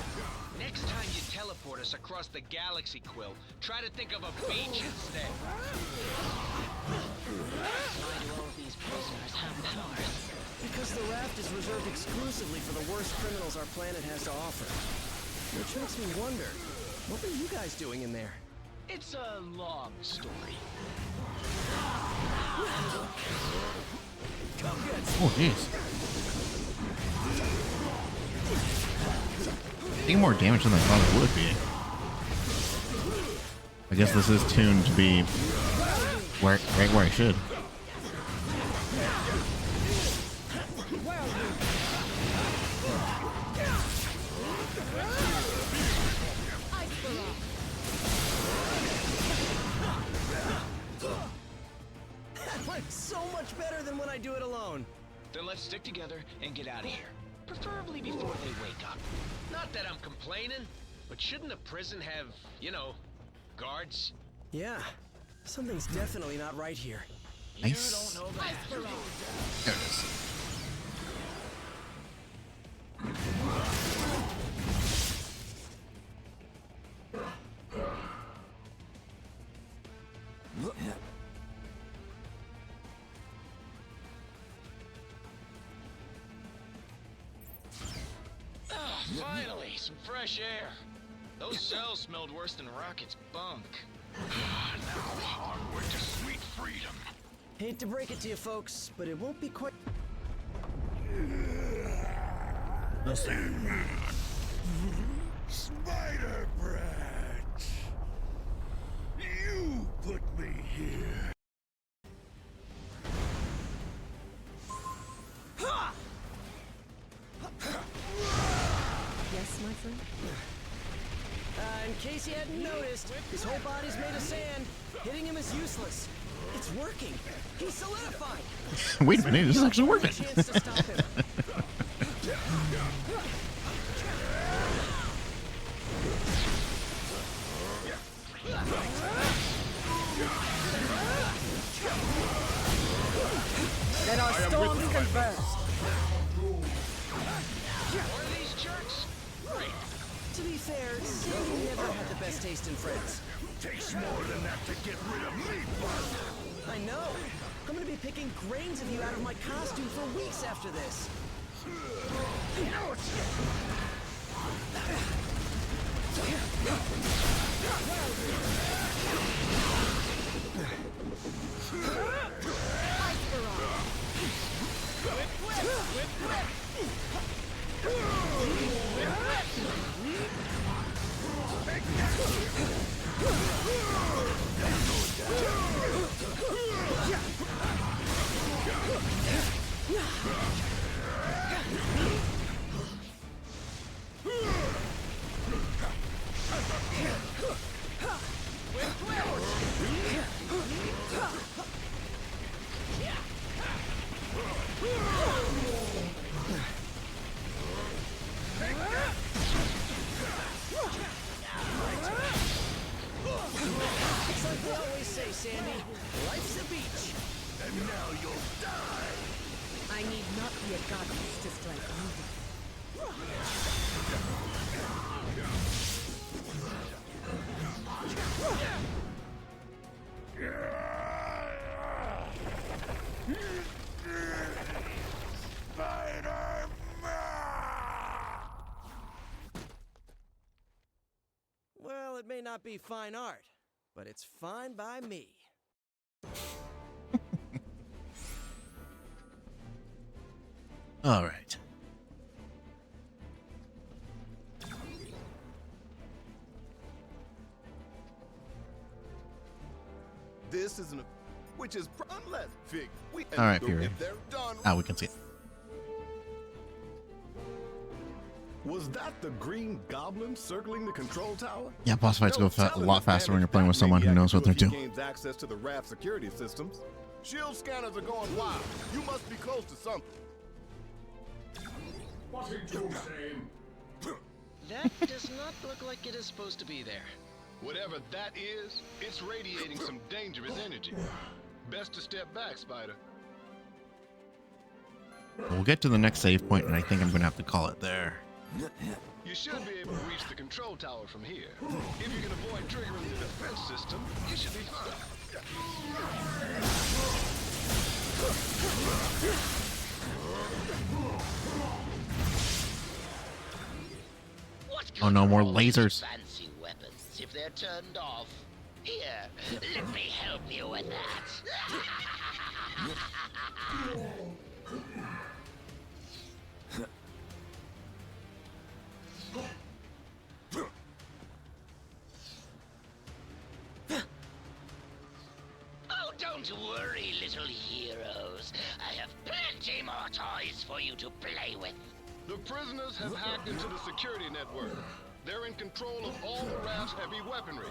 Next time you teleport us across the galaxy, Quill, try to think of a beach instead. Why do all of these prisoners have powers? Because the raft is reserved exclusively for the worst criminals our planet has to offer. Which makes me wonder, what were you guys doing in there? It's a long story. Oh, jeez. Taking more damage than I thought it would be. I guess this is tuned to be right where I should. That went so much better than when I do it alone. Then let's stick together and get out of here. Preferably before they wake up. Not that I'm complaining, but shouldn't a prison have, you know, guards? Yeah, something's definitely not right here. Nice. You don't know that. There it is. Finally, some fresh air. Those cells smelled worse than Rocket's bunk. Now onward to sweet freedom. Hate to break it to you folks, but it won't be quite... The Sandman. Spider Brat. You put me here. Yes, my friend? In case you hadn't noticed, his whole body's made of sand. Hitting him is useless. It's working. He's solidifying. Wait a minute, this is actually working. Let our storms converse. More of these jerks? Great. To be fair, Sandy never had the best taste in friends. Takes more than that to get rid of me, bud. I know. I'm gonna be picking grains of you out of my costume for weeks after this. It's like they always say, Sandy, life's a beach. And now you'll die. I need not be a goddess to strike you. Well, it may not be fine art, but it's fine by me. All right. This isn't a, which is unless Fig. We All right, go period. get there done. Ah, we can see it. Was that the Green Goblin circling the control tower? Yeah, boss fights go Don't a tell lot us faster when you're damage playing with someone who maniac knows what they're until she doing. gains access to the raft security systems. Shield scanners are going wild. You must be close to something. What did you say? That does not look like it is supposed to be there. Whatever that is, it's radiating some dangerous energy. Best to step back, Spider. We'll get to the next save point, and I think I'm going to have to call it there. You should be able to reach the control tower from here. If you can avoid triggering the defense system, you should be fine. Oh no, more lasers. Fancy weapons if they're turned off. Here, let me help you with that. Oh, don't worry, little heroes. I have plenty more toys for you to play with. The prisoners have hacked into the security network. They're in control of all the raft's heavy weaponry.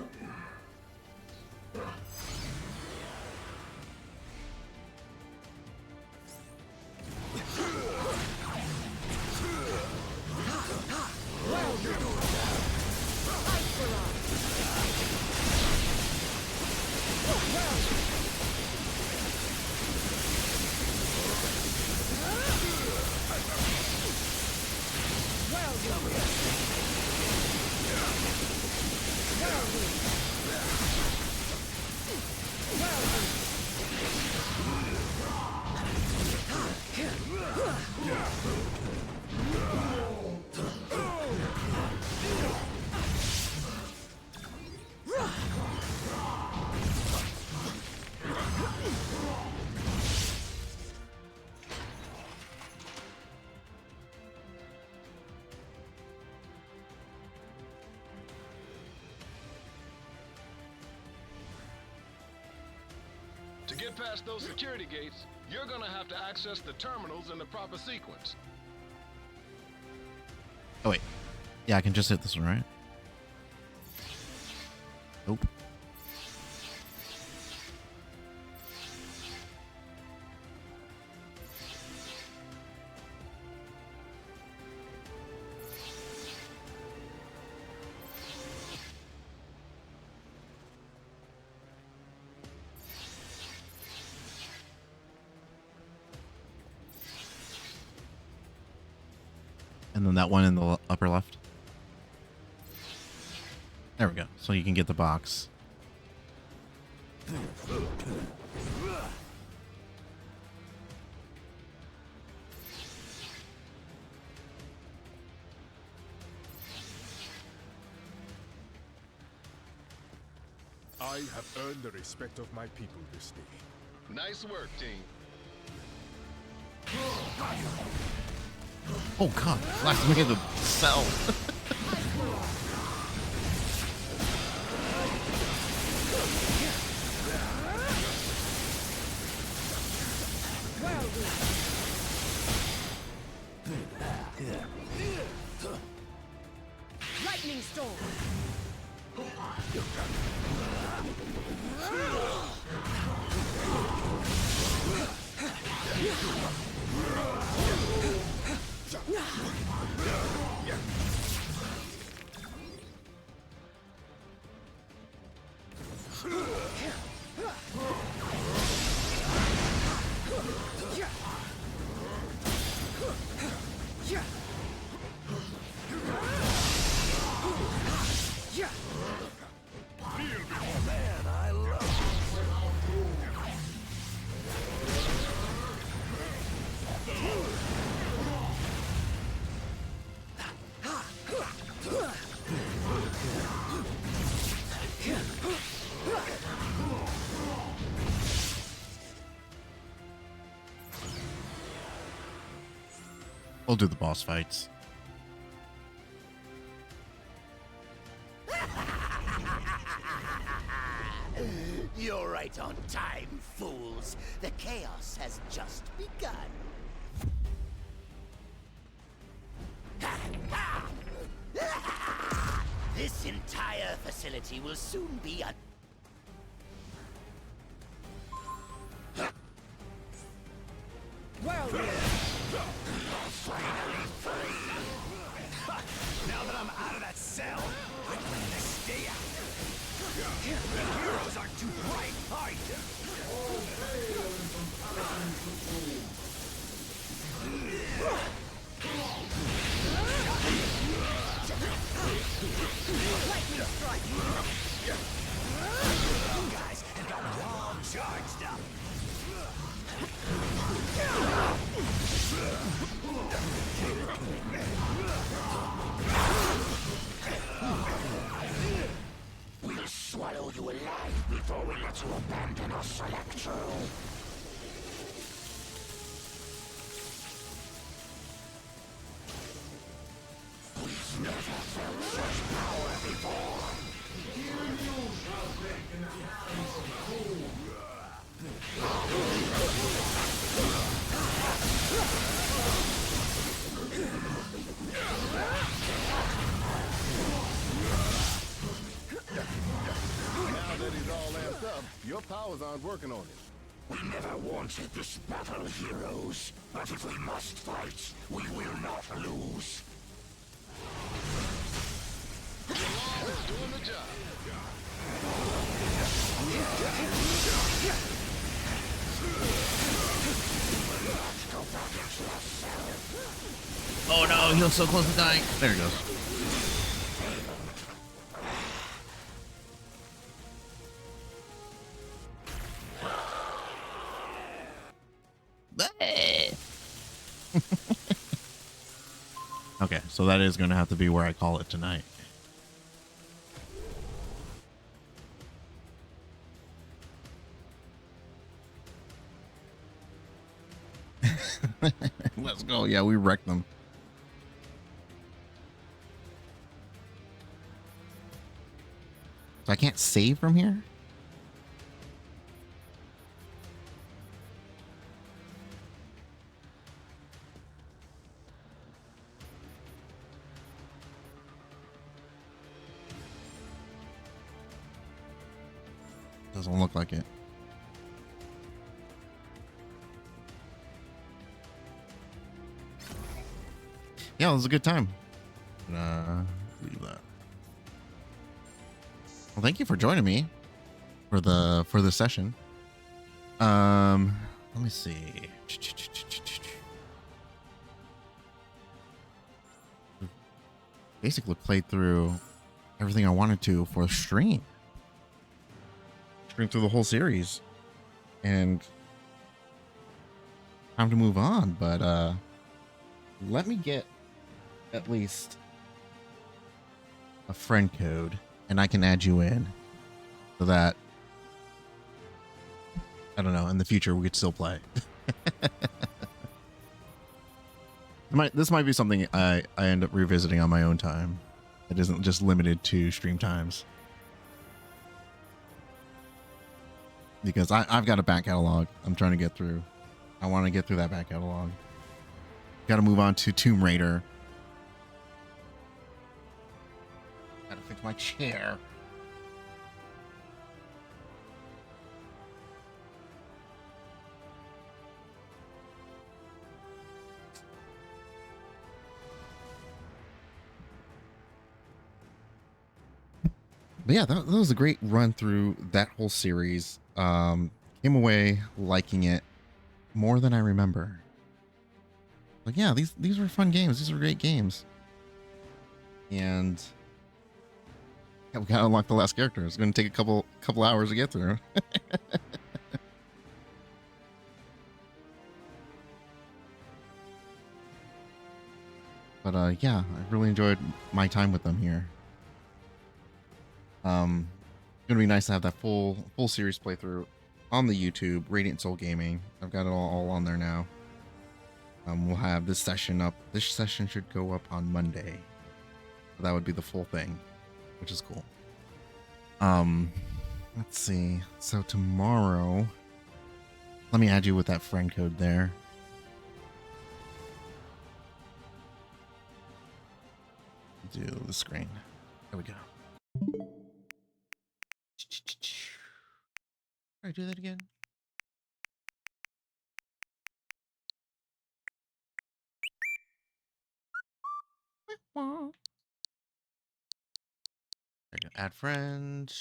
To get past those security gates, you're gonna have to access the terminals in the proper sequence. Oh, wait. Yeah, I can just hit this one, right? Nope. And then that one in the upper left. There we go. So you can get the box. I have earned the respect of my people this day. Nice work, team. Oh god, last me in the cell. Lightning storm. We'll do the boss fights. You're right on time, fools. The chaos has just begun. This entire facility will soon be a... Well, finally free. Now that I'm out of that cell, I plan to stay out. The heroes aren't too bright, are you? Lightning strike. You guys have got all charged up. We'll swallow you alive before we let you abandon us, Electro. We've never felt such power before. Even you shall break in the hands of cold. Now that he's all amped up, your powers aren't working on him. We never wanted this battle, heroes. But if we must fight, we will not lose. Doing the job. Oh no, he was so close to dying. There he goes. Okay, so that is going to have to be where I call it tonight. Let's go. Yeah, we wrecked them. So I can't save from here? Doesn't look like it. Yeah, it was a good time. Leave that. Well, thank you for joining me for the session. Let me see. basically played through everything I wanted to for a stream. Stream through the whole series. And time to move on, but let me get at least a friend code and I can add you in so that, I don't know, in the future we could still play. This might be something I end up revisiting on my own time. It isn't just limited to stream times. Because I've got a back catalog I'm trying to get through. I want to get through that back catalog. Got to move on to Tomb Raider. Got to fix my chair. But yeah, that was a great run through that whole series. Came away liking it more than I remember. Like, yeah, these were fun games. These were great games. And yeah, we gotta unlock the last character. It's gonna take a couple hours to get through. But yeah, I really enjoyed my time with them here. Gonna be nice to have that full series playthrough on the YouTube, Radiant Soul Gaming. I've got it all on there now. We'll have this session up. This session should go up on Monday. So that would be the full thing, which is cool. Let's see. So tomorrow, let me add you with that friend code there. Do the screen. There we go. All right, do that again. There you go. Add friend.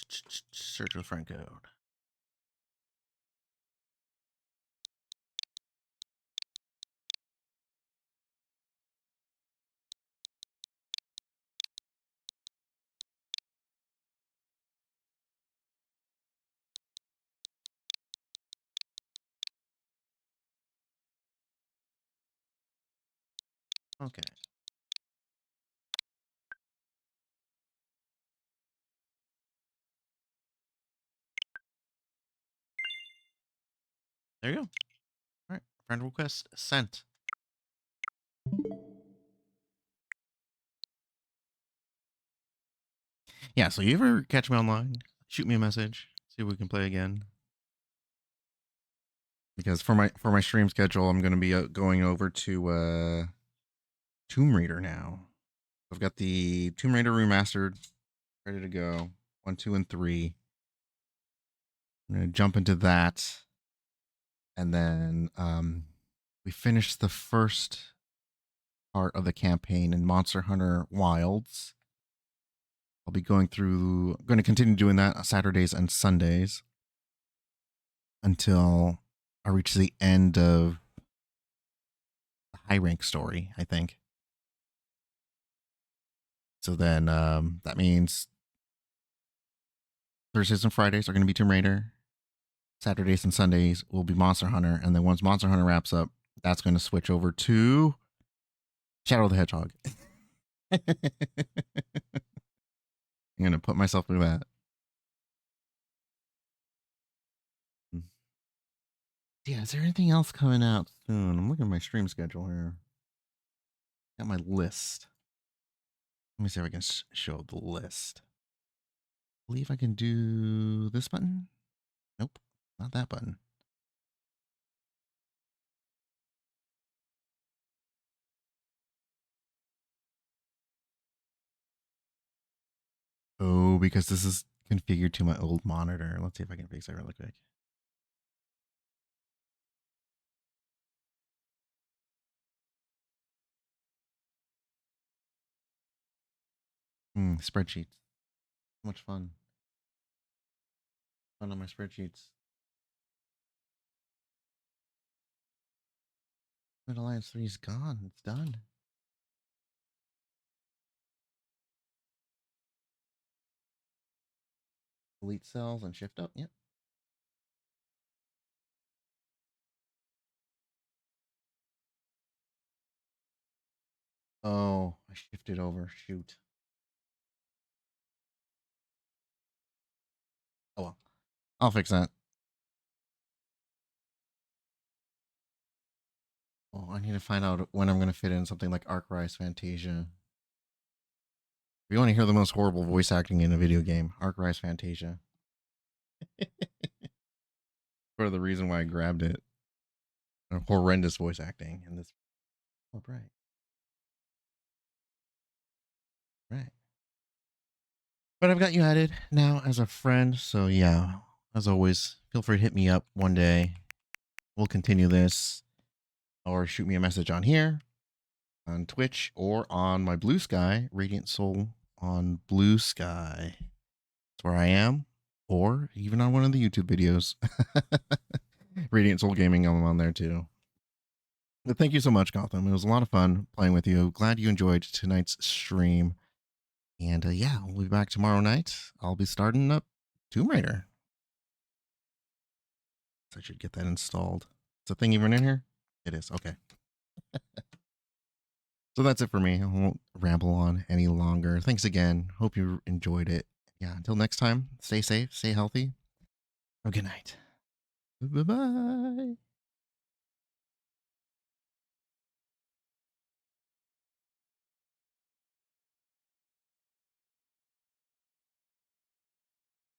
Search for friend code. Okay. There you go. All right. Friend request sent. Yeah, so you ever catch me online, shoot me a message, see if we can play again. Because for my stream schedule, I'm going to be going over to Tomb Raider now. I've got the Tomb Raider remastered ready to go. 1, 2, and 3. I'm going to jump into that. And then we finished the first part of the campaign in Monster Hunter Wilds. I'll be going to continue doing that on Saturdays and Sundays until I reach the end of the high rank story, I think. So then that means Thursdays and Fridays are going to be Tomb Raider. Saturdays and Sundays will be Monster Hunter. And then once Monster Hunter wraps up, that's going to switch over to Shadow the Hedgehog. I'm going to put myself through that. Yeah, is there anything else coming out soon? I'm looking at my stream schedule here. Got my list. Let me see if I can show the list. I believe I can do this button. Nope, not that button. Oh, because this is configured to my old monitor. Let's see if I can fix that really quick. Spreadsheets. So much fun. Fun on my spreadsheets. Red Alliance 3 is gone. It's done. Delete cells and shift up. Yep. Oh, I shifted over. Shoot. Oh well. I'll fix that. Oh, I need to find out when I'm going to fit in something like Arc-Rise Fantasia. If you want to hear the most horrible voice acting in a video game, Arc-Rise Fantasia. For the reason why I grabbed it. Horrendous voice acting in this. Oh, right. Right. But I've got you added now as a friend, so yeah, as always, feel free to hit me up one day. We'll continue this. Or shoot me a message on here, on Twitch, or on my Blue Sky, Radiant Soul on Blue Sky. That's where I am. Or even on one of the YouTube videos. Radiant Soul Gaming, I'm on there too. But thank you so much, Gotham. It was a lot of fun playing with you. Glad you enjoyed tonight's stream. And yeah, we'll be back tomorrow night. I'll be starting up Tomb Raider. So I should get that installed. Is the thing even in here? It is. Okay. So that's it for me. I won't ramble on any longer. Thanks again. Hope you enjoyed it. Yeah, until next time, stay safe, stay healthy. Have a good night. Bye-bye.